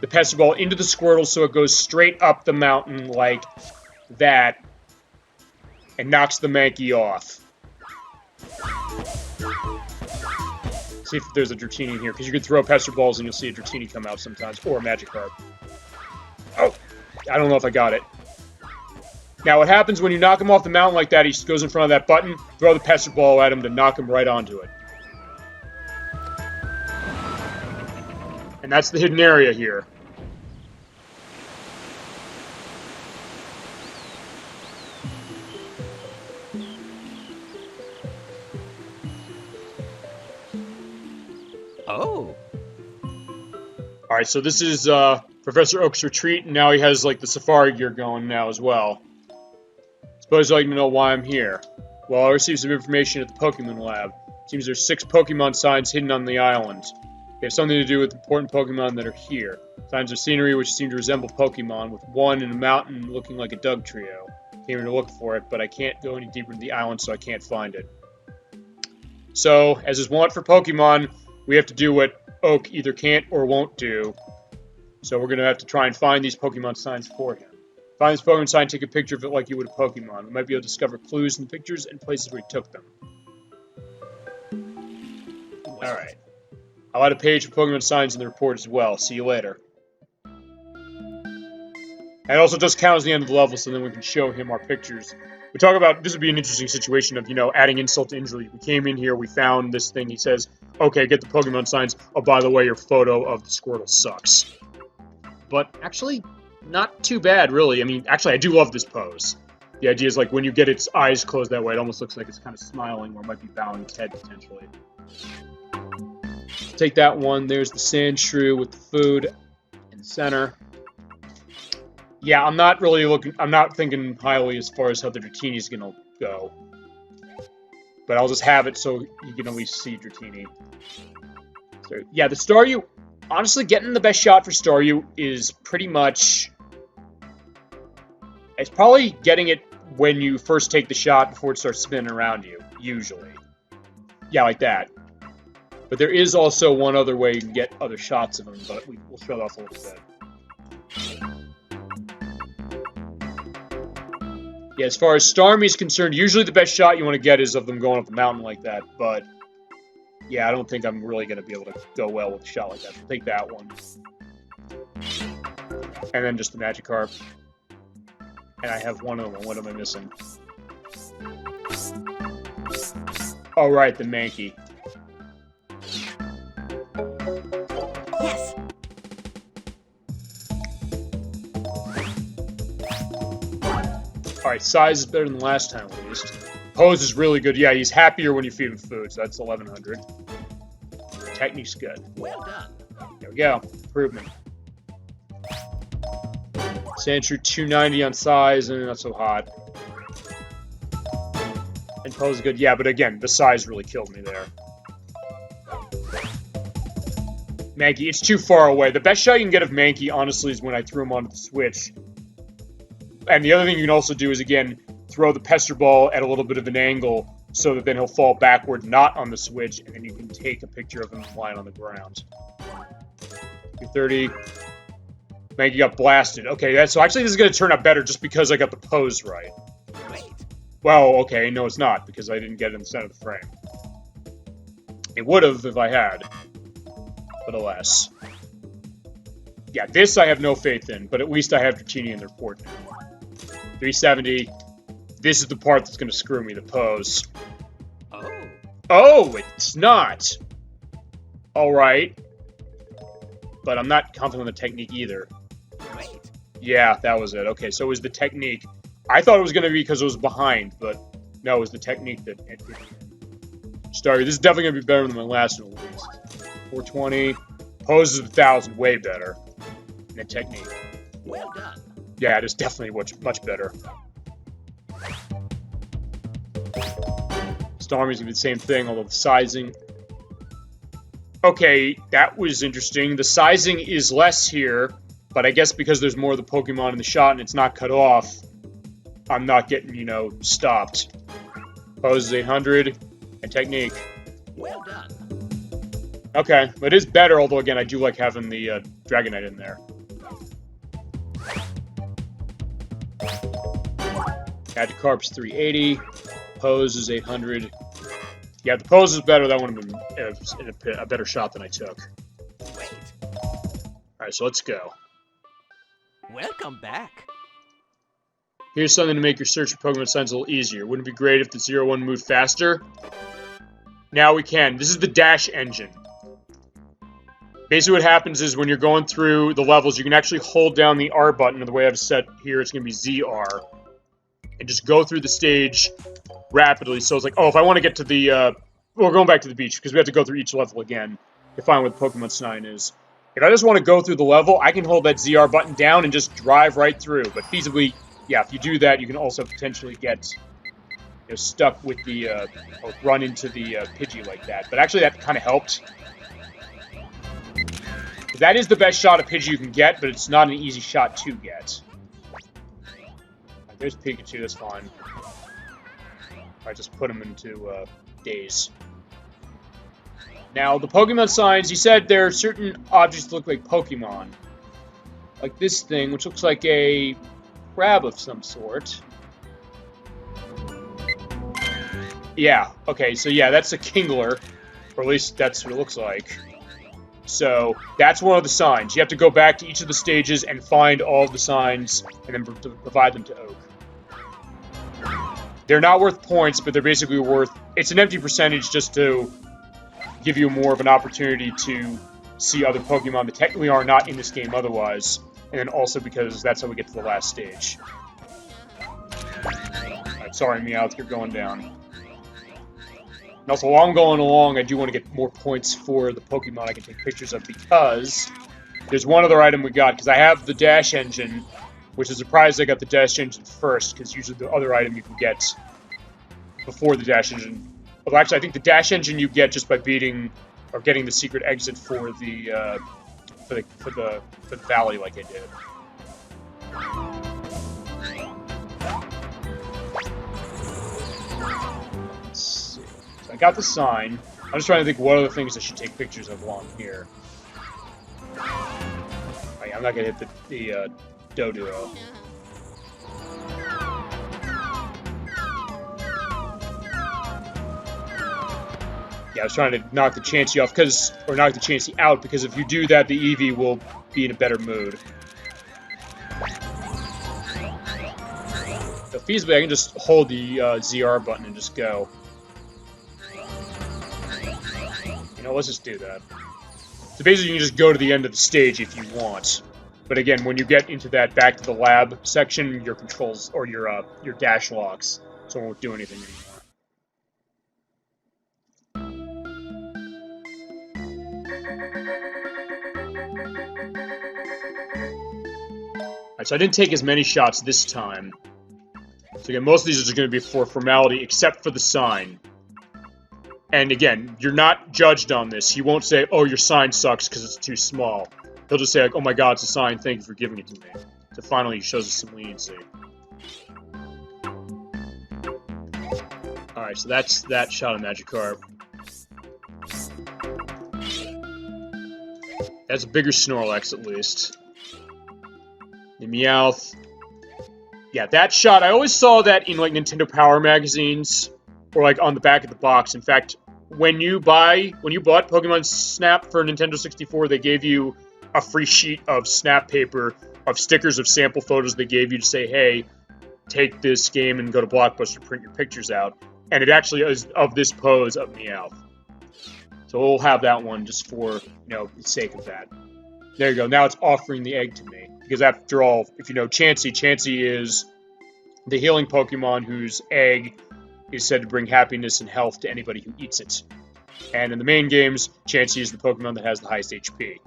the Pester Ball into the Squirtle so it goes straight up the mountain like that and knocks the Mankey off. See if there's a Dratini in here, because you can throw Pester Balls and you'll see a Dratini come out sometimes, or a Magikarp. Oh! I don't know if I got it. Now, what happens when you knock him off the mountain like that, he just goes in front of that button, throw the Pester Ball at him to knock him right onto it. And that's the hidden area here. Oh. Alright, so this is Professor Oak's retreat, and now he has like the safari gear going now as well. Suppose you'd like to know why I'm here. Well, I received some information at the Pokemon lab. Seems there's 6 Pokemon signs hidden on the island. They have something to do with important Pokemon that are here. Signs of scenery which seem to resemble Pokemon, with one in a mountain looking like a Dugtrio. Came here to look for it, but I can't go any deeper into the island, so I can't find it. So, as is wont for Pokemon, we have to do what Oak either can't or won't do. So we're going to have to try and find these Pokemon signs for him. Find this Pokemon sign, take a picture of it like you would a Pokemon. We might be able to discover clues in the pictures and places where he took them. Alright. I'll add a page for Pokemon signs in the report as well. See you later. And it also does count as the end of the level, so then we can show him our pictures. We talk about, this would be an interesting situation of, you know, adding insult to injury. We came in here, we found this thing, he says, okay, get the Pokemon signs. Oh, by the way, your photo of the Squirtle sucks. But actually, not too bad, really. I mean, actually, I do love this pose. The idea is, like, when you get its eyes closed that way, it almost looks like it's kind of smiling, or it might be bowing its head, potentially. Take that one. There's the Sandshrew with the food in the center. Yeah, I'm not thinking highly as far as how the Dratini is going to go. But I'll just have it so you can at least see Dratini. So, yeah, the Staryu, honestly, getting the best shot for Staryu is pretty much... It's probably getting it when you first take the shot before it starts spinning around you, usually. Yeah, like that. But there is also one other way you can get other shots of him, but we'll show that off a little bit. Yeah, as far as Starmie is concerned, usually the best shot you want to get is of them going up the mountain like that, but yeah, I don't think I'm really going to be able to go well with a shot like that. So take that one. And then just the Magikarp. And I have one of them. What am I missing? Oh, right, the Mankey. Yes. Alright, size is better than last time, at least. Pose is really good. Yeah, he's happier when you feed him food, so that's 1100. Technique's good. Well done. There we go. Improvement. Sandshrew 290 on size, and not so hot. And pose is good. Yeah, but again, the size really killed me there. Mankey, it's too far away. The best shot you can get of Mankey, honestly, is when I threw him onto the Switch. And the other thing you can also do is, again, throw the Pester Ball at a little bit of an angle so that then he'll fall backward, not on the Switch, and then you can take a picture of him lying on the ground. 230. Mankey got blasted. Okay, so actually this is going to turn out better just because I got the pose right. Great. Well, okay, no it's not, because I didn't get it in the center of the frame. It would have if I had. But alas. Yeah, this I have no faith in, but at least I have Dratini in the report now. 370. This is the part that's going to screw me, the pose. Oh. Oh, it's not! Alright. But I'm not confident in the technique either. Great. Yeah, that was it. Okay, so it was the technique. I thought it was going to be because it was behind, but no, it was the technique that... Starry, this is definitely going to be better than my last one, at least. 420. Pose is 1,000, way better. And the technique. Well done. Yeah, it is definitely much better. Starmie's gonna be the same thing, although the sizing... Okay, that was interesting. The sizing is less here, but I guess because there's more of the Pokemon in the shot and it's not cut off, I'm not getting, you know, stopped. Pose is 800, and technique. Well done. Okay, but it is better, although again, I do like having the Dragonite in there. Magikarp's 380. Pose is 800. Yeah, the pose is better. That would have been a better shot than I took. Wait. Alright, so let's go. Welcome back. Here's something to make your search for Pokemon signs a little easier. Wouldn't it be great if the 0-1 moved faster? Now we can. This is the dash engine. Basically what happens is when you're going through the levels, you can actually hold down the R button, and the way I've set here, it's going to be ZR. And just go through the stage rapidly. So it's like, oh, if I want to get to the... we're going back to the beach, because we have to go through each level again to find where the Pokemon sign is. If I just want to go through the level, I can hold that ZR button down and just drive right through. But feasibly, yeah, if you do that, you can also potentially get stuck with the... or run into the Pidgey like that. But actually, that kind of helped. That is the best shot of Pidgey you can get, but it's not an easy shot to get. Right, there's Pikachu, that's fine. Alright, just put him into Daze. Now, the Pokemon signs, you said there are certain objects that look like Pokemon. Like this thing, which looks like a crab of some sort. Yeah, okay, so yeah, that's a Kingler. Or at least that's what it looks like. So, that's one of the signs. You have to go back to each of the stages and find all of the signs, and then provide them to Oak. They're not worth points, but they're basically worth... It's an empty percentage just to give you more of an opportunity to see other Pokemon that technically are not in this game otherwise, and then also because that's how we get to the last stage. Alright, sorry, Meowth, you're going down. And also, while I'm going along, I do want to get more points for the Pokemon I can take pictures of, because there's one other item we got, because I have the Dash Engine, which is surprised I got the Dash Engine first, because usually the other item you can get before the Dash Engine. Well, actually, I think the Dash Engine you get just by beating, or getting the secret exit for the valley like I did. I got the sign. I'm just trying to think what other things I should take pictures of while I'm here. Oh, yeah, I'm not gonna hit the Doduo. Yeah, I was trying to knock the Chansey off, or knock the Chansey out, because if you do that, the Eevee will be in a better mood. So feasibly, I can just hold the ZR button and just go. You know, let's just do that. So basically, you can just go to the end of the stage if you want. But again, when you get into that back to the lab section, your controls, or your dash locks, so it won't do anything anymore. Alright, so I didn't take as many shots this time. So again, most of these are just going to be for formality, except for the sign. And again, you're not judged on this. He won't say, oh, your sign sucks because it's too small. He'll just say, like, oh my god, it's a sign, thank you for giving it to me. So finally, he shows us some leniency. Alright, so that's that shot of Magikarp. That's a bigger Snorlax, at least. The Meowth. Yeah, that shot, I always saw that in, like, Nintendo Power magazines, or, like, on the back of the box. In fact, when you bought Pokemon Snap for Nintendo 64, they gave you a free sheet of Snap paper of stickers of sample photos they gave you to say, hey, take this game and go to Blockbuster, print your pictures out. And it actually is of this pose of Meowth. So we'll have that one just for, the sake of that. There you go. Now it's offering the egg to me. Because after all, if you know Chansey is the healing Pokemon whose egg is said to bring happiness and health to anybody who eats it. And in the main games, Chansey is the Pokemon that has the highest HP.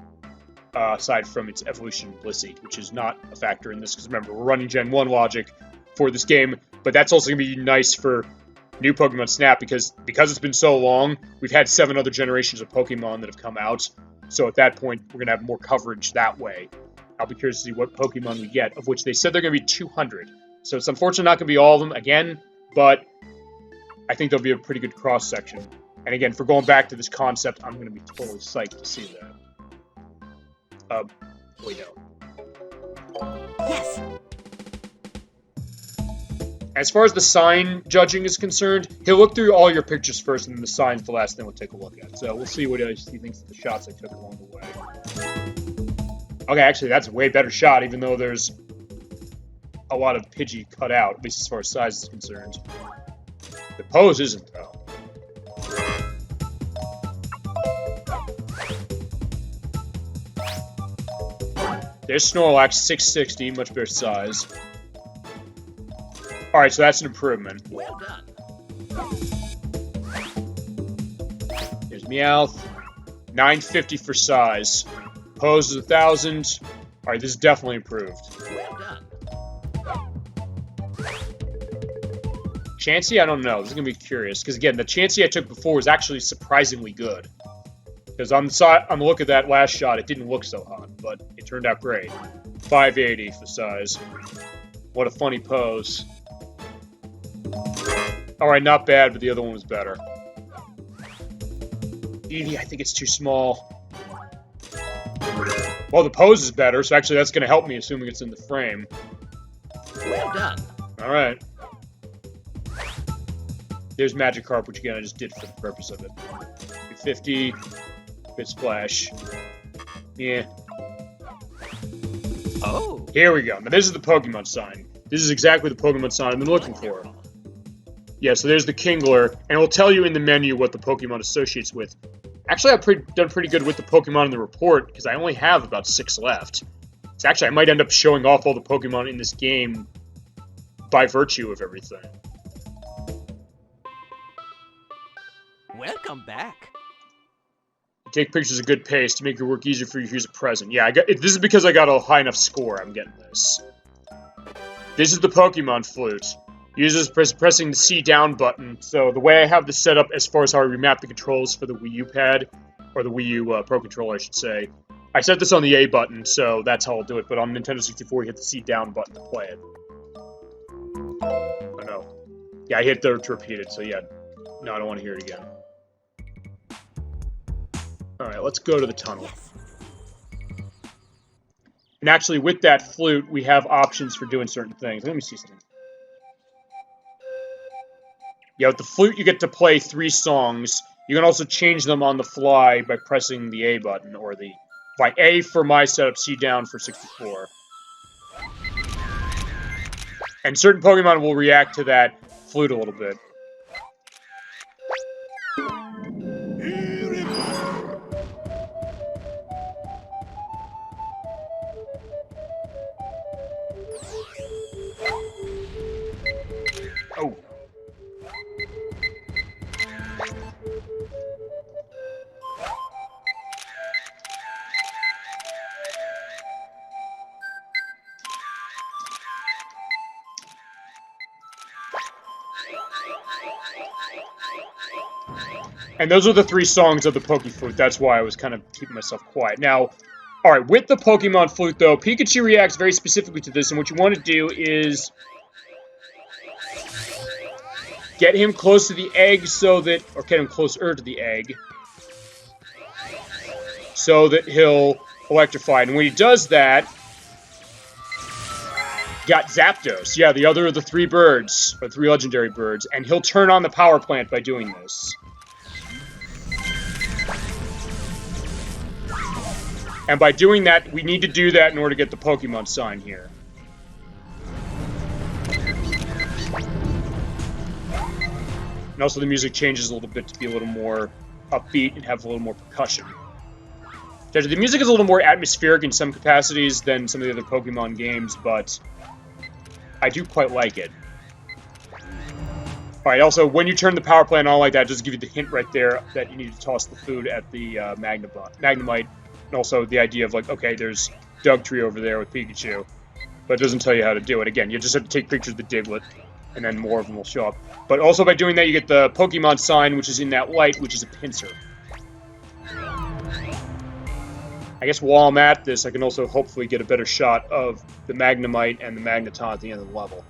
Aside from its evolution Blissey, which is not a factor in this, because remember, we're running Gen 1 logic for this game, but that's also going to be nice for new Pokemon Snap, because it's been so long, we've had 7 other generations of Pokemon that have come out, so at that point, we're going to have more coverage that way. I'll be curious to see what Pokemon we get, of which they said they're going to be 200. So it's unfortunately not going to be all of them again, but I think there'll be a pretty good cross-section. And again, for going back to this concept, I'm going to be totally psyched to see that. Wait, no. Yes. As far as the sign judging is concerned, he'll look through all your pictures first, and then the sign's the last thing we'll take a look at. So we'll see what he thinks of the shots I took along the way. Okay, actually, that's a way better shot, even though there's a lot of Pidgey cut out, at least as far as size is concerned. The pose isn't, though. There's Snorlax, 660, much better size. Alright, so that's an improvement. Well done. There's Meowth, 950 for size. Pose is 1,000. Alright, this is definitely improved. Well done. Chansey, I don't know. This is going to be curious. Because again, the Chansey I took before was actually surprisingly good. Because on the look at that last shot, it didn't look so hot. But it turned out great. 580 for size. What a funny pose. Alright, not bad, but the other one was better. Eevee, I think it's too small. Well, the pose is better, so actually that's going to help me, assuming it's in the frame. Well done. Alright. There's Magikarp, which again I just did for the purpose of it. 50. Good splash. Yeah. Oh. Here we go. Now this is the Pokemon sign. This is exactly the Pokemon sign I've been looking for. Yeah, so there's the Kingler, and it will tell you in the menu what the Pokemon associates with. Actually, I've done pretty good with the Pokemon in the report, because I only have about 6 left. So actually, I might end up showing off all the Pokemon in this game by virtue of everything. Welcome back. Take pictures at a good pace to make your work easier for you. Here's a present. Yeah, this is because I got a high enough score. I'm getting this. This is the Pokemon flute. Uses pressing the C down button. So the way I have this set up as far as how I remap the controls for the Wii U pad, or the Wii U Pro Controller, I should say, I set this on the A button, so that's how I'll do it. But on Nintendo 64, you hit the C down button to play it. Oh no. Yeah, I hit there to repeat it, so yeah. No, I don't want to hear it again. Alright, let's go to the tunnel. And actually, with that flute, we have options for doing certain things. Let me see something. Yeah, with the flute, you get to play 3 songs. You can also change them on the fly by pressing the A button, or the... by A for my setup, C down for 64. And certain Pokemon will react to that flute a little bit. Oh. And those are the 3 songs of the Pokeflute. That's why I was kind of keeping myself quiet. Now, alright, with the Pokemon Flute, though, Pikachu reacts very specifically to this, and what you want to do is get him close to the egg so that... or get him closer to the egg so that he'll electrify. And when he does that... got Zapdos. Yeah, the other of the 3 birds, or 3 legendary birds, and he'll turn on the power plant by doing this. And by doing that, we need to do that in order to get the Pokemon sign here. And also the music changes a little bit to be a little more upbeat and have a little more percussion. The music is a little more atmospheric in some capacities than some of the other Pokemon games, but I do quite like it. Alright, also, when you turn the power plant on like that, just give you the hint right there that you need to toss the food at the Magnemite. And also the idea of, like, okay, there's Dugtree over there with Pikachu. But it doesn't tell you how to do it. Again, you just have to take pictures of the Diglett, and then more of them will show up. But also by doing that, you get the Pokemon sign, which is in that light, which is a pincer. I guess while I'm at this, I can also hopefully get a better shot of the Magnemite and the Magneton at the end of the level.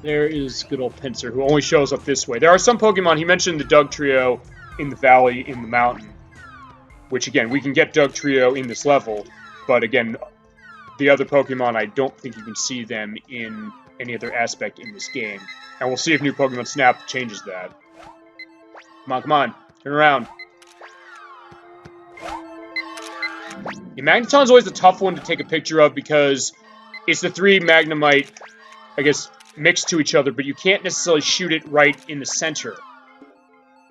There is good old Pinsir, who only shows up this way. There are some Pokemon, he mentioned the Doug Trio in the valley, in the mountain. Which, again, we can get Doug Trio in this level. But, again, the other Pokemon, I don't think you can see them in any other aspect in this game. And we'll see if new Pokemon Snap changes that. Come on, come on. Turn around. Yeah, Magneton's always a tough one to take a picture of because it's the 3 Magnemite, I guess, mixed to each other, but you can't necessarily shoot it right in the center,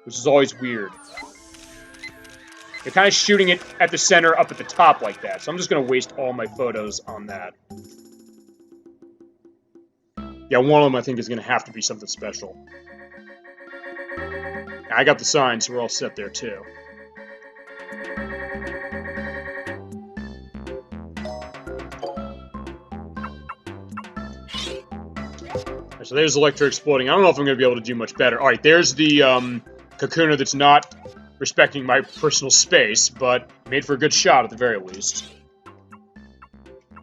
which is always weird. They're kind of shooting it at the center up at the top like that, so I'm just going to waste all my photos on that. Yeah, one of them I think is going to have to be something special. I got the sign, so we're all set there too. So there's Electro exploding. I don't know if I'm going to be able to do much better. Alright, there's the Kakuna that's not respecting my personal space, but made for a good shot at the very least.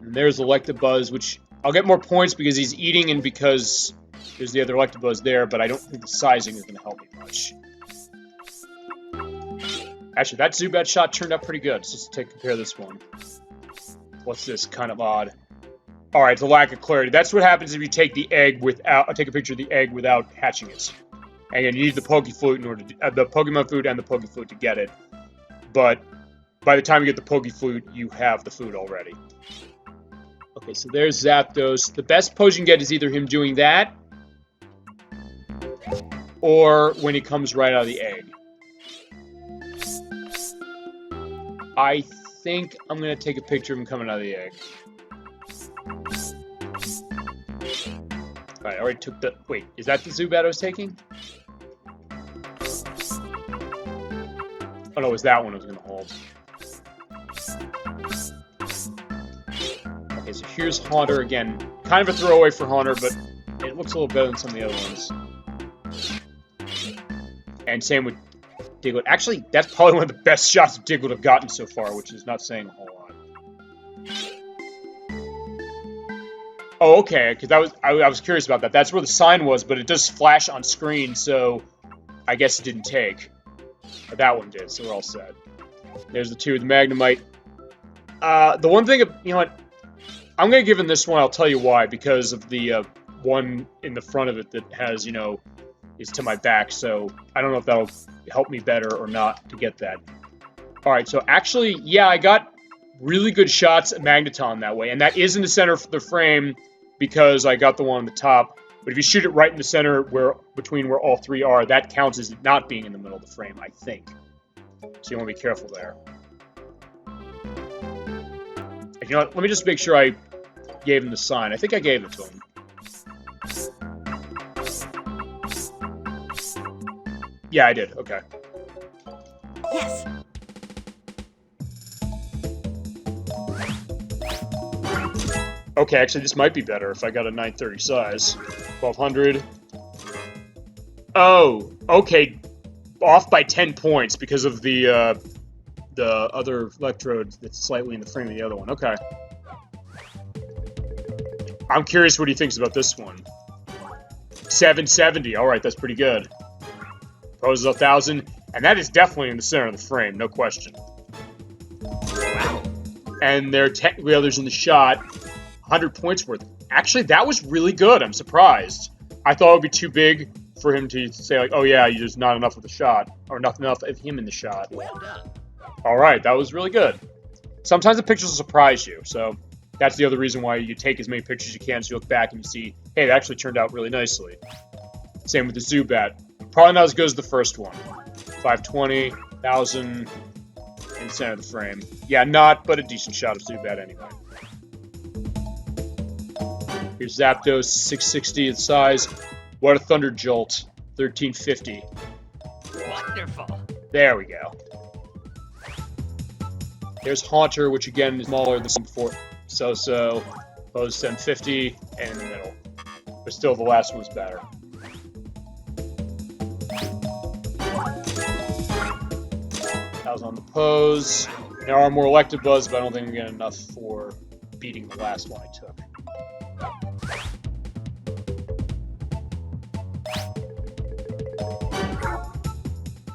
And there's Electabuzz, which I'll get more points because he's eating and because there's the other Electabuzz there, but I don't think the sizing is going to help me much. Actually, that Zubat shot turned out pretty good, so let's compare this one. What's this? Kind of odd. Alright, the lack of clarity. That's what happens if you take the egg without... take a picture of the egg without hatching it. And again, you need the Pokeflute in order to... the Pokemon food and the Pokeflute to get it. But by the time you get the Pokeflute, you have the food already. Okay, so there's Zapdos. The best pose you can get is either him doing that, or when he comes right out of the egg. I think I'm going to take a picture of him coming out of the egg. Alright, I already took the... Wait, is that the Zubat I was taking? Oh no, it was that one I was going to hold. Okay, so here's Haunter again. Kind of a throwaway for Haunter, but it looks a little better than some of the other ones. And same with Diglett. Actually, that's probably one of the best shots Diglett have gotten so far, which is not saying a whole lot. Oh, okay, because I was curious about that. That's where the sign was, but it does flash on screen, so I guess it didn't take. But that one did, so we're all set. There's the 2 with the Magnemite. The one thing, you know what? I'm going to give him this one, I'll tell you why, because of the one in the front of it that has, you know, is to my back, so I don't know if that'll help me better or not to get that. Alright, so actually, yeah, I got really good shots at Magneton that way, and that is in the center of the frame because I got the one on the top. But if you shoot it right in the center, between where all 3 are, that counts as not being in the middle of the frame, I think. So you want to be careful there. You know what? Let me just make sure I gave him the sign. I think I gave it to him. Yeah, I did. Okay. Yes. Okay, actually, this might be better if I got a 930 size. 1200. Oh, okay. Off by 10 points because of the other electrode that's slightly in the frame of the other one. Okay. I'm curious what he thinks about this one. 770. All right, that's pretty good. Poses 1,000, and that is definitely in the center of the frame, no question. Wow. And there are technically others in the shot. 100 points worth. Actually, that was really good. I'm surprised. I thought it would be too big for him to say, like, oh yeah, there's not enough of the shot, or not enough of him in the shot. Well done. All right, that was really good. Sometimes the pictures will surprise you, so that's the other reason why you take as many pictures as you can, so you look back and you see, hey, it actually turned out really nicely. Same with the Zubat. Probably not as good as the first one. 520, 1,000, in the center of the frame. Yeah, not, but a decent shot of Zubat anyway. Here's Zapdos, 660 in size. What a Thunder Jolt, 1350. Wonderful. There we go. There's Haunter, which again is smaller than the one before. So, pose 750, and in the middle. But still, the last one's better. That was on the pose. There are more Electabuzz, but I don't think I'm getting enough for beating the last one I took.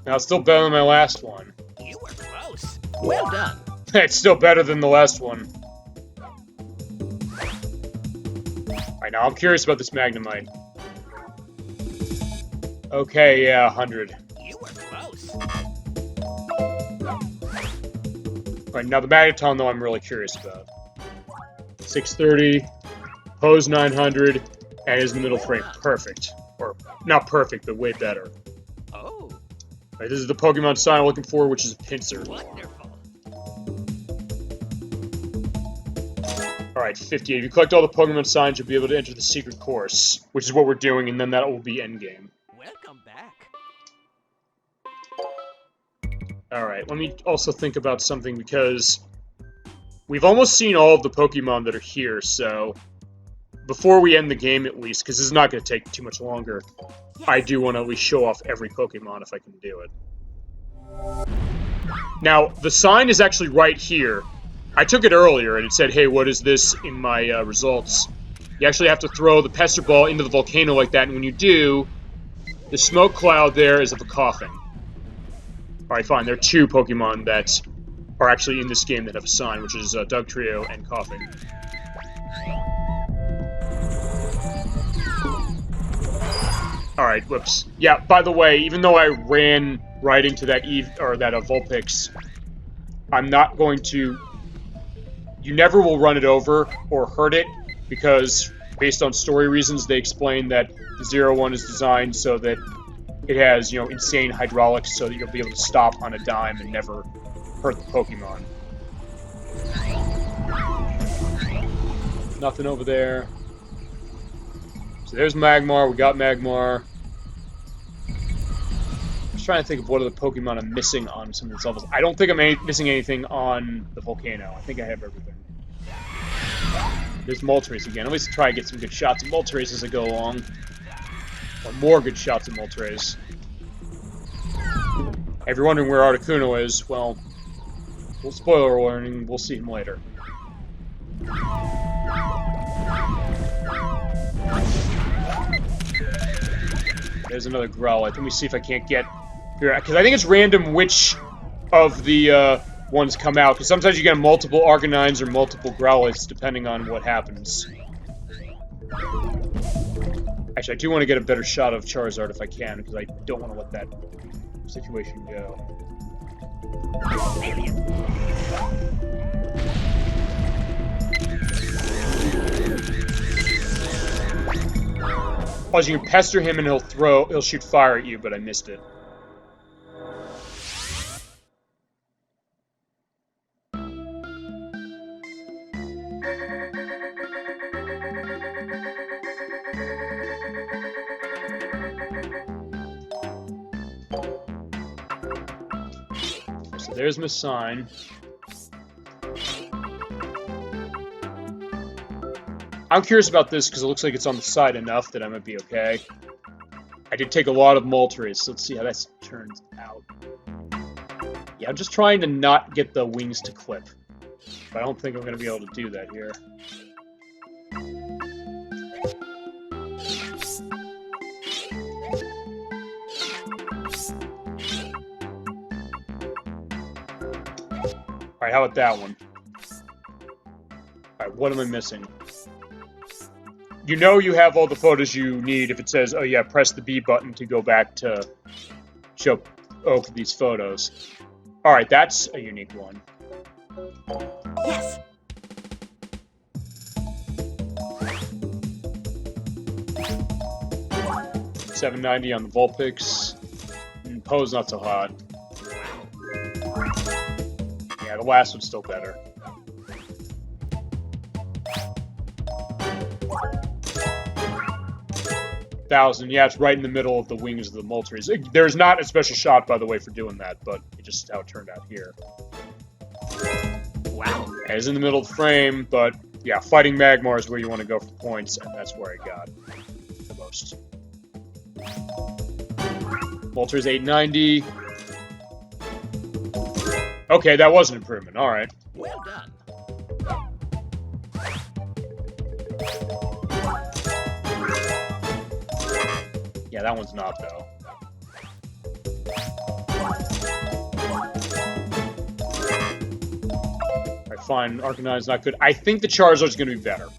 Now, it's still better than my last one. You were close. Well done. It's still better than the last one. Alright, now I'm curious about this Magnemite. Okay, yeah, 100. You were close. Alright, now the Magneton, though, I'm really curious about. 630, pose 900, and is in the middle frame. Perfect. Or, not perfect, but way better. Oh. Alright, this is the Pokemon sign I'm looking for, which is a Pinsir. Wonderful. Alright, 58. If you collect all the Pokemon signs, you'll be able to enter the secret course, which is what we're doing, and then that will be endgame. Welcome back. Alright, let me also think about something, because we've almost seen all of the Pokemon that are here, so before we end the game at least, because this is not going to take too much longer, I do want to at least show off every Pokemon if I can do it. Now, the sign is actually right here. I took it earlier, and it said, hey, what is this in my results? You actually have to throw the Pester Ball into the volcano like that, and when you do, the smoke cloud there is of a Coughing. Alright, fine. There are 2 Pokemon that are actually in this game that have a sign, which is Dugtrio and Coughing. Alright, whoops. Yeah, by the way, even though I ran right into that Vulpix, I'm not going to... You never will run it over or hurt it, because based on story reasons, they explain that the 0-1 is designed so that it has, insane hydraulics so that you'll be able to stop on a dime and never hurt the Pokemon. Nothing over there. So there's Magmar. We got Magmar. I'm just trying to think of what other Pokemon I'm missing on some of these levels. I don't think I'm missing anything on the volcano. I think I have everything. There's Moltres again. At least try to get some good shots of Moltres as I go along. Or more good shots of Moltres. If you're wondering where Articuno is, well, spoiler warning, we'll see him later. There's another Growlithe. Let me see if I can't get here, because I think it's random which of the ones come out, because sometimes you get multiple Arcanines or multiple Growlithes depending on what happens. Actually, I do want to get a better shot of Charizard if I can, because I don't want to let that situation go. Plus, you can pester him and he'll shoot fire at you, but I missed it. So there's my sign. I'm curious about this because it looks like it's on the side enough that I might be okay. I did take a lot of Moltres, so let's see how that turns out. Yeah, I'm just trying to not get the wings to clip. But I don't think I'm going to be able to do that here. Alright, how about that one? Alright, what am I missing? You know you have all the photos you need if it says, oh yeah, press the B button to go back to show Oak these photos. Alright, that's a unique one. Yes. $7.90 on the Vulpix. And Poe's not so hot. Yeah, the last one's still better. Yeah, it's right in the middle of the wings of the Moltres. There's not a special shot, by the way, for doing that, but it's just how it turned out here. Wow. And it's in the middle of the frame, but yeah, fighting Magmar is where you want to go for points, and that's where I got the most. Moltres 890. Okay, that was an improvement. Alright. Well done. Yeah, that one's not, though. Alright, fine. Arcanine's not good. I think the Charizard's gonna be better.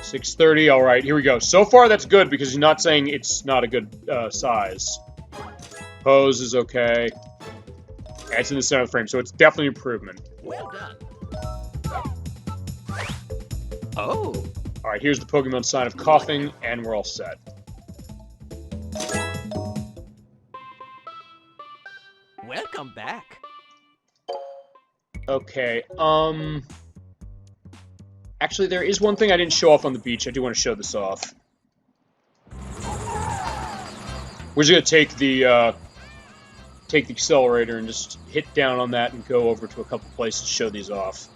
630, alright, here we go. So far, that's good, because he's not saying it's not a good size. Pose is okay. Yeah, it's in the center of the frame, so it's definitely improvement. Well done. Oh. Alright, here's the Pokemon sign of coughing, and we're all set. Welcome back. Okay, actually, there is one thing I didn't show off on the beach. I do want to show this off. We're just gonna take the accelerator and just hit down on that and go over to a couple places to show these off.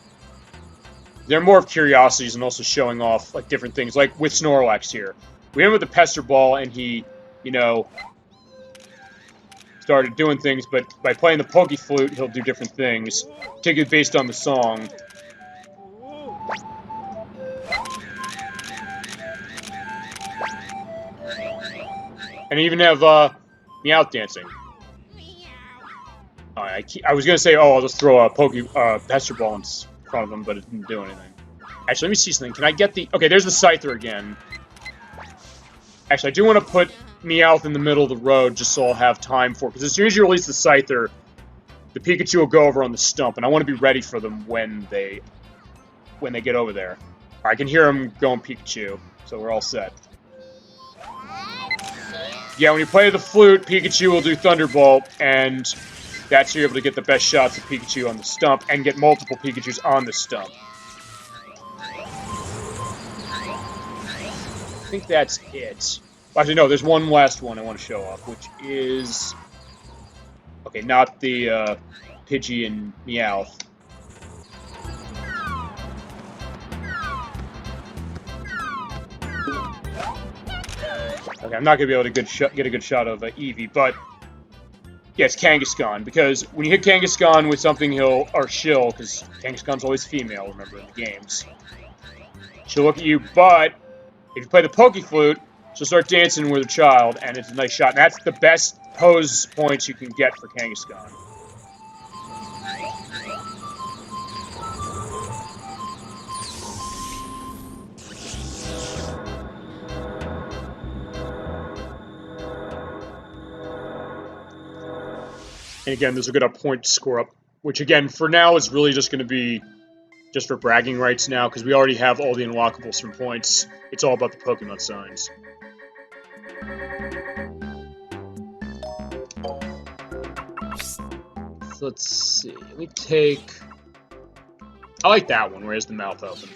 They're more of curiosities and also showing off, like, different things. Like, with Snorlax here. We went with the Pester Ball, and he, you know, started doing things, but by playing the Poke Flute, he'll do different things, particularly based on the song. And even have, Meowth dancing. I was gonna say, oh, I'll just throw a Pester Ball in front of him, but it didn't do anything. Actually, let me see something. Can I get the... Okay, there's the Scyther again. Actually, I do want to put Meowth in the middle of the road, just so I'll have time for... Because as soon as you release the Scyther, the Pikachu will go over on the stump, and I want to be ready for them when they get over there. I can hear him going Pikachu, so we're all set. Yeah, when you play the flute, Pikachu will do Thunderbolt, and that's how you're able to get the best shots of Pikachu on the stump, and get multiple Pikachus on the stump. I think that's it. Well, actually, no, there's one last one I want to show off, which is... Okay, not the Pidgey and Meowth. Okay, I'm not going to be able to get a good shot of Eevee, but... Yeah, it's Kangaskhan, because when you hit Kangaskhan with something or she'll, because Kangaskhan's always female, remember, in the games. She'll look at you, but... If you play the Poke Flute, she'll start dancing with a child, and it's a nice shot. And that's the best pose points you can get for Kangaskhan. And again, this will get a point score up, which again, for now, is really just going to be just for bragging rights now, because we already have all the unlockables from points. It's all about the Pokemon signs. So let's see. Let me take... I like that one, where he has the mouth open.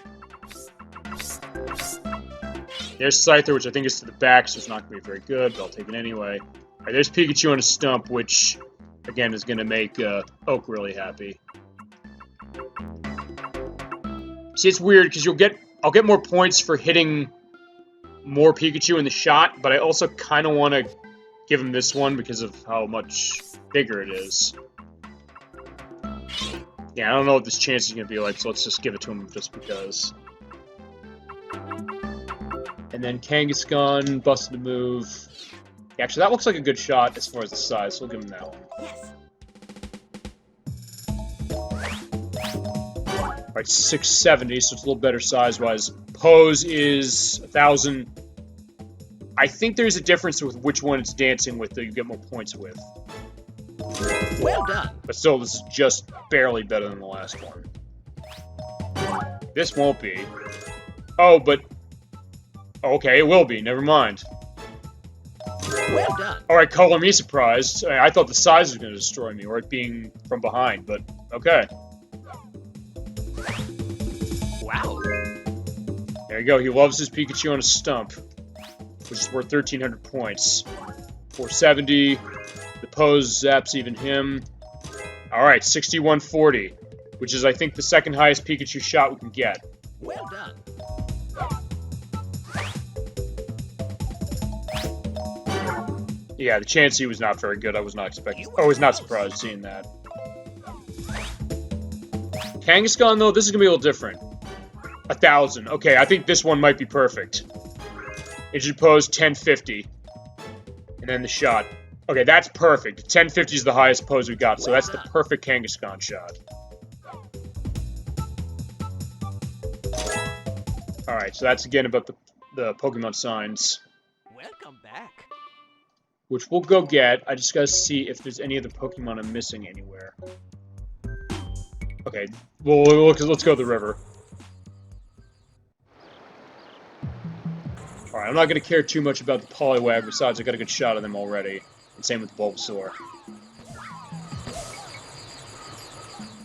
There's Scyther, which I think is to the back, so it's not going to be very good, but I'll take it anyway. Alright, there's Pikachu on a stump, which, again, is going to make Oak really happy. See, it's weird, because I'll get more points for hitting more Pikachu in the shot, but I also kind of want to give him this one because of how much bigger it is. Yeah, I don't know what this chance is going to be like, so let's just give it to him just because. And then Kangaskhan, busted a move. Yeah, actually, that looks like a good shot as far as the size, so we'll give him that one. Yes. Alright, 670, so it's a little better size-wise. Pose is 1,000. I think there's a difference with which one it's dancing with that you get more points with. Well done. But still, this is just barely better than the last one. This won't be. Oh, but... Okay, it will be. Never mind. Well done. Alright, color me surprised. I thought the size was going to destroy me, or it being from behind, but okay. Wow. There you go. He loves his Pikachu on a stump, which is worth 1,300 points. 470. The pose zaps even him. Alright, 6140, which is, I think, the second highest Pikachu shot we can get. Well done. Yeah, the Chansey was not very good. I was not expecting... I was not surprised seeing that. Kangaskhan, though, this is going to be a little different. 1,000. Okay, I think this one might be perfect. It should pose 1050. And then the shot. Okay, that's perfect. 1050 is the highest pose we got, so that's the perfect Kangaskhan shot. Alright, so that's again about the Pokemon signs. Welcome back. Which we'll go get. I just gotta see if there's any other Pokemon I'm missing anywhere. Okay, well, let's go to the river. Alright, I'm not gonna care too much about the Poliwag, besides I got a good shot of them already. And same with the Bulbasaur.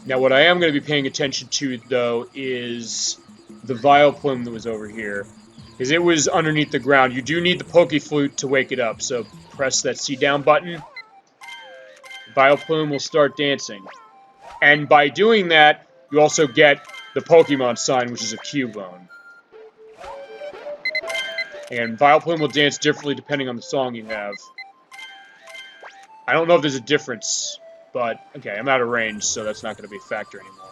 Now, what I am going to be paying attention to, though, is the Vileplume that was over here. Because it was underneath the ground. You do need the Pokeflute to wake it up, so press that C down button. Vileplume will start dancing. And by doing that, you also get the Pokemon sign, which is a Cubone. And Vileplume will dance differently depending on the song you have. I don't know if there's a difference. But, okay, I'm out of range, so that's not going to be a factor anymore.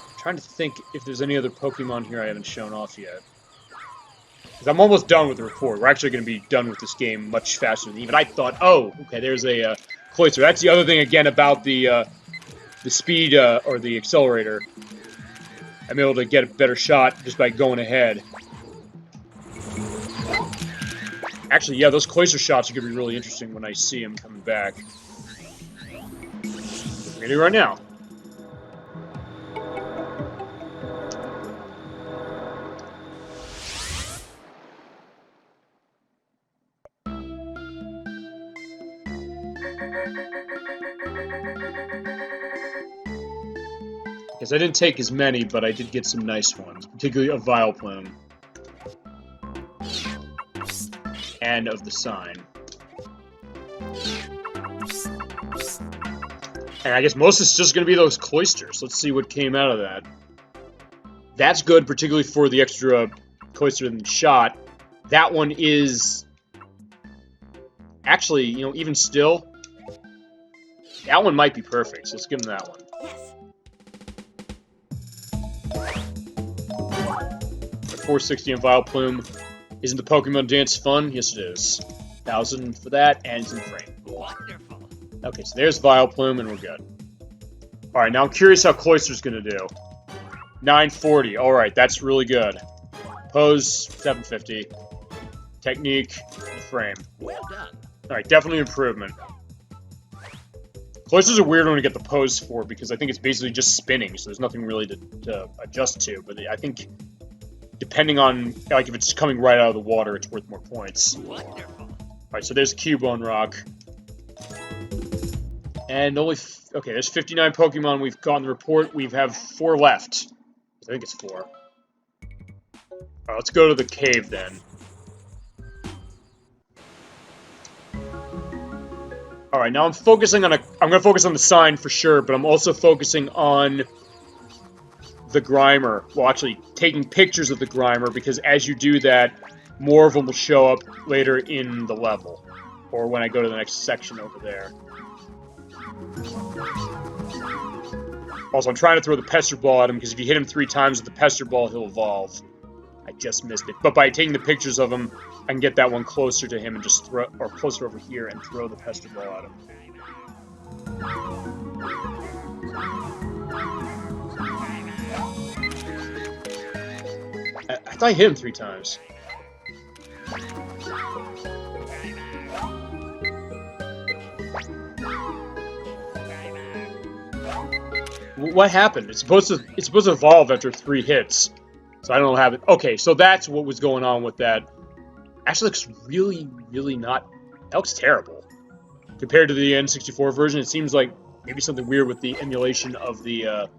I'm trying to think if there's any other Pokemon here I haven't shown off yet. Because I'm almost done with the report. We're actually going to be done with this game much faster than even I thought. Oh, okay, there's a Cloyster. That's the other thing, again, about the speed, or the accelerator. I'm able to get a better shot just by going ahead. Actually, yeah, those Cloyster shots are going to be really interesting when I see him coming back. We're going to do right now. Because I didn't take as many, but I did get some nice ones, particularly a Vileplume. And of the sign. And I guess most of it's just going to be those Cloysters. Let's see what came out of that. That's good, particularly for the extra Cloyster in the shot. That one is... Actually, you know, even still, that one might be perfect, so let's give him that one. Yes. 460 on Vileplume. Isn't the Pokemon dance fun? Yes, it is. 1,000 for that, and it's in frame. Wonderful. Okay, so there's Vileplume, and we're good. Alright, now I'm curious how Cloyster's gonna do. 940. Alright, that's really good. Pose, 750. Technique, in frame. Well done. Alright, definitely improvement. Cloyster's a weird one to get the pose for, because I think it's basically just spinning, so there's nothing really to adjust to, but I think... Depending on, like, if it's coming right out of the water, it's worth more points. Wonderful. Alright, so there's Cubone Rock. And only... Okay, there's 59 Pokemon we've gotten the report. We have 4 left. I think it's 4. Alright, let's go to the cave, then. Alright, now I'm focusing on I'm gonna focus on the sign for sure, but I'm also focusing on... the Grimer. Well, actually, taking pictures of the Grimer, because as you do that, more of them will show up later in the level. Or when I go to the next section over there. Also, I'm trying to throw the Pester Ball at him, because if you hit him 3 times with the Pester Ball, he'll evolve. I just missed it. But by taking the pictures of him, I can get that one closer to him and just throw... Or closer over here and throw the Pester Ball at him. I thought I hit him 3 times. What happened? It's supposed to evolve after 3 hits. So I don't know what happened. Okay, so that's what was going on with that. Actually looks really, really not... That looks terrible. Compared to the N64 version, it seems like maybe something weird with the emulation of the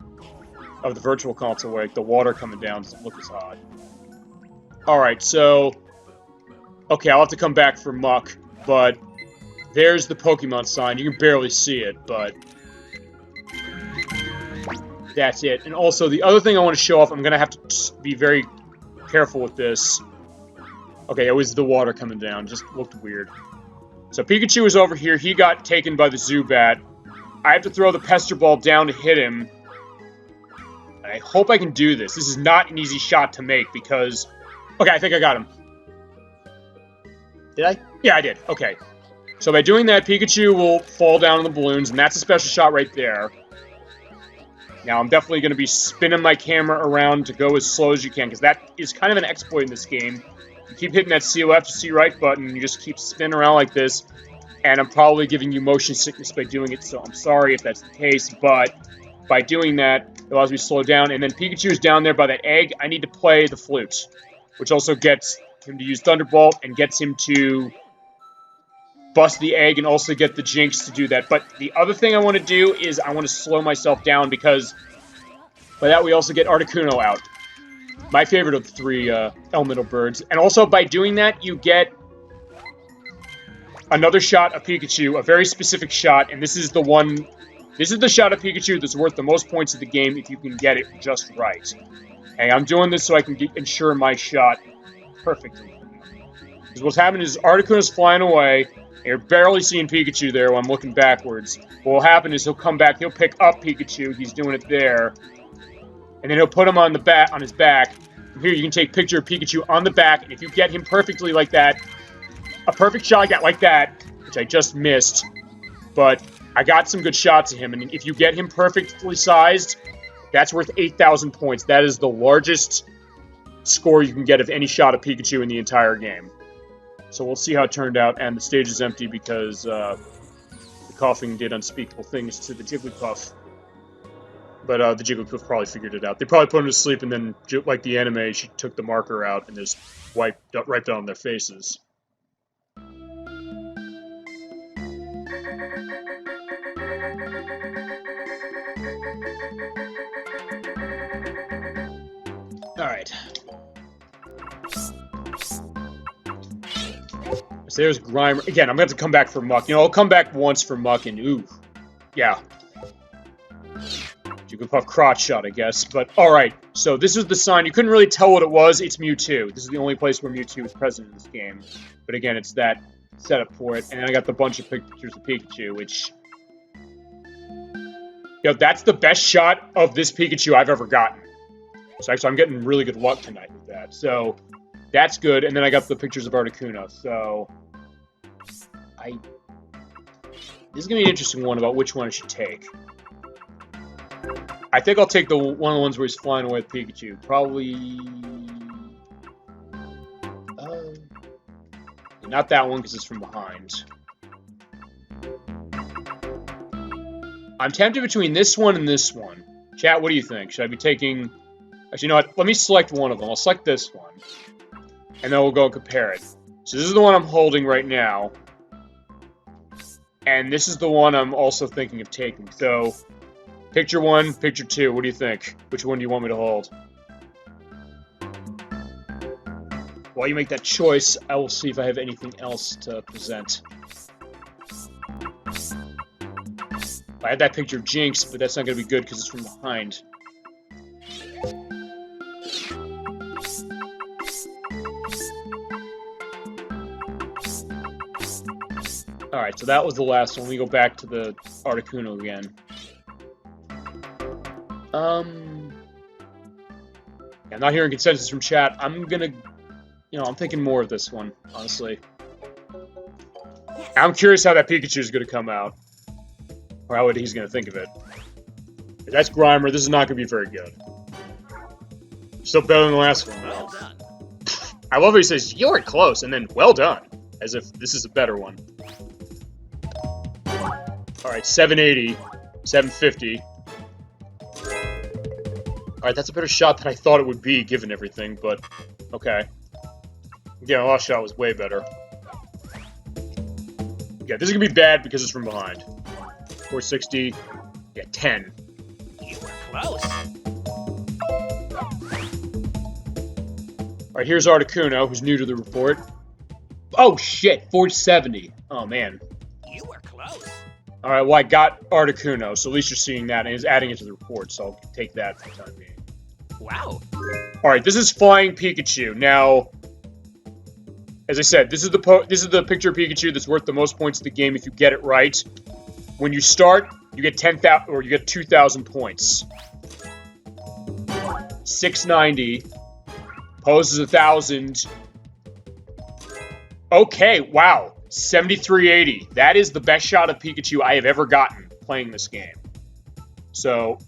Virtual Console, where like, the water coming down doesn't look as hot. Alright, so... Okay, I'll have to come back for Muck, but... There's the Pokemon sign. You can barely see it, but... That's it. And also, the other thing I want to show off, I'm going to have to be very careful with this. Okay, it was the water coming down. Just looked weird. So Pikachu is over here. He got taken by the Zubat. I have to throw the Pester Ball down to hit him. And I hope I can do this. This is not an easy shot to make because... Okay, I think I got him. Did I? Yeah, I did. Okay. So by doing that, Pikachu will fall down in the balloons, and that's a special shot right there. Now, I'm definitely going to be spinning my camera around to go as slow as you can, because that is kind of an exploit in this game. You keep hitting that C left to C right button, and you just keep spinning around like this, and I'm probably giving you motion sickness by doing it, so I'm sorry if that's the case, but by doing that, it allows me to slow down, and then Pikachu's down there by that egg. I need to play the flute, which also gets him to use Thunderbolt and gets him to bust the egg and also get the Jinx to do that. But the other thing I want to do is I want to slow myself down, because by that we also get Articuno out. My favorite of the three elemental birds. And also by doing that, you get another shot of Pikachu, a very specific shot, and this is the one... This is the shot of Pikachu that's worth the most points of the game if you can get it just right. Hey, I'm doing this so I can ensure my shot perfectly. Because what's happening is Articuno's flying away, and you're barely seeing Pikachu there while I'm looking backwards. What will happen is he'll come back, he'll pick up Pikachu, he's doing it there, and then he'll put him on his back. From here you can take a picture of Pikachu on the back, and if you get him perfectly like that, a perfect shot like that, which I just missed, but I got some good shots of him, and if you get him perfectly sized, that's worth 8,000 points. That is the largest score you can get of any shot of Pikachu in the entire game. So we'll see how it turned out, and the stage is empty because the coughing did unspeakable things to the Jigglypuff. But the Jigglypuff probably figured it out. They probably put him to sleep, and then, like the anime, she took the marker out and just wiped down their faces. Alright. So there's Grimer. Again, I'm going to have to come back for Muck. I'll come back once for Muck, and ooh. Yeah. Jigglypuff crotch shot, I guess. But, alright. So this is the sign. You couldn't really tell what it was. It's Mewtwo. This is the only place where Mewtwo is present in this game. But again, it's that setup for it. And then I got the bunch of pictures of Pikachu, which... that's the best shot of this Pikachu I've ever gotten. So actually, I'm getting really good luck tonight with that. So, that's good. And then I got the pictures of Articuno. So, this is going to be an interesting one about which one I should take. I think I'll take one of the ones where he's flying away with Pikachu. Probably... not that one, because it's from behind. I'm tempted between this one and this one. Chat, what do you think? Should I be taking... Actually, you know what? Let me select one of them. I'll select this one. And then we'll go and compare it. So this is the one I'm holding right now. And this is the one I'm also thinking of taking. So, picture 1, picture 2. What do you think? Which one do you want me to hold? While you make that choice, I will see if I have anything else to present. I had that picture of Jinx, but that's not going to be good because it's from behind. Alright, so that was the last one. We go back to the Articuno again. I'm not hearing consensus from chat. I'm gonna... I'm thinking more of this one, honestly. I'm curious how that Pikachu is gonna come out. Or how he's gonna think of it. If that's Grimer, this is not gonna be very good. Still better than the last one, though. Well done. I love how he says, "You were close," and then, "Well done," as if this is a better one. Alright, 780. 750. Alright, that's a better shot than I thought it would be, given everything, but... okay. Yeah, my last shot was way better. Yeah, this is gonna be bad because it's from behind. 460. Yeah, 10. You were close. Alright, here's Articuno, who's new to the report. Oh, shit! 470. Oh, man. You were close. Alright, well, I got Articuno, so at least you're seeing that, and it's adding it to the report, so I'll take that for the time being. Wow. Alright, this is Flying Pikachu. Now, as I said, this is the picture of Pikachu that's worth the most points of the game if you get it right. When you start, you get 10,000, or you get 2,000 points. 690. Poses 1,000. Okay, wow. 7380. That is the best shot of Pikachu I have ever gotten playing this game. So,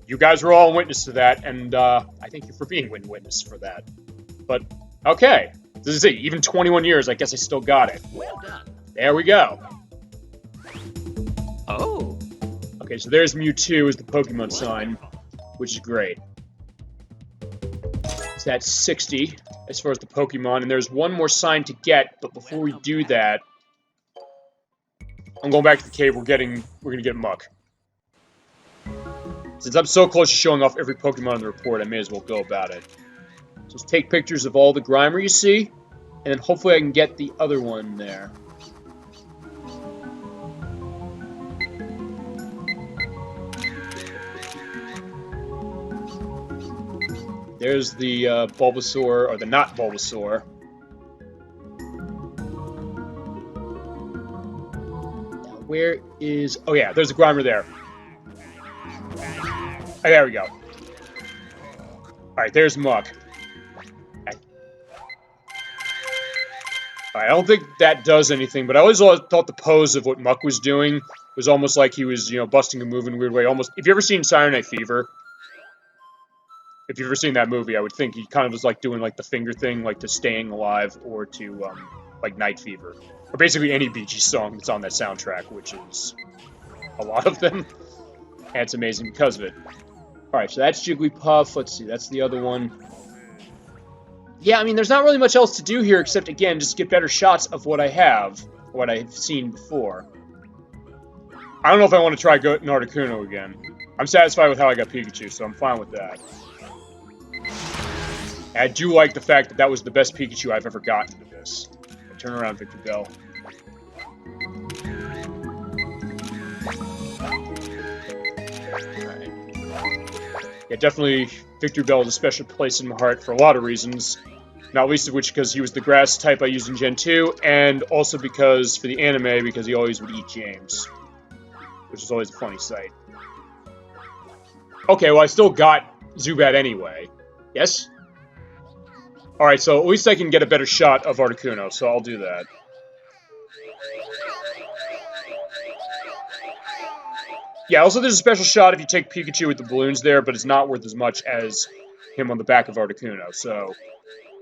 You guys were all witness to that, and I thank you for being witness for that. But, okay. This is it. Even 21 years, I guess I still got it. Well done. There we go. Oh. Okay, so there's Mewtwo as the Pokemon sign, which is great. So that's 60 as far as the Pokemon, and there's one more sign to get, but before we do that, I'm going back to the cave. We're gonna get Muck. Since I'm so close to showing off every Pokemon in the report, I may as well go about it. Just take pictures of all the Grimer you see, and then hopefully I can get the other one there. There's the Bulbasaur, or the not Bulbasaur. Now, where is... Oh yeah, there's a Grimer there. Oh, there we go. Alright, there's Muck. I don't think that does anything, but I always thought the pose of what Muck was doing was almost like he was, you know, busting a move in a weird way. Almost. If you ever seen Saturday Night Fever? If you've ever seen that movie, I would think he kind of was like doing like the finger thing, like to Staying Alive or to like Night Fever, or basically any Bee Gees song that's on that soundtrack, which is a lot of them, and it's amazing because of it. All right, so that's Jigglypuff. Let's see, that's the other one. Yeah, I mean, there's not really much else to do here except, again, just get better shots of what I have, what I've seen before. I don't know if I want to try Articuno again. I'm satisfied with how I got Pikachu, so I'm fine with that. And I do like the fact that that was the best Pikachu I've ever gotten to this. Turn around, Victor Bell. Alright. Yeah, definitely Victor Bell is a special place in my heart for a lot of reasons. Not least of which because he was the grass type I used in Gen 2, and also because, for the anime, because he always would eat James. Which is always a funny sight. Okay, well I still got Zubat anyway. Yes? Alright, so at least I can get a better shot of Articuno, so I'll do that. Yeah, also there's a special shot if you take Pikachu with the balloons there, but it's not worth as much as him on the back of Articuno, so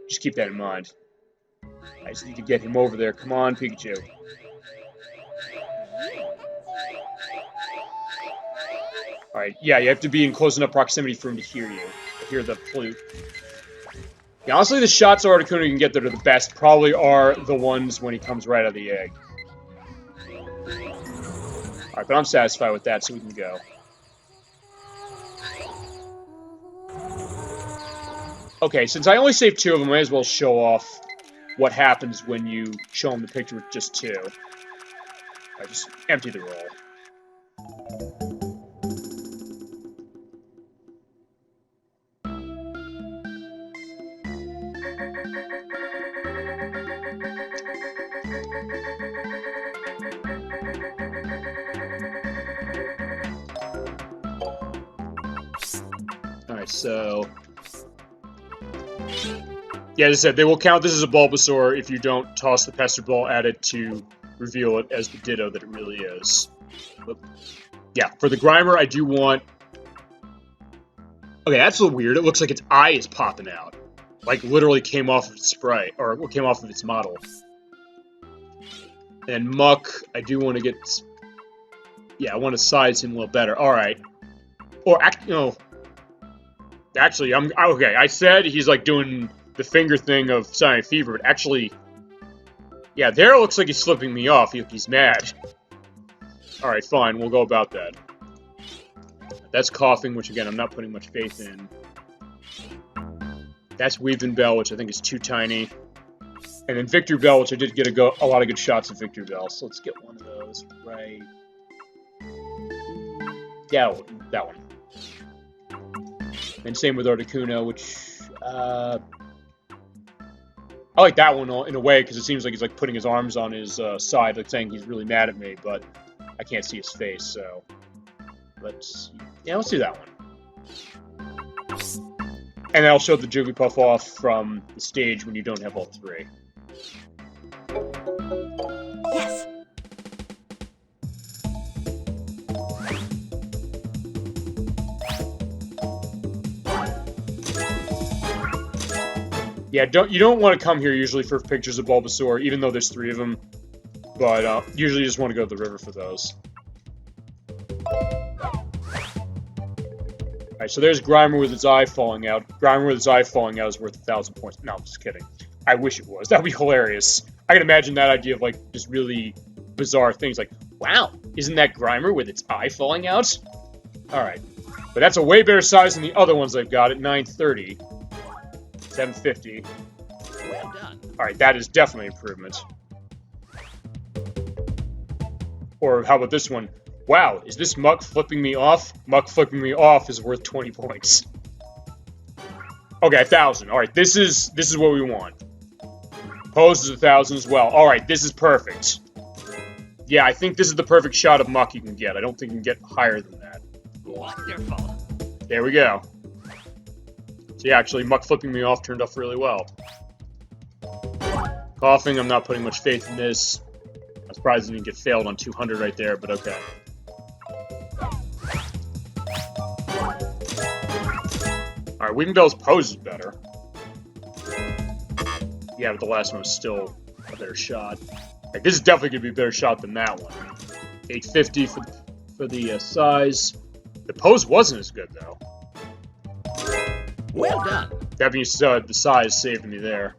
just keep that in mind. I just need to get him over there. Come on, Pikachu. Alright, yeah, you have to be in close enough proximity for him to hear you. Hear the flute. Yeah, honestly, the shots of Articuno you can get that are the best probably are the ones when he comes right out of the egg. Alright, but I'm satisfied with that, so we can go. Okay, since I only saved 2 of them, I might as well show off what happens when you show them the picture with just 2. I just empty the roll. Alright, so... yeah, as I said, they will count this as a Bulbasaur if you don't toss the Pester Ball at it to reveal it as the Ditto that it really is. But, yeah, for the Grimer, I do want... okay, that's a little weird. It looks like its eye is popping out. Like, literally came off of its sprite, or came off of its model. And Muck, I do want to get... yeah, I want to size him a little better. Alright. Or, no... actually, okay, I said he's, like, doing the finger thing of Silent Fever, but actually... yeah, there it looks like he's slipping me off. He's mad. Alright, fine, we'll go about that. That's Coughing, which, again, I'm not putting much faith in. That's Weaving Bell, which I think is too tiny. And then Victor Bell, which I did get a lot of good shots of Victor Bell, so let's get one of those right... yeah, that one. And same with Articuno, which, I like that one in a way, because it seems like he's, like, putting his arms on his, side, like, saying he's really mad at me, but I can't see his face, so... let's do that one. And I'll show the Jigglypuff off from the stage when you don't have all 3. Yes. Yeah, you don't want to come here usually for pictures of Bulbasaur, even though there's 3 of them. But usually you just want to go to the river for those. Alright, so there's Grimer with its eye falling out. Grimer with its eye falling out is worth 1,000 points. No, I'm just kidding. I wish it was. That'd be hilarious. I can imagine that idea of, like, just really bizarre things. Like, wow, isn't that Grimer with its eye falling out? Alright. But that's a way better size than the other ones I've got at 930. 750. Well done. Alright, that is definitely improvement. Or how about this one? Wow, is this Muck flipping me off? Muck flipping me off is worth 20 points. Okay, 1,000. Alright, this is what we want. Pose is 1,000 as well. Alright, this is perfect. Yeah, I think this is the perfect shot of Muck you can get. I don't think you can get higher than that. Wonderful. There we go. So yeah, actually, Muck flipping me off turned off really well. Coughing, I'm not putting much faith in this. I'm surprised I didn't get failed on 200 right there, but okay. Alright, Weepinbell's pose is better. Yeah, but the last one was still a better shot. Like, this is definitely going to be a better shot than that one. 850 for the size. The pose wasn't as good, though. Well done. That being said, the size saved me there.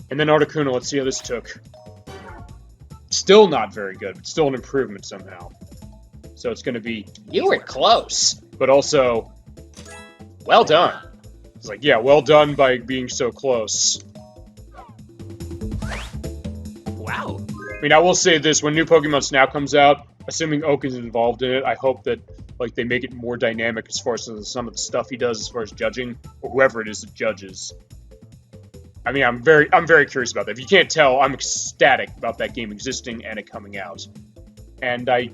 And then Articuno, let's see how this took. Still not very good, but still an improvement somehow. So it's going to be, you were close, but also, well done. It's like, yeah, well done by being so close. Wow. I mean, I will say this, when new Pokemon Snap comes out, assuming Oak is involved in it, I hope that, like, they make it more dynamic as far as some of the stuff he does as far as judging, or whoever it is that judges. I mean, I'm very curious about that. If you can't tell, I'm ecstatic about that game existing and it coming out. And I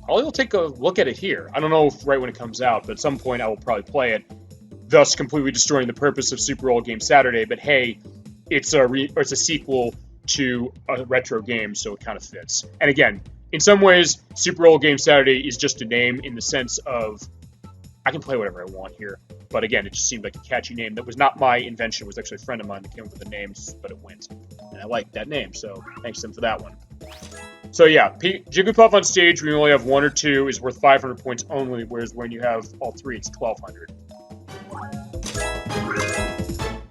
probably will take a look at it here. I don't know if right when it comes out, but at some point I will probably play it, thus completely destroying the purpose of Super Old Game Saturday. But hey, it's a sequel to a retro game, so it kind of fits. And again, in some ways, Super Old Game Saturday is just a name in the sense of I can play whatever I want here. But again, it just seemed like a catchy name. That was not my invention. It was actually a friend of mine that came up with the name, but it went. And I liked that name, so thanks to him for that one. So yeah, Jigglypuff on stage, we only have 1 or 2, is worth 500 points only, whereas when you have all 3, it's 1,200.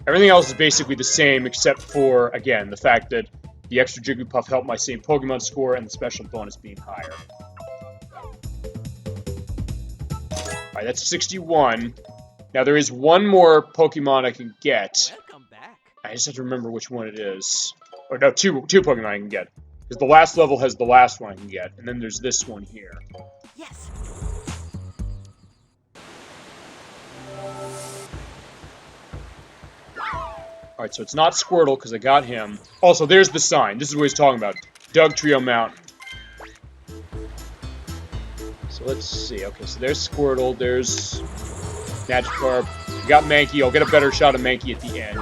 Everything else is basically the same, except for, again, the fact that the extra Jigglypuff helped my same Pokemon score, and the special bonus being higher. Alright, that's 61. Now, there is one more Pokemon I can get. Welcome back. I just have to remember which one it is. Or no, two Pokemon I can get. Because the last level has the last one I can get. And then there's this one here. Yes. Alright, so it's not Squirtle, because I got him. Also, there's the sign. This is what he's talking about. Doug Trio Mountain. So let's see. Okay, so there's Squirtle. There's Magikarp. We got Mankey. I'll get a better shot of Mankey at the end.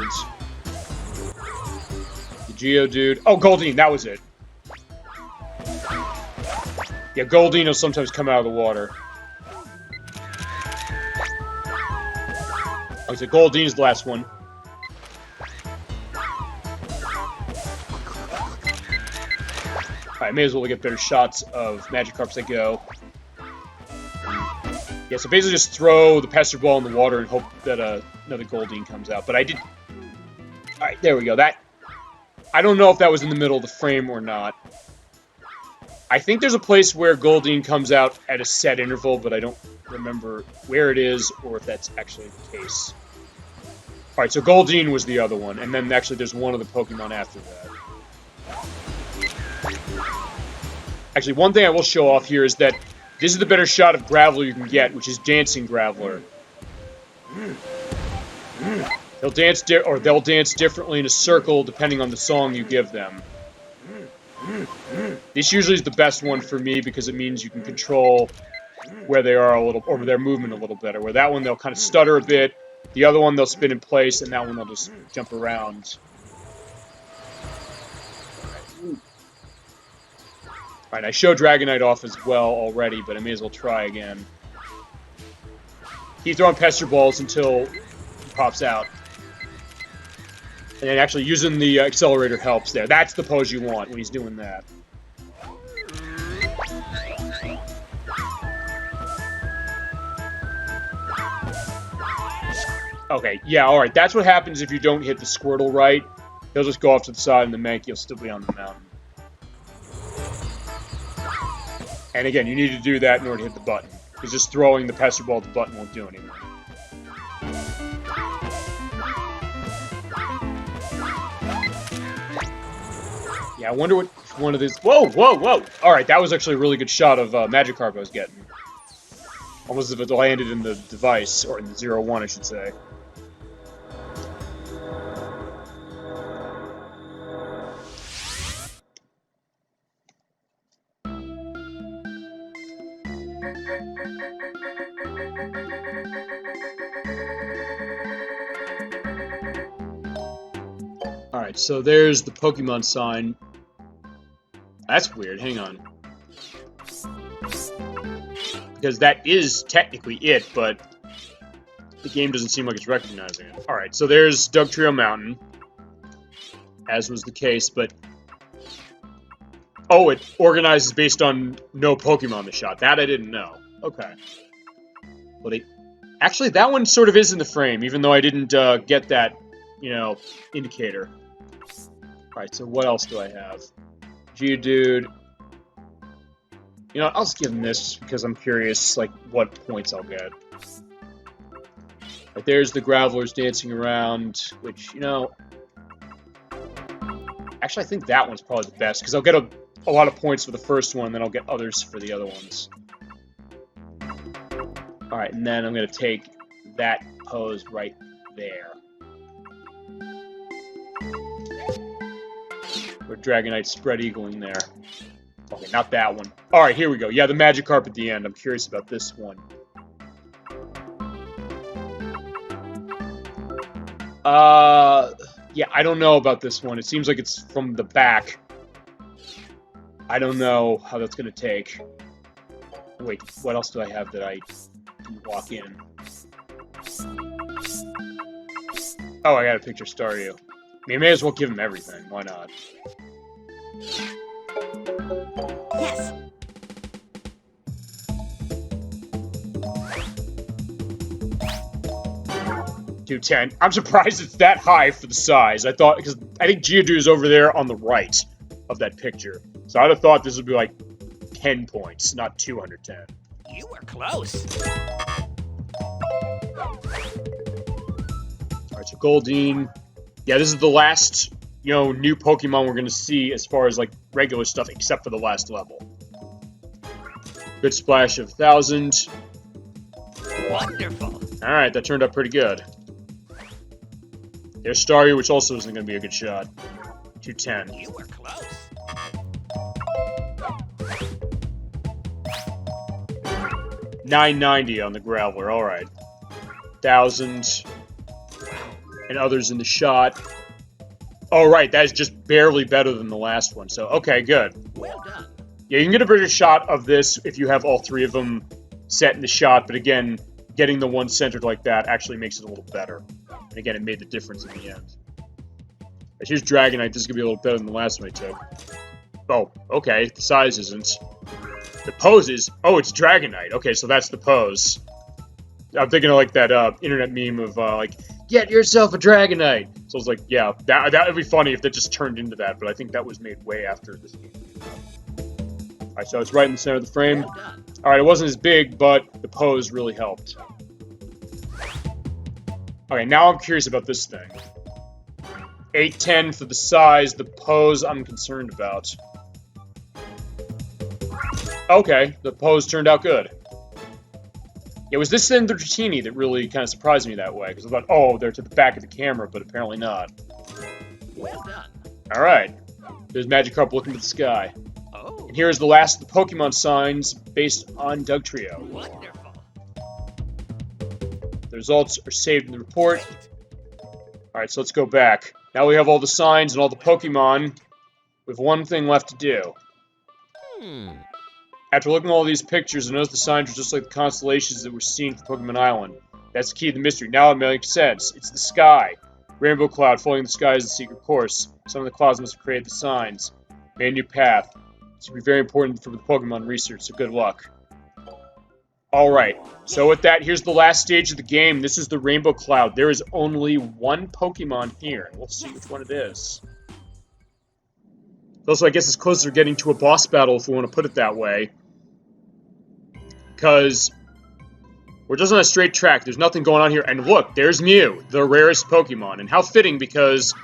The Geodude. Oh, Goldeen. That was it. Yeah, Goldeen will sometimes come out of the water. Okay, so Goldeen's the last one. Alright, may as well get better shots of Magikarp as I go. Yeah, so basically just throw the Pester Ball in the water and hope that another Goldeen comes out. But I did... Alright, there we go. That... I don't know if that was in the middle of the frame or not. I think there's a place where Goldeen comes out at a set interval, but I don't remember where it is or if that's actually the case. Alright, so Goldeen was the other one, and then actually there's one of the Pokemon after that. Actually, one thing I will show off here is that this is the better shot of Graveler you can get, which is Dancing Graveler. They'll dance differently in a circle depending on the song you give them. This usually is the best one for me because it means you can control where they are a little, or their movement a little better. Where that one they'll kind of stutter a bit, the other one they'll spin in place, and that one they'll just jump around. Alright, I showed Dragonite off as well already, but I may as well try again. Keep throwing Pester Balls until he pops out. And then actually using the accelerator helps there. That's the pose you want when he's doing that. Okay, yeah, alright. That's what happens if you don't hit the Squirtle right. He'll just go off to the side and the Mankey will still be on the mountain. And again, you need to do that in order to hit the button. Because just throwing the Pester Ball at the button won't do anything. Yeah, I wonder what one of these... Whoa, whoa, whoa! Alright, that was actually a really good shot of Magikarp I was getting. Almost as if it landed in the device, or in the 0-1, I should say. Alright, so there's the Pokemon sign. That's weird, hang on. Because that is technically it, but the game doesn't seem like it's recognizing it. Alright, so there's Dugtrio Mountain, as was the case, but... Oh, it organizes based on no Pokemon the shot. That I didn't know. Okay. Well, actually, that one sort of is in the frame, even though I didn't get that, you know, indicator. Alright, so what else do I have? Geodude. You know, I'll just give him this just because I'm curious, like, what points I'll get. Right, there's the Gravelers dancing around, which, you know... Actually, I think that one's probably the best, because I'll get a lot of points for the first one, and then I'll get others for the other ones. Alright, and then I'm going to take that pose right there. Or Dragonite spread eagling there. Okay, not that one. Alright, here we go. Yeah, the Magikarp at the end. I'm curious about this one. Yeah, I don't know about this one. It seems like it's from the back. I don't know how that's going to take. Wait, what else do I have that I can walk in? Oh, I got a picture Staryu. I mean, I may as well give him everything. Why not? Yes. $210. I'm surprised it's that high for the size. I thought, because I think Geodude is over there on the right of that picture. So I'd have thought this would be like 10 points, not 210. You were close. Alright, so Goldeen. Yeah, this is the last, you know, new Pokemon we're going to see as far as, like, regular stuff, except for the last level. Good splash of 1,000. Wonderful. Alright, that turned out pretty good. There's Staryu, which also isn't going to be a good shot. 210. You were close. $990 on the Graveler, alright. 1,000. And others in the shot. Oh, right, that is just barely better than the last one, so, okay, good. Well done. Yeah, you can get a better shot of this if you have all three of them set in the shot, but again, getting the one centered like that actually makes it a little better. And again, it made the difference in the end. Right, here's Dragonite. This is going to be a little better than the last one I took. Oh, okay, the size isn't. The pose is... Oh, it's Dragonite. Okay, so that's the pose. I'm thinking of, like, that internet meme of, like, get yourself a Dragonite! So I was like, yeah, that would be funny if that just turned into that, but I think that was made way after this game. Alright, so it's right in the center of the frame. Well done. Alright, it wasn't as big, but the pose really helped. Okay, now I'm curious about this thing. 810 for the size, the pose I'm concerned about. Okay, the pose turned out good. It was this and the Dratini that really kind of surprised me that way, because I thought, oh, they're to the back of the camera, but apparently not. Well done. Alright, there's Magikarp looking to the sky. Oh. And here's the last of the Pokemon signs based on Dugtrio. Wonderful. The results are saved in the report. Alright, so let's go back. Now we have all the signs and all the Pokemon. We have one thing left to do. After looking at all these pictures, I noticed the signs were just like the constellations that were seen from Pokemon Island. That's the key to the mystery. Now it makes sense. It's the sky. Rainbow cloud floating in the sky is the secret course. Some of the clouds must have created the signs. Made a new path. This will be very important for the Pokemon research, so good luck. Alright, so with that, here's the last stage of the game. This is the Rainbow Cloud. There is only one Pokemon here, and we'll see which one it is. Also, I guess it's closer to getting to a boss battle, if we want to put it that way. Because we're just on a straight track. There's nothing going on here. And look, there's Mew, the rarest Pokemon. And how fitting, because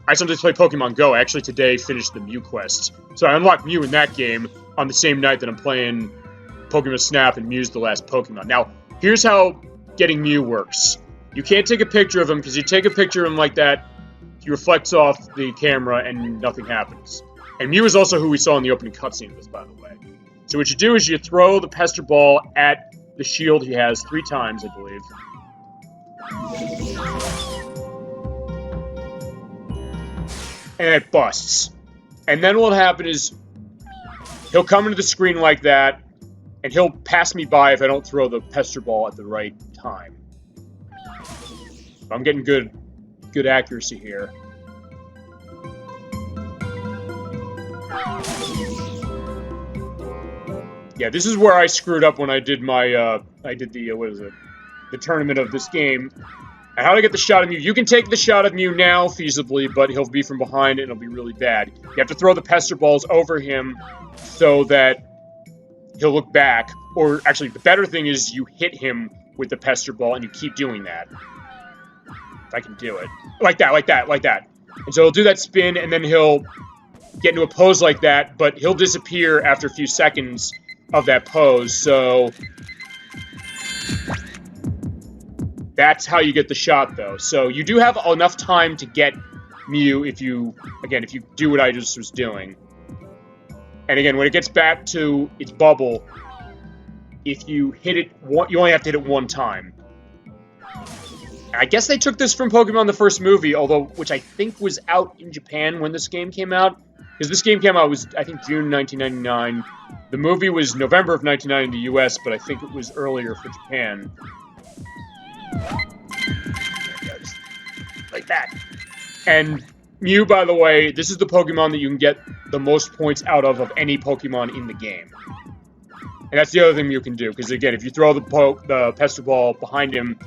I sometimes play Pokemon Go. I actually today finished the Mew quest. So I unlocked Mew in that game on the same night that I'm playing Pokemon Snap, and Mew's the last Pokemon. Now, here's how getting Mew works. You can't take a picture of him, because you take a picture of him like that, he reflects off the camera, and nothing happens. And Mew is also who we saw in the opening cutscene of this, by the way. So what you do is you throw the Pester Ball at the shield he has 3 times, I believe. And it busts. And then what'll happen is he'll come into the screen like that, and he'll pass me by if I don't throw the Pester Ball at the right time. I'm getting good accuracy here. Yeah, this is where I screwed up when I did my, the tournament of this game. And how to get the shot of Mew. You can take the shot of Mew now, feasibly, but he'll be from behind and it'll be really bad. You have to throw the Pester Balls over him so that he'll look back. Or, actually, the better thing is you hit him with the Pester Ball and you keep doing that. If I can do it. Like that, like that, like that. And so he'll do that spin, and then he'll get into a pose like that, but he'll disappear after a few seconds of that pose, so that's how you get the shot, though. So you do have enough time to get Mew if you do what I just was doing. And again, when it gets back to its bubble, if you hit it, you only have to hit it 1 time. I guess they took this from Pokemon the first movie, which I think was out in Japan when this game came out. Because this game came out, I think, June 1999. The movie was November of 1990 in the US, but I think it was earlier for Japan. Like that. And Mew, by the way, this is the Pokemon that you can get the most points out of any Pokemon in the game. And that's the other thing you can do, because again, if you throw the Pester Ball behind him,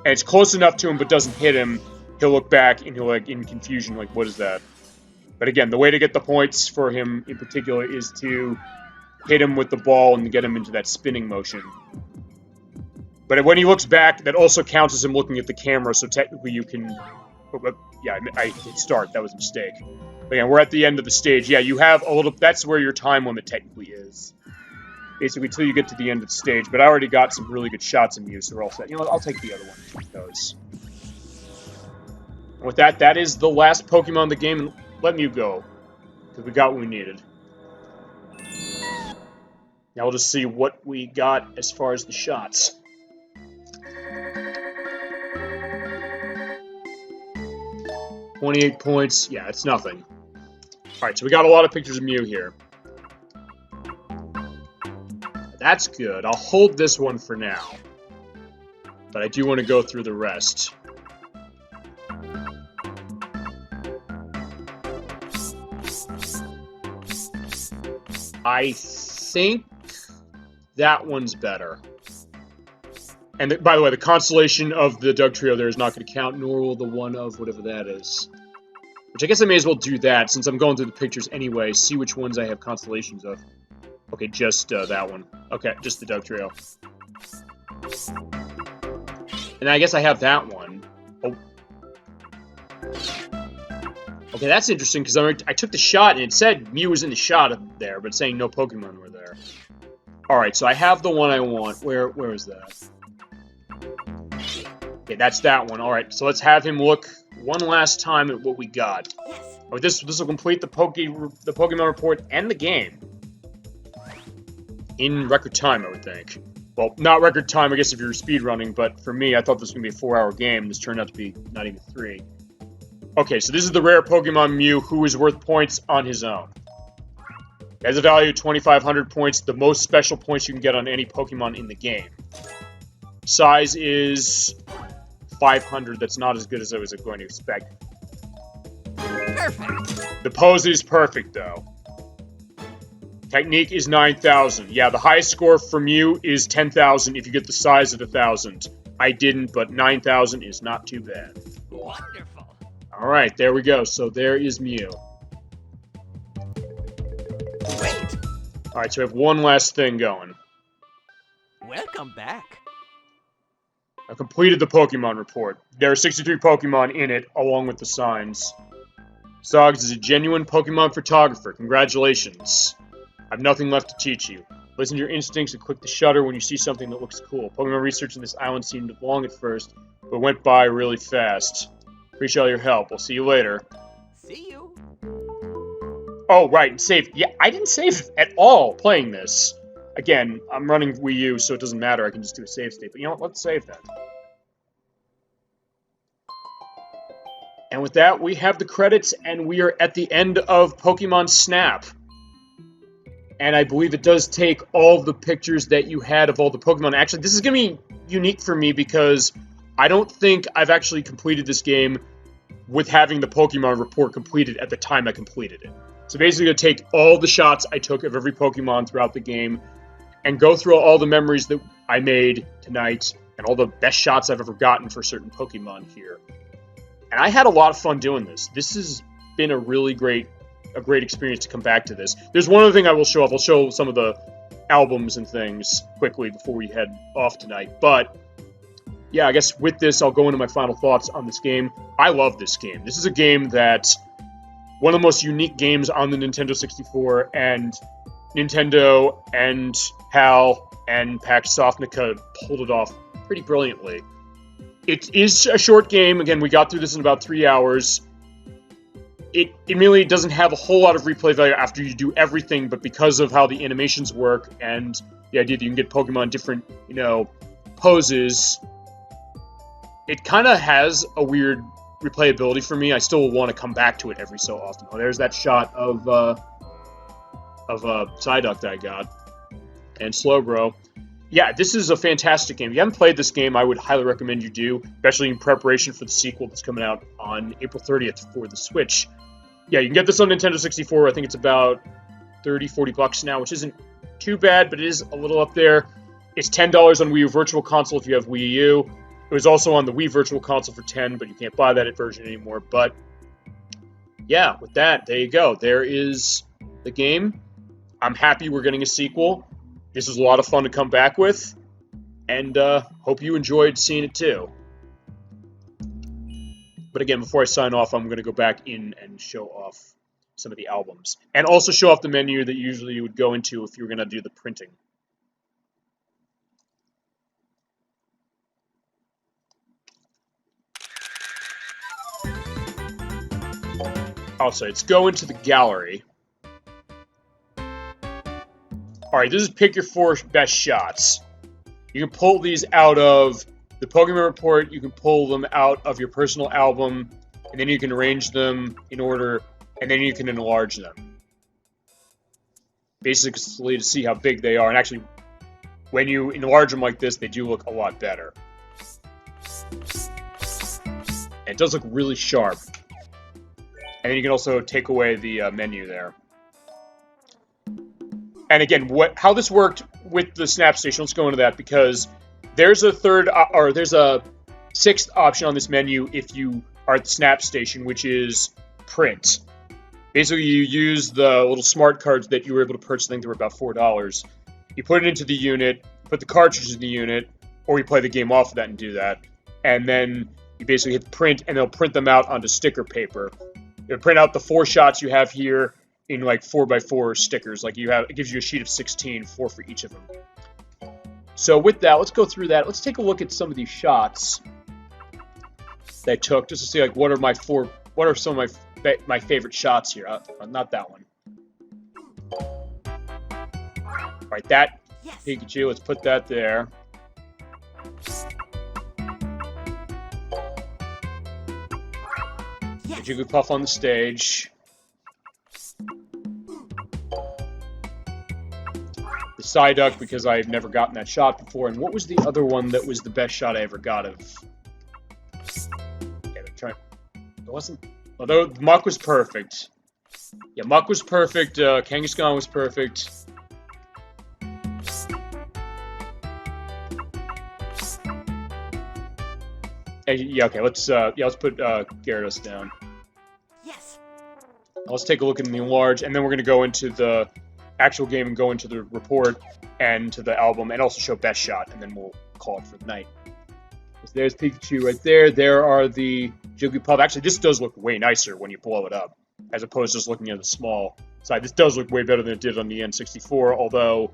and it's close enough to him but doesn't hit him, he'll look back and he'll, like, in confusion, like, what is that? But again, the way to get the points for him in particular is to hit him with the ball and get him into that spinning motion. But when he looks back, that also counts as him looking at the camera, so technically you can... Yeah, I hit start. That was a mistake. But yeah, we're at the end of the stage. Yeah, you have a little... That's where your time limit technically is. Basically, until you get to the end of the stage. But I already got some really good shots of you, so we're all set. You know what? I'll take the other one. Those. And with that, that is the last Pokemon in the game. Let Mew go. Because we got what we needed. Now we'll just see what we got as far as the shots. $28 points. Yeah, it's nothing. Alright, so we got a lot of pictures of Mew here. That's good. I'll hold this one for now. But I do want to go through the rest. I think that one's better. And by the way, the constellation of the Doug Trio there is not going to count, nor will the one of whatever that is. Which I guess I may as well do that, since I'm going through the pictures anyway, see which ones I have constellations of. Okay, just that one. Okay, just the Doug Trio. And I guess I have that one. Oh. Okay, that's interesting, because I took the shot, and it said Mew was in the shot there, but saying no Pokemon were there. Alright, so I have the one I want. Where is that? Okay, that's that one. Alright, so let's have him look one last time at what we got. Oh, this will complete the Pokemon report and the game. In record time, I would think. Well, not record time, I guess, if you're speedrunning, but for me, I thought this was going to be a 4-hour game. This turned out to be not even 3. Okay, so this is the rare Pokemon Mew, who is worth points on his own. It has a value of 2,500 points, the most special points you can get on any Pokemon in the game. Size is 500. That's not as good as I was going to expect. Perfect. The pose is perfect, though. Technique is 9,000. Yeah, the highest score from you is 10,000 if you get the size of 1,000. I didn't, but 9,000 is not too bad. Wonderful. All right, there we go. So there is Mew. Great. All right, so we have one last thing going. Welcome back. I completed the Pokemon report. There are 63 Pokemon in it, along with the signs. Zoggs is a genuine Pokemon photographer. Congratulations. I have nothing left to teach you. Listen to your instincts and click the shutter when you see something that looks cool. Pokemon research in this island seemed long at first, but went by really fast. Appreciate all your help. I'll see you later. See you. Oh, right, and save. Yeah, I didn't save at all playing this. Again, I'm running Wii U, so it doesn't matter. I can just do a save state. But you know what? Let's save that. And with that, we have the credits, and we are at the end of Pokemon Snap. And I believe it does take all the pictures that you had of all the Pokemon. Actually, this is going to be unique for me because I don't think I've actually completed this game with having the Pokemon report completed at the time I completed it. So basically, going to take all the shots I took of every Pokemon throughout the game and go through all the memories that I made tonight and all the best shots I've ever gotten for certain Pokemon here. And I had a lot of fun doing this. This has been a really great experience to come back to this. There's one other thing I will show off. I'll show some of the albums and things quickly before we head off tonight. But yeah, I guess with this, I'll go into my final thoughts on this game. I love this game. This is a game that's one of the most unique games on the Nintendo 64, and Nintendo and HAL and Pax Softnica pulled it off pretty brilliantly. It is a short game. Again, we got through this in about 3 hours. It really doesn't have a whole lot of replay value after you do everything, but because of how the animations work and the idea that you can get Pokemon different, poses, it kind of has a weird replayability for me. I still want to come back to it every so often. Oh, there's that shot of Psyduck that I got. And Slowbro. Yeah, this is a fantastic game. If you haven't played this game, I would highly recommend you do, especially in preparation for the sequel that's coming out on April 30th for the Switch. Yeah, you can get this on Nintendo 64. I think it's about $30-40 now, which isn't too bad, but it is a little up there. It's $10 on Wii U Virtual Console if you have Wii U. It was also on the Wii Virtual Console for $10, but you can't buy that version anymore. But yeah, with that, there you go. There is the game. I'm happy we're getting a sequel. This was a lot of fun to come back with, and hope you enjoyed seeing it too. But again, before I sign off, I'm going to go back in and show off some of the albums, and also show off the menu that usually you would go into if you were going to do the printing. Also, let's go into the gallery. Alright, this is pick your 4 best shots. You can pull these out of the Pokemon report, you can pull them out of your personal album, and then you can arrange them in order, and then you can enlarge them. Basically to see how big they are, and actually, when you enlarge them like this, they do look a lot better. And it does look really sharp. And then you can also take away the menu there. And again, how this worked with the Snap Station, let's go into that, because there's a sixth option on this menu if you are at the Snap Station, which is print. Basically, you use the little smart cards that you were able to purchase. I think they were about $4. You put it into the unit, put the cartridge in the unit, or you play the game off of that and do that. And then you basically hit print, and they'll print them out onto sticker paper. They'll print out the 4 shots you have here in like 4x4 stickers. Like it gives you a sheet of 16, 4 for each of them. So with that, let's go through that. Let's take a look at some of these shots that I took, just to see like what are some of my favorite shots here. Not that one. All right, that Pikachu. Let's put that there. Jigglypuff on the stage. The Psyduck, because I've never gotten that shot before. And what was the other one that was the best shot I ever got of trying. It wasn't. Although Muck was perfect. Yeah, Muck was perfect. Kangaskhan was perfect. Hey, yeah, okay. Let's put Gyarados down. Yes. Let's take a look at the enlarge, and then we're gonna go into the actual game and go into the report and to the album, and also show best shot, and then we'll call it for the night. So there's Pikachu right there. There are the Jigglypuff. Actually, this does look way nicer when you blow it up, as opposed to just looking at the small side. This does look way better than it did on the N64, although,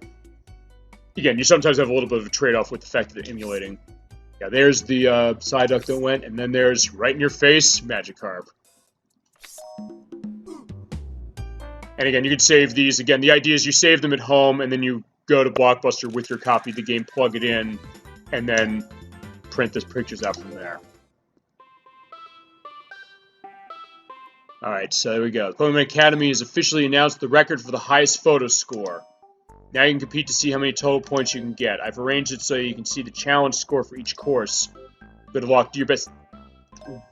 again, you sometimes have a little bit of a trade-off with the fact that emulating. Yeah, there's the Psyduck that went, and then there's, right in your face, Magikarp. And again, you can save these. Again, the idea is you save them at home, and then you go to Blockbuster with your copy of the game, plug it in, and then print the pictures out from there. Alright, so there we go. The Pokemon Academy has officially announced the record for the highest photo score. Now you can compete to see how many total points you can get. I've arranged it so you can see the challenge score for each course. Good luck. Do your best.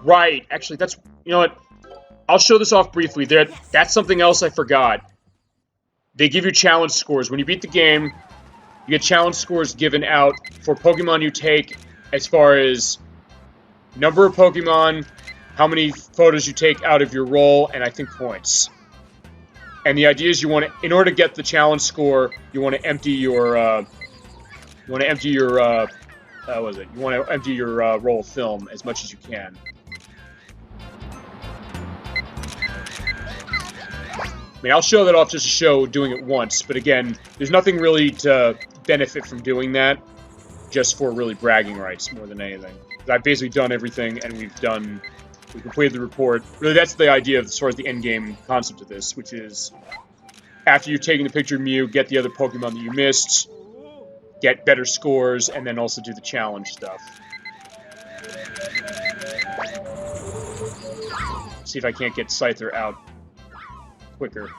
Right. Actually, that's... You know what? I'll show this off briefly. That's something else I forgot. They give you challenge scores. When you beat the game, you get challenge scores given out for Pokemon you take as far as number of Pokemon, how many photos you take out of your roll, and I think points. And the idea is you want to, in order to get the challenge score, you want to empty your, what was it? You want to empty your roll of film as much as you can. I mean, I'll show that off just to show doing it once, but again, there's nothing really to benefit from doing that, just for really bragging rights more than anything. I've basically done everything, and we completed the report. Really, that's the idea as far as the end game concept of this, which is after you've taken the picture of Mew, get the other Pokemon that you missed, get better scores, and then also do the challenge stuff. See if I can't get Scyther out quicker.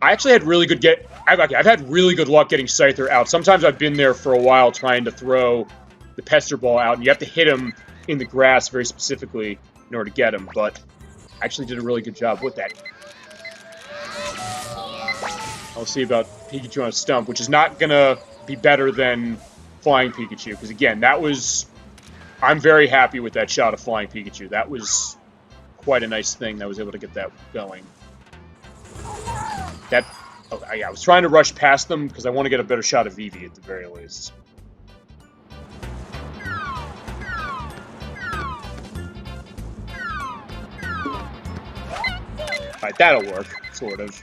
I actually had really good I've had really good luck getting Scyther out. Sometimes I've been there for a while trying to throw the Pester Ball out, and you have to hit him in the grass very specifically in order to get him, but I actually did a really good job with that. I'll see about Pikachu on a stump, which is not gonna be better than Flying Pikachu, because again, I'm very happy with that shot of Flying Pikachu. That was quite a nice thing that I was able to get that going. Okay, I was trying to rush past them because I want to get a better shot of Eevee at the very least. Alright, that'll work, sort of.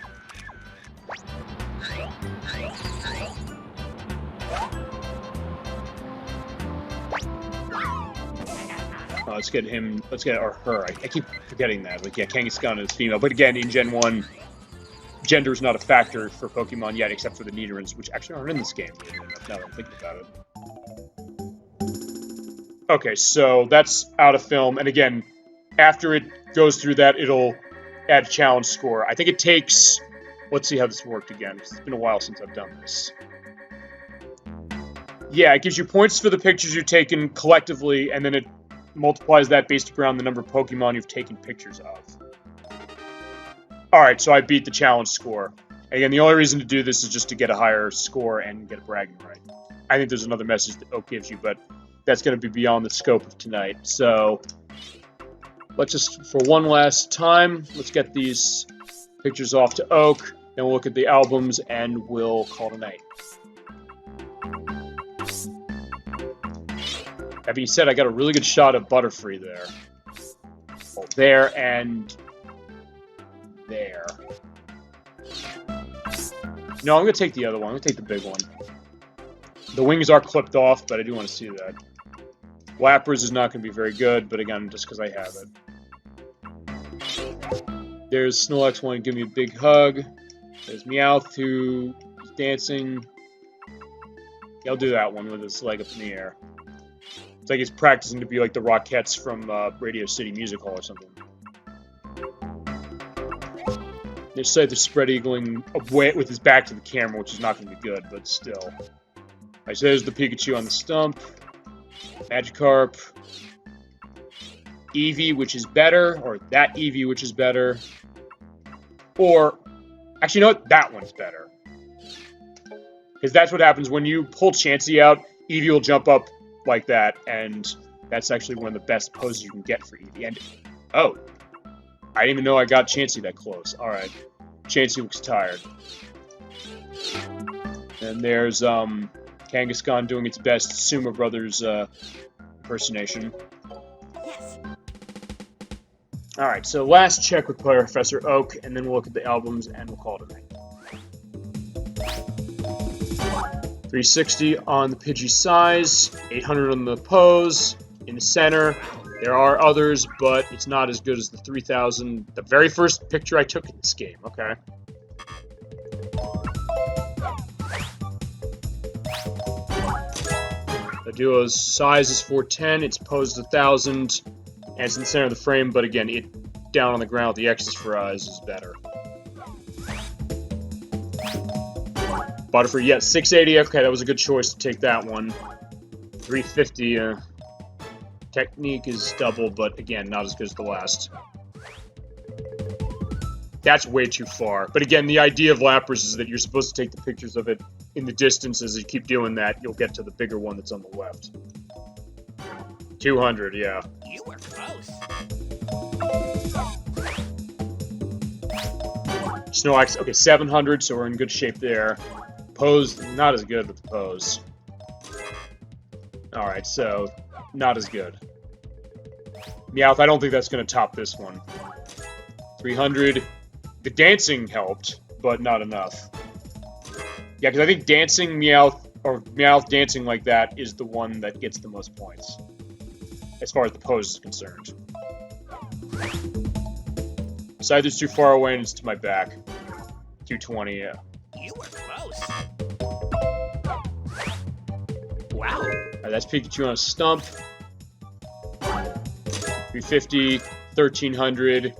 Let's get him, or her. I keep forgetting that. Like, yeah, Kangaskhan is female. But again, in Gen 1, gender is not a factor for Pokemon yet, except for the Nidorans, which actually aren't in this game, now that I'm thinking about it. Okay, so that's out of film. And again, after it goes through that, it'll add a challenge score. I think it takes... Let's see how this worked again. It's been a while since I've done this. Yeah, it gives you points for the pictures you've taken collectively, and then it multiplies that based around the number of Pokemon you've taken pictures of. Alright, so I beat the challenge score. Again, the only reason to do this is just to get a higher score and get a bragging right. I think there's another message that Oak gives you, but that's going to be beyond the scope of tonight. So, let's just, for one last time, let's get these pictures off to Oak, then we'll look at the albums, and we'll call it a night. That being said, I got a really good shot of Butterfree there. Well, there and there. No, I'm going to take the other one. I'm going to take the big one. The wings are clipped off, but I do want to see that. Lapras is not going to be very good, but again, just because I have it. There's Snorlax wanting to give me a big hug. There's Meowth, who is dancing. Yeah, I'll do that one with his leg up in the air. It's like he's practicing to be like the Rockettes from Radio City Music Hall or something. There's Scyther spread-eagling away with his back to the camera, which is not going to be good, but still. Alright, so there's the Pikachu on the stump. Magikarp. Eevee, which is better, or that Eevee, which is better, or, actually, you know what? That one's better. Because that's what happens when you pull Chansey out, Eevee will jump up like that, and that's actually one of the best poses you can get for Eevee. And, oh, I didn't even know I got Chansey that close. Alright, Chansey looks tired. And there's, Kangaskhan doing its best Sumo Brothers, impersonation. Yes. Alright, so last check with Professor Oak, and then we'll look at the albums, and we'll call it a night. 360 on the Pidgey size, 800 on the pose, in the center. There are others, but it's not as good as the 3000, the very first picture I took in this game, okay? The duo's size is 410, its pose is 1000, and it's in the center of the frame, but again, it down on the ground with the X's for eyes is better. Butterfree, yeah, 680, okay, that was a good choice to take that one. 350, technique is double, but again, not as good as the last. That's way too far. But again, the idea of Lapras is that you're supposed to take the pictures of it in the distance. As you keep doing that, you'll get to the bigger one that's on the left. 200, yeah. You were close. Snorlax, okay, 700, so we're in good shape there. Pose, not as good with the pose. Alright, so, not as good. Meowth, I don't think that's going to top this one. 300. The dancing helped, but not enough. Yeah, because I think dancing Meowth, or Meowth dancing like that, is the one that gets the most points. As far as the pose is concerned. Scyther's too far away and it's to my back. 220, yeah. You were close. Wow. Alright, that's Pikachu on a stump. 350, 1300.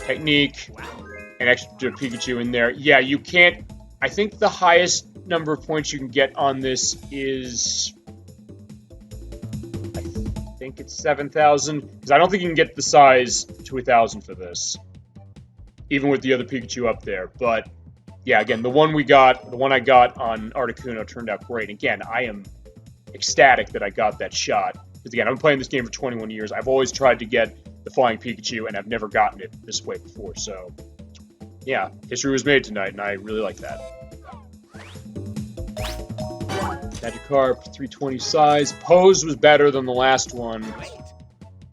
Technique. Wow. An extra Pikachu in there. Yeah, you can't... I think the highest number of points you can get on this is... I think it's 7,000. Because I don't think you can get the size to 1,000 for this. Even with the other Pikachu up there. But, yeah, again, the one I got on Articuno turned out great. Again, I am ecstatic that I got that shot. Because, again, I've been playing this game for 21 years. I've always tried to get the Flying Pikachu, and I've never gotten it this way before, so... Yeah, history was made tonight, and I really like that. Magikarp, 320 size. Pose was better than the last one, Great.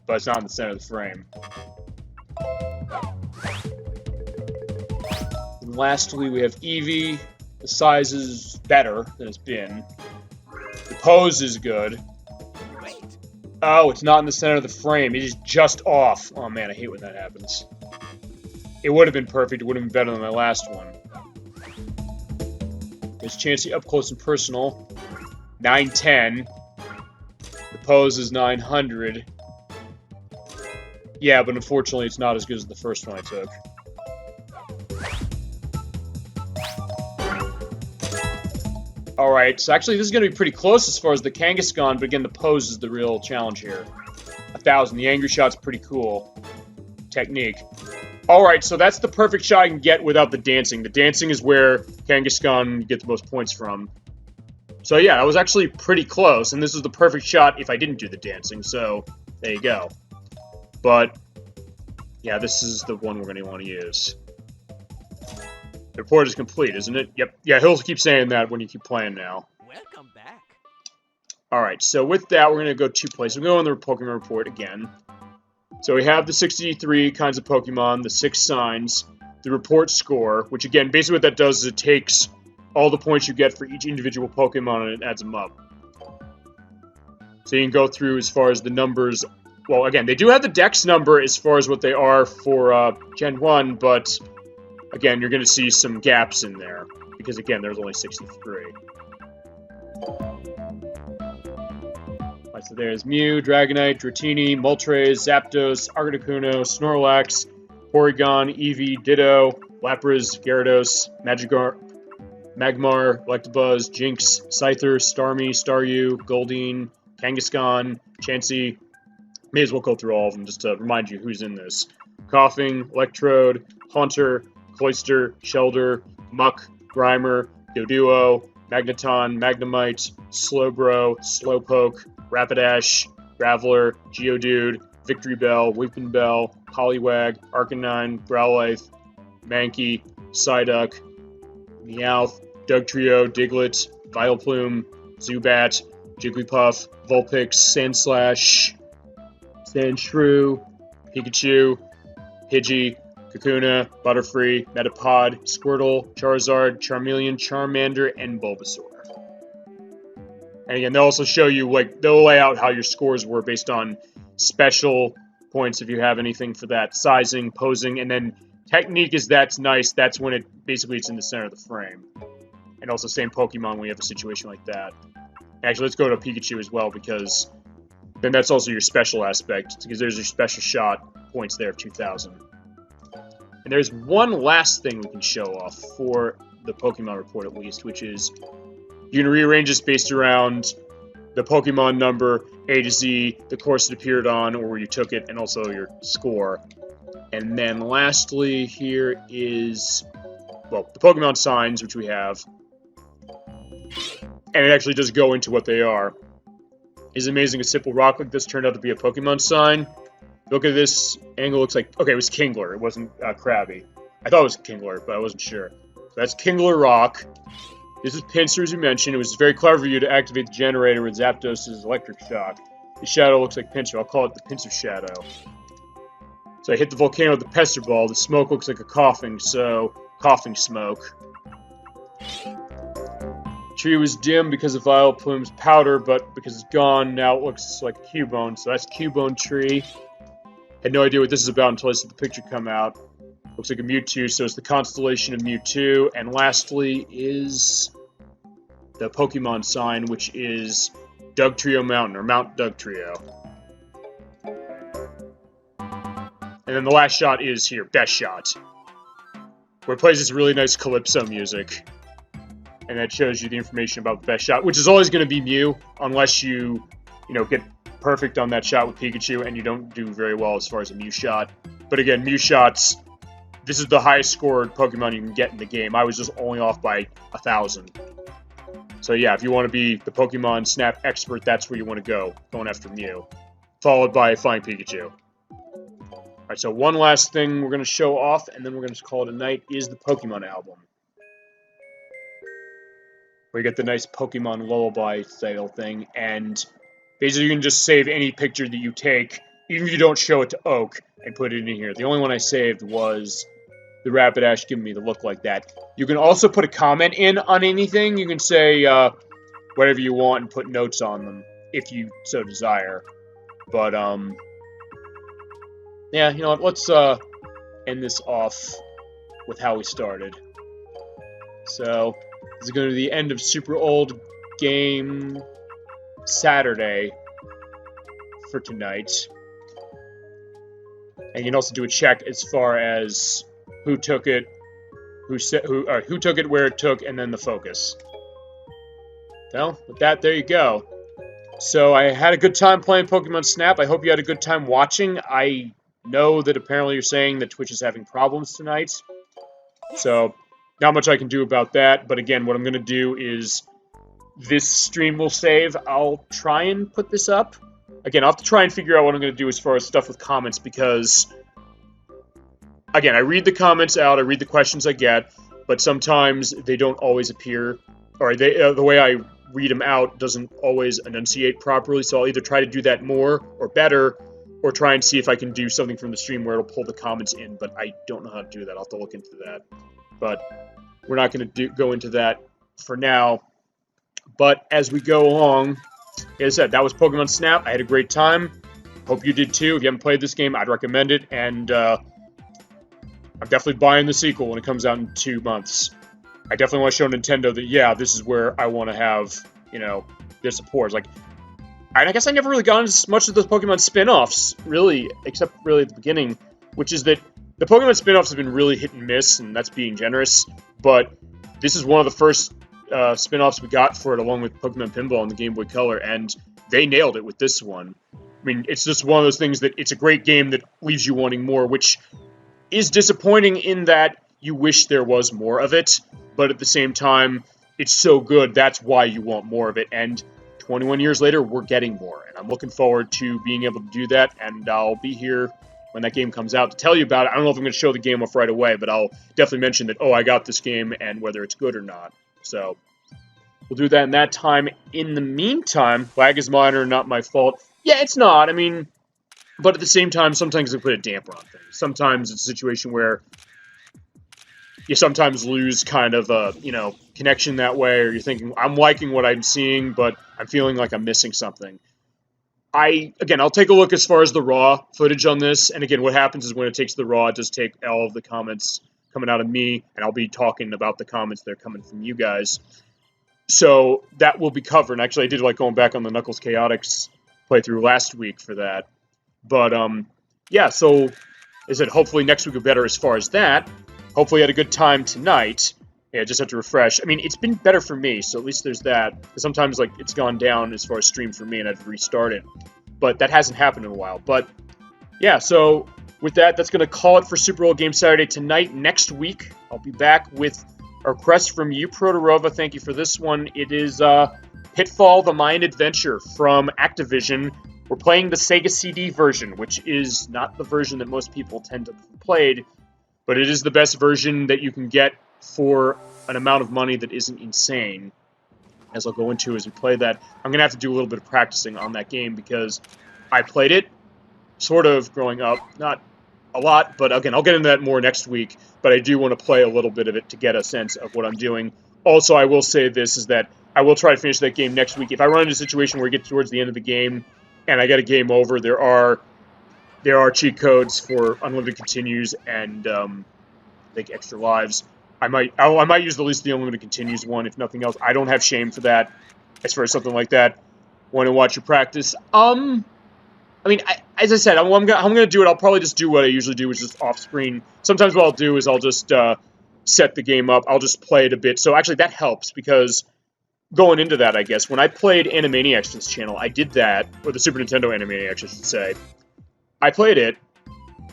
but it's not in the center of the frame. And lastly, we have Eevee. The size is better than it's been. The pose is good. Great. Oh, it's not in the center of the frame. It is just off. Oh man, I hate when that happens. It would have been perfect. It would have been better than my last one. There's Chansey up close and personal. 910. The pose is 900. Yeah, but unfortunately it's not as good as the first one I took. Alright, so actually this is going to be pretty close as far as the Kangaskhan, but again the pose is the real challenge here. 1,000. The angry shot's pretty cool. Technique. Alright, so that's the perfect shot I can get without the dancing. The dancing is where Kangaskhan gets the most points from. So yeah, I was actually pretty close, and this is the perfect shot if I didn't do the dancing, so there you go. But, yeah, this is the one we're going to want to use. The report is complete, isn't it? Yep. Yeah, he'll keep saying that when you keep playing now. Welcome back. Alright, so with that, we're going to go 2 places. We're going to go on the Pokemon report again. So we have the 63 kinds of Pokemon, the 6 signs, the report score, which again, basically what that does is it takes all the points you get for each individual Pokemon and it adds them up. So you can go through as far as the numbers. Well, again, they do have the Dex number as far as what they are for Gen 1, but again, you're going to see some gaps in there, because again, there's only 63. So there's Mew, Dragonite, Dratini, Moltres, Zapdos, Articuno, Snorlax, Porygon, Eevee, Ditto, Lapras, Gyarados, Magmar, Electabuzz, Jinx, Scyther, Starmie, Staryu, Goldeen, Kangaskhan, Chansey, May as well go through all of them just to remind you who's in this. Coughing, Electrode, Haunter, Cloyster, Shelder, Muck, Grimer, Doduo, Magneton, Magnemite, Slowbro, Slowpoke, Rapidash, Graveler, Geodude, Victory Bell, Weeping Bell, Poliwag, Arcanine, Growlithe, Mankey, Psyduck, Meowth, Dugtrio, Diglett, Vileplume, Zubat, Jigglypuff, Vulpix, Sandslash, Sandshrew, Pikachu, Pidgey, Kakuna, Butterfree, Metapod, Squirtle, Charizard, Charmeleon, Charmander, and Bulbasaur. And again, they'll also show you, like, they'll lay out how your scores were based on special points if you have anything for that. Sizing, posing, and then technique is that's nice. That's when it's in the center of the frame. And also same Pokemon when you have a situation like that. Actually, let's go to Pikachu as well, because then that's also your special aspect, because there's your special shot points there of 2,000. And there's one last thing we can show off for the Pokemon report at least, which is you can rearrange this based around the Pokemon number, A to Z, the course it appeared on, or where you took it, and also your score. And then lastly here is, well, the Pokemon signs, which we have. And it actually does go into what they are. Is amazing a simple rock like this turned out to be a Pokemon sign. Look at this angle, looks like, okay, it was Kingler, it wasn't Krabby. I thought it was Kingler, but I wasn't sure. So that's Kingler Rock. This is Pinsir, as you mentioned. It was very clever of you to activate the generator with Zapdos' electric shock. The shadow looks like Pinsir. I'll call it the Pinsir Shadow. So I hit the volcano with the Pester Ball. The smoke looks like a coughing, so coughing smoke. Tree was dim because of Vileplume's powder, but because it's gone, now it looks like a Cubone. So that's Cubone Tree. Had no idea what this is about until I saw the picture come out. Looks like a Mewtwo, so it's the constellation of Mewtwo. And lastly is the Pokemon sign, which is Dugtrio Mountain, or Mount Dugtrio. And then the last shot is here, Best Shot, where it plays this really nice Calypso music. And that shows you the information about the best shot, which is always going to be Mew, unless you get perfect on that shot with Pikachu, and you don't do very well as far as a Mew shot. But again, Mew shots, this is the highest scored Pokemon you can get in the game. I was just only off by 1,000. So yeah, if you want to be the Pokemon Snap expert, that's where you want to go, going after Mew. Followed by Flying Pikachu. Alright, so one last thing we're going to show off, and then we're going to call it a night, is the Pokemon album. Where you get the nice Pokemon lullaby style thing, and basically you can just save any picture that you take, even if you don't show it to Oak, and put it in here. The only one I saved was the Rapidash giving me the look like that. You can also put a comment in on anything. You can say whatever you want and put notes on them, if you so desire. But, yeah, you know what, let's end this off with how we started. So this is going to be the end of Super Old Game Saturday for tonight. And you can also do a check as far as who took it, who took it, where it took, and then the focus. So, with that, there you go. So, I had a good time playing Pokemon Snap. I hope you had a good time watching. I know that apparently you're saying that Twitch is having problems tonight. So, not much I can do about that, but again, what I'm going to do is this stream will save. I'll try and put this up. Again, I'll have to try and figure out what I'm going to do as far as stuff with comments, because, again, I read the comments out, I read the questions I get, but sometimes they don't always appear, or the way I read them out doesn't always enunciate properly, so I'll either try to do that more or better, or try and see if I can do something from the stream where it'll pull the comments in, but I don't know how to do that. I'll have to look into that. But we're not going to go into that for now. But as we go along, like I said, that was Pokemon Snap. I had a great time. Hope you did too. If you haven't played this game, I'd recommend it. And I'm definitely buying the sequel when it comes out in 2 months. I definitely want to show Nintendo that, yeah, this is where I want to have, their support. Like, I guess I never really got into much of those Pokemon spin-offs, really, except really at the beginning, which is that the Pokemon spin-offs have been really hit and miss, and that's being generous, but this is one of the first spin-offs we got for it, along with Pokemon Pinball and the Game Boy Color, and they nailed it with this one. I mean, it's just one of those things that it's a great game that leaves you wanting more, which is disappointing in that you wish there was more of it, but at the same time, it's so good, that's why you want more of it, and 21 years later, we're getting more, and I'm looking forward to being able to do that, and I'll be here when that game comes out to tell you about it. I don't know if I'm going to show the game off right away, but I'll definitely mention that, oh, I got this game, and whether it's good or not. So, we'll do that in that time. In the meantime, lag is minor, not my fault. Yeah, it's not, I mean, but at the same time, sometimes I put a damper on things. Sometimes it's a situation where you sometimes lose kind of a, connection that way, or you're thinking, I'm liking what I'm seeing, but I'm feeling like I'm missing something. I'll take a look as far as the raw footage on this, and again, what happens is when it takes the raw, it does take all of the comments coming out of me, and I'll be talking about the comments that are coming from you guys. So that will be covered. And actually, I did like going back on the Knuckles Chaotix playthrough last week for that. But, yeah, so, as I said, hopefully next week will be better as far as that. Hopefully I had a good time tonight. Yeah, just have to refresh. I mean, it's been better for me, so at least there's that. Because sometimes, like, it's gone down as far as stream for me, and I've restarted. But that hasn't happened in a while. But, yeah, so with that, that's going to call it for Super Old Game Saturday tonight. Next week, I'll be back with a request from you, Protorova. Thank you for this one. It is Pitfall: The Mayan Adventure from Activision. We're playing the Sega CD version, which is not the version that most people tend to have played, but it is the best version that you can get for an amount of money that isn't insane, as I'll go into as we play that. I'm going to have to do a little bit of practicing on that game because I played it sort of growing up, not a lot, but again, I'll get into that more next week, but I do want to play a little bit of it to get a sense of what I'm doing. Also, I will say this, is that I will try to finish that game next week. If I run into a situation where I get towards the end of the game and I get a game over, there are cheat codes for unlimited continues and like extra lives. I might use at least the unlimited continues one, if nothing else. I don't have shame for that. As far as something like that, want to watch your practice? I mean, as I said, I'm gonna do it. I'll probably just do what I usually do, which is off screen. Sometimes what I'll do is I'll just set the game up. I'll just play it a bit. So actually, that helps because going into that, I guess when I played Animaniacs' channel, I did that, or the Super Nintendo Animaniacs, I should say. I played it,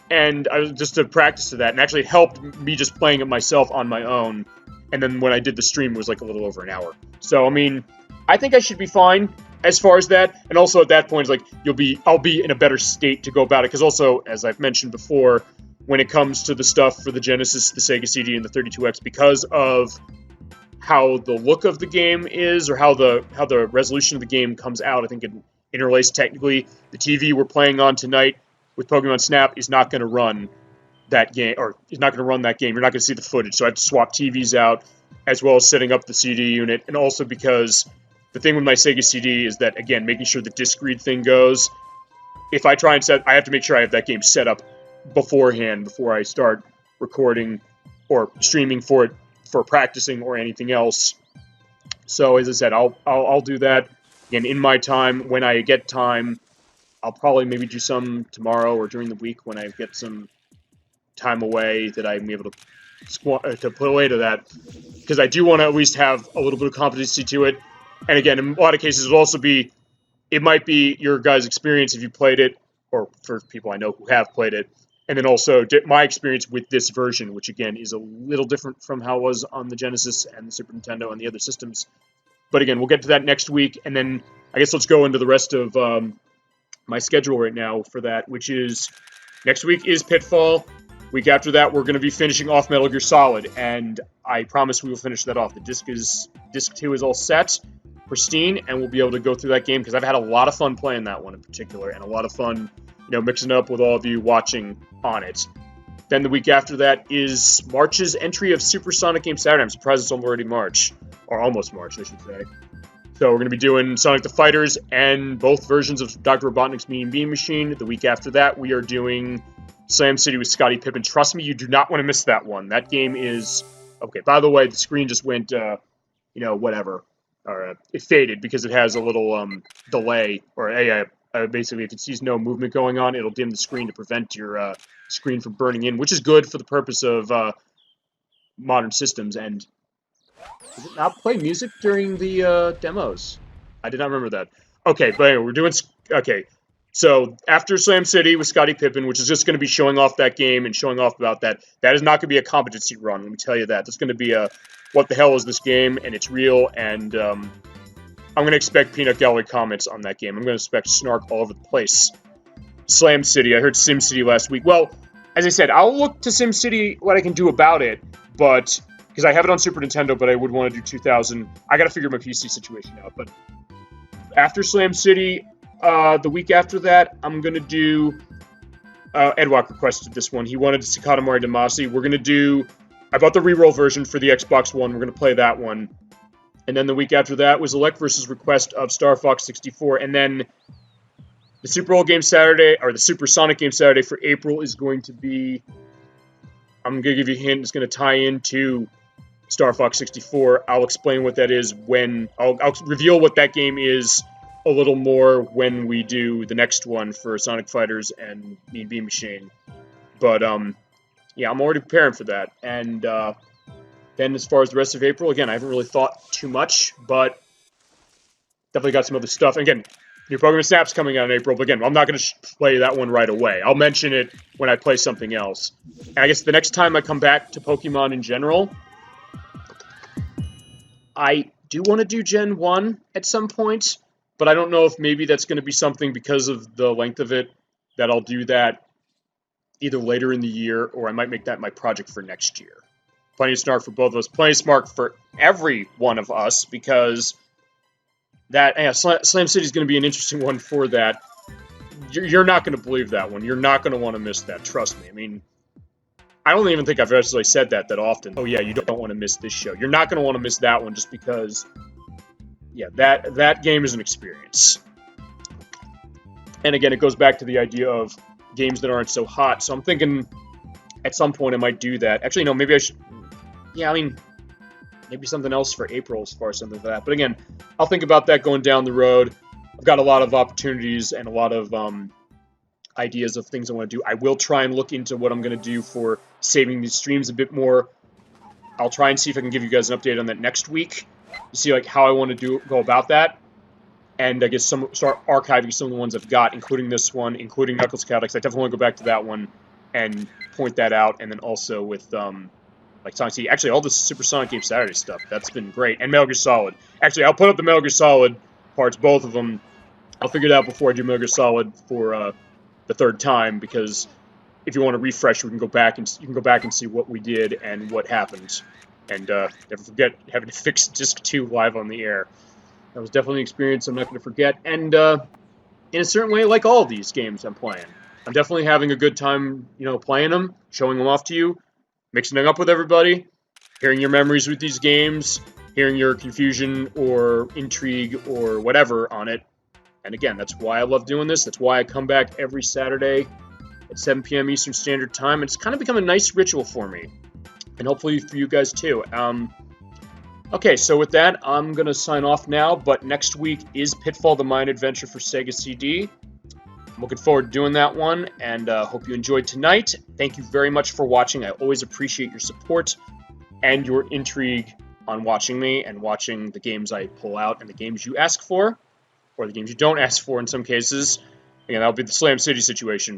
and I was just to practice to that, and actually it helped me just playing it myself on my own. And then when I did the stream, it was like a little over an hour. So I mean, I think I should be fine as far as that. And also at that point, it's like I'll be in a better state to go about it. Because also, as I've mentioned before, when it comes to the stuff for the Genesis, the Sega CD, and the 32X, because of how the look of the game is, or how the resolution of the game comes out, I think it interlaced technically. The TV we're playing on tonight with Pokemon Snap is not going to run that game, or is not going to run that game. You're not going to see the footage, so I have to swap TVs out, as well as setting up the CD unit, and also because the thing with my Sega CD is that, again, making sure the disc read thing goes, if I try and I have to make sure I have that game set up beforehand, before I start recording or streaming for it, for practicing or anything else. So, as I said, I'll do that, again, in my time. When I get time, I'll probably maybe do some tomorrow or during the week when I get some time away that I'm able to put away to that, because I do want to at least have a little bit of competency to it. And again, in a lot of cases, it might be your guys' experience if you played it, or for people I know who have played it, and then also my experience with this version, which again is a little different from how it was on the Genesis and the Super Nintendo and the other systems. But again, we'll get to that next week, and then I guess let's go into the rest of my schedule right now for that, which is next week is Pitfall. Week after that, we're going to be finishing off Metal Gear Solid, and I promise we will finish that off. The disc 2 is all set, pristine, and we'll be able to go through that game, because I've had a lot of fun playing that one in particular, and a lot of fun, mixing it up with all of you watching on it. Then the week after that is March's entry of Super Sonic Game Saturday. I'm surprised it's already March, or almost March, I should say. So we're going to be doing Sonic the Fighters and both versions of Dr. Robotnik's Mean Bean Machine. The week after that, we are doing Slam City with Scottie Pippen. Trust me, you do not want to miss that one. That game is... Okay, by the way, the screen just went, whatever. Or, it faded because it has a little delay. Or basically, if it sees no movement going on, it'll dim the screen to prevent your screen from burning in, which is good for the purpose of modern systems. And does it not play music during the demos? I did not remember that. Okay, but anyway, we're doing... Okay, So after Slam City with Scottie Pippen, which is just going to be showing off that game and showing off about that, that is not going to be a competency run. Let me tell you that. That's going to be a what the hell is this game, and it's real. And I'm going to expect peanut gallery comments on that game. I'm going to expect snark all over the place. Slam City. I heard Sim City last week. Well, as I said, I'll look to Sim City what I can do about it, but because I have it on Super Nintendo, but I would want to do 2000. I got to figure my PC situation out. But after Slam City. The week after that, I'm going to do... Edwok requested this one. He wanted Sakata Mari Damacy. We're going to do... I bought the reroll version for the Xbox One. We're going to play that one. And then the week after that was Elect versus Request of Star Fox 64. And then the Super Old Game Saturday, or the Super Sonic Game Saturday for April is going to be... I'm going to give you a hint. It's going to tie into Star Fox 64. I'll explain what that is when... I'll reveal what that game is a little more when we do the next one for Sonic Fighters and Mean Bean Machine. But, yeah, I'm already preparing for that. And then as far as the rest of April, again, I haven't really thought too much, but definitely got some other stuff. And again, new Pokemon Snap's coming out in April, but again, I'm not going to play that one right away. I'll mention it when I play something else. And I guess the next time I come back to Pokemon in general, I do want to do Gen 1 at some point. But I don't know if maybe that's going to be something because of the length of it that I'll do that either later in the year or I might make that my project for next year. Plenty of snark for both of us. Plenty of smart for every one of us because that Slam City is going to be an interesting one for that. You're not going to believe that one. You're not going to want to miss that. Trust me. I mean, I don't even think I've actually said that often. Oh, yeah, you don't want to miss this show. You're not going to want to miss that one just because... Yeah, that game is an experience. And again, it goes back to the idea of games that aren't so hot. So I'm thinking at some point I might do that. Actually, no, maybe I should... Yeah, I mean, maybe something else for April as far as something like that. But again, I'll think about that going down the road. I've got a lot of opportunities and a lot of ideas of things I want to do. I will try and look into what I'm going to do for saving these streams a bit more. I'll try and see if I can give you guys an update on that next week. You see, like, how I want to go about that, and I guess start archiving some of the ones I've got, including this one, including Knuckles Calyx. I definitely want to go back to that one and point that out, and then also with like Sonic CD. Actually, all the Super Sonic Game Saturday stuff, that's been great, and Metal Gear Solid. Actually, I'll put up the Metal Gear Solid parts, both of them. I'll figure it out before I do Metal Gear Solid for the third time, because if you want to refresh, we can go back and you can go back and see what we did and what happened. And never forget having to fix Disc 2 live on the air. That was definitely an experience I'm not going to forget. And in a certain way, like all of these games I'm playing, I'm definitely having a good time, playing them, showing them off to you, mixing them up with everybody, hearing your memories with these games, hearing your confusion or intrigue or whatever on it. And again, that's why I love doing this. That's why I come back every Saturday at 7 p.m. Eastern Standard Time. It's kind of become a nice ritual for me. And hopefully for you guys too. Okay, so with that, I'm going to sign off now. But next week is Pitfall: The Mayan Adventure for Sega CD. I'm looking forward to doing that one. And hope you enjoyed tonight. Thank you very much for watching. I always appreciate your support and your intrigue on watching me and watching the games I pull out and the games you ask for. Or the games you don't ask for in some cases. Again, that'll be the Slam City situation.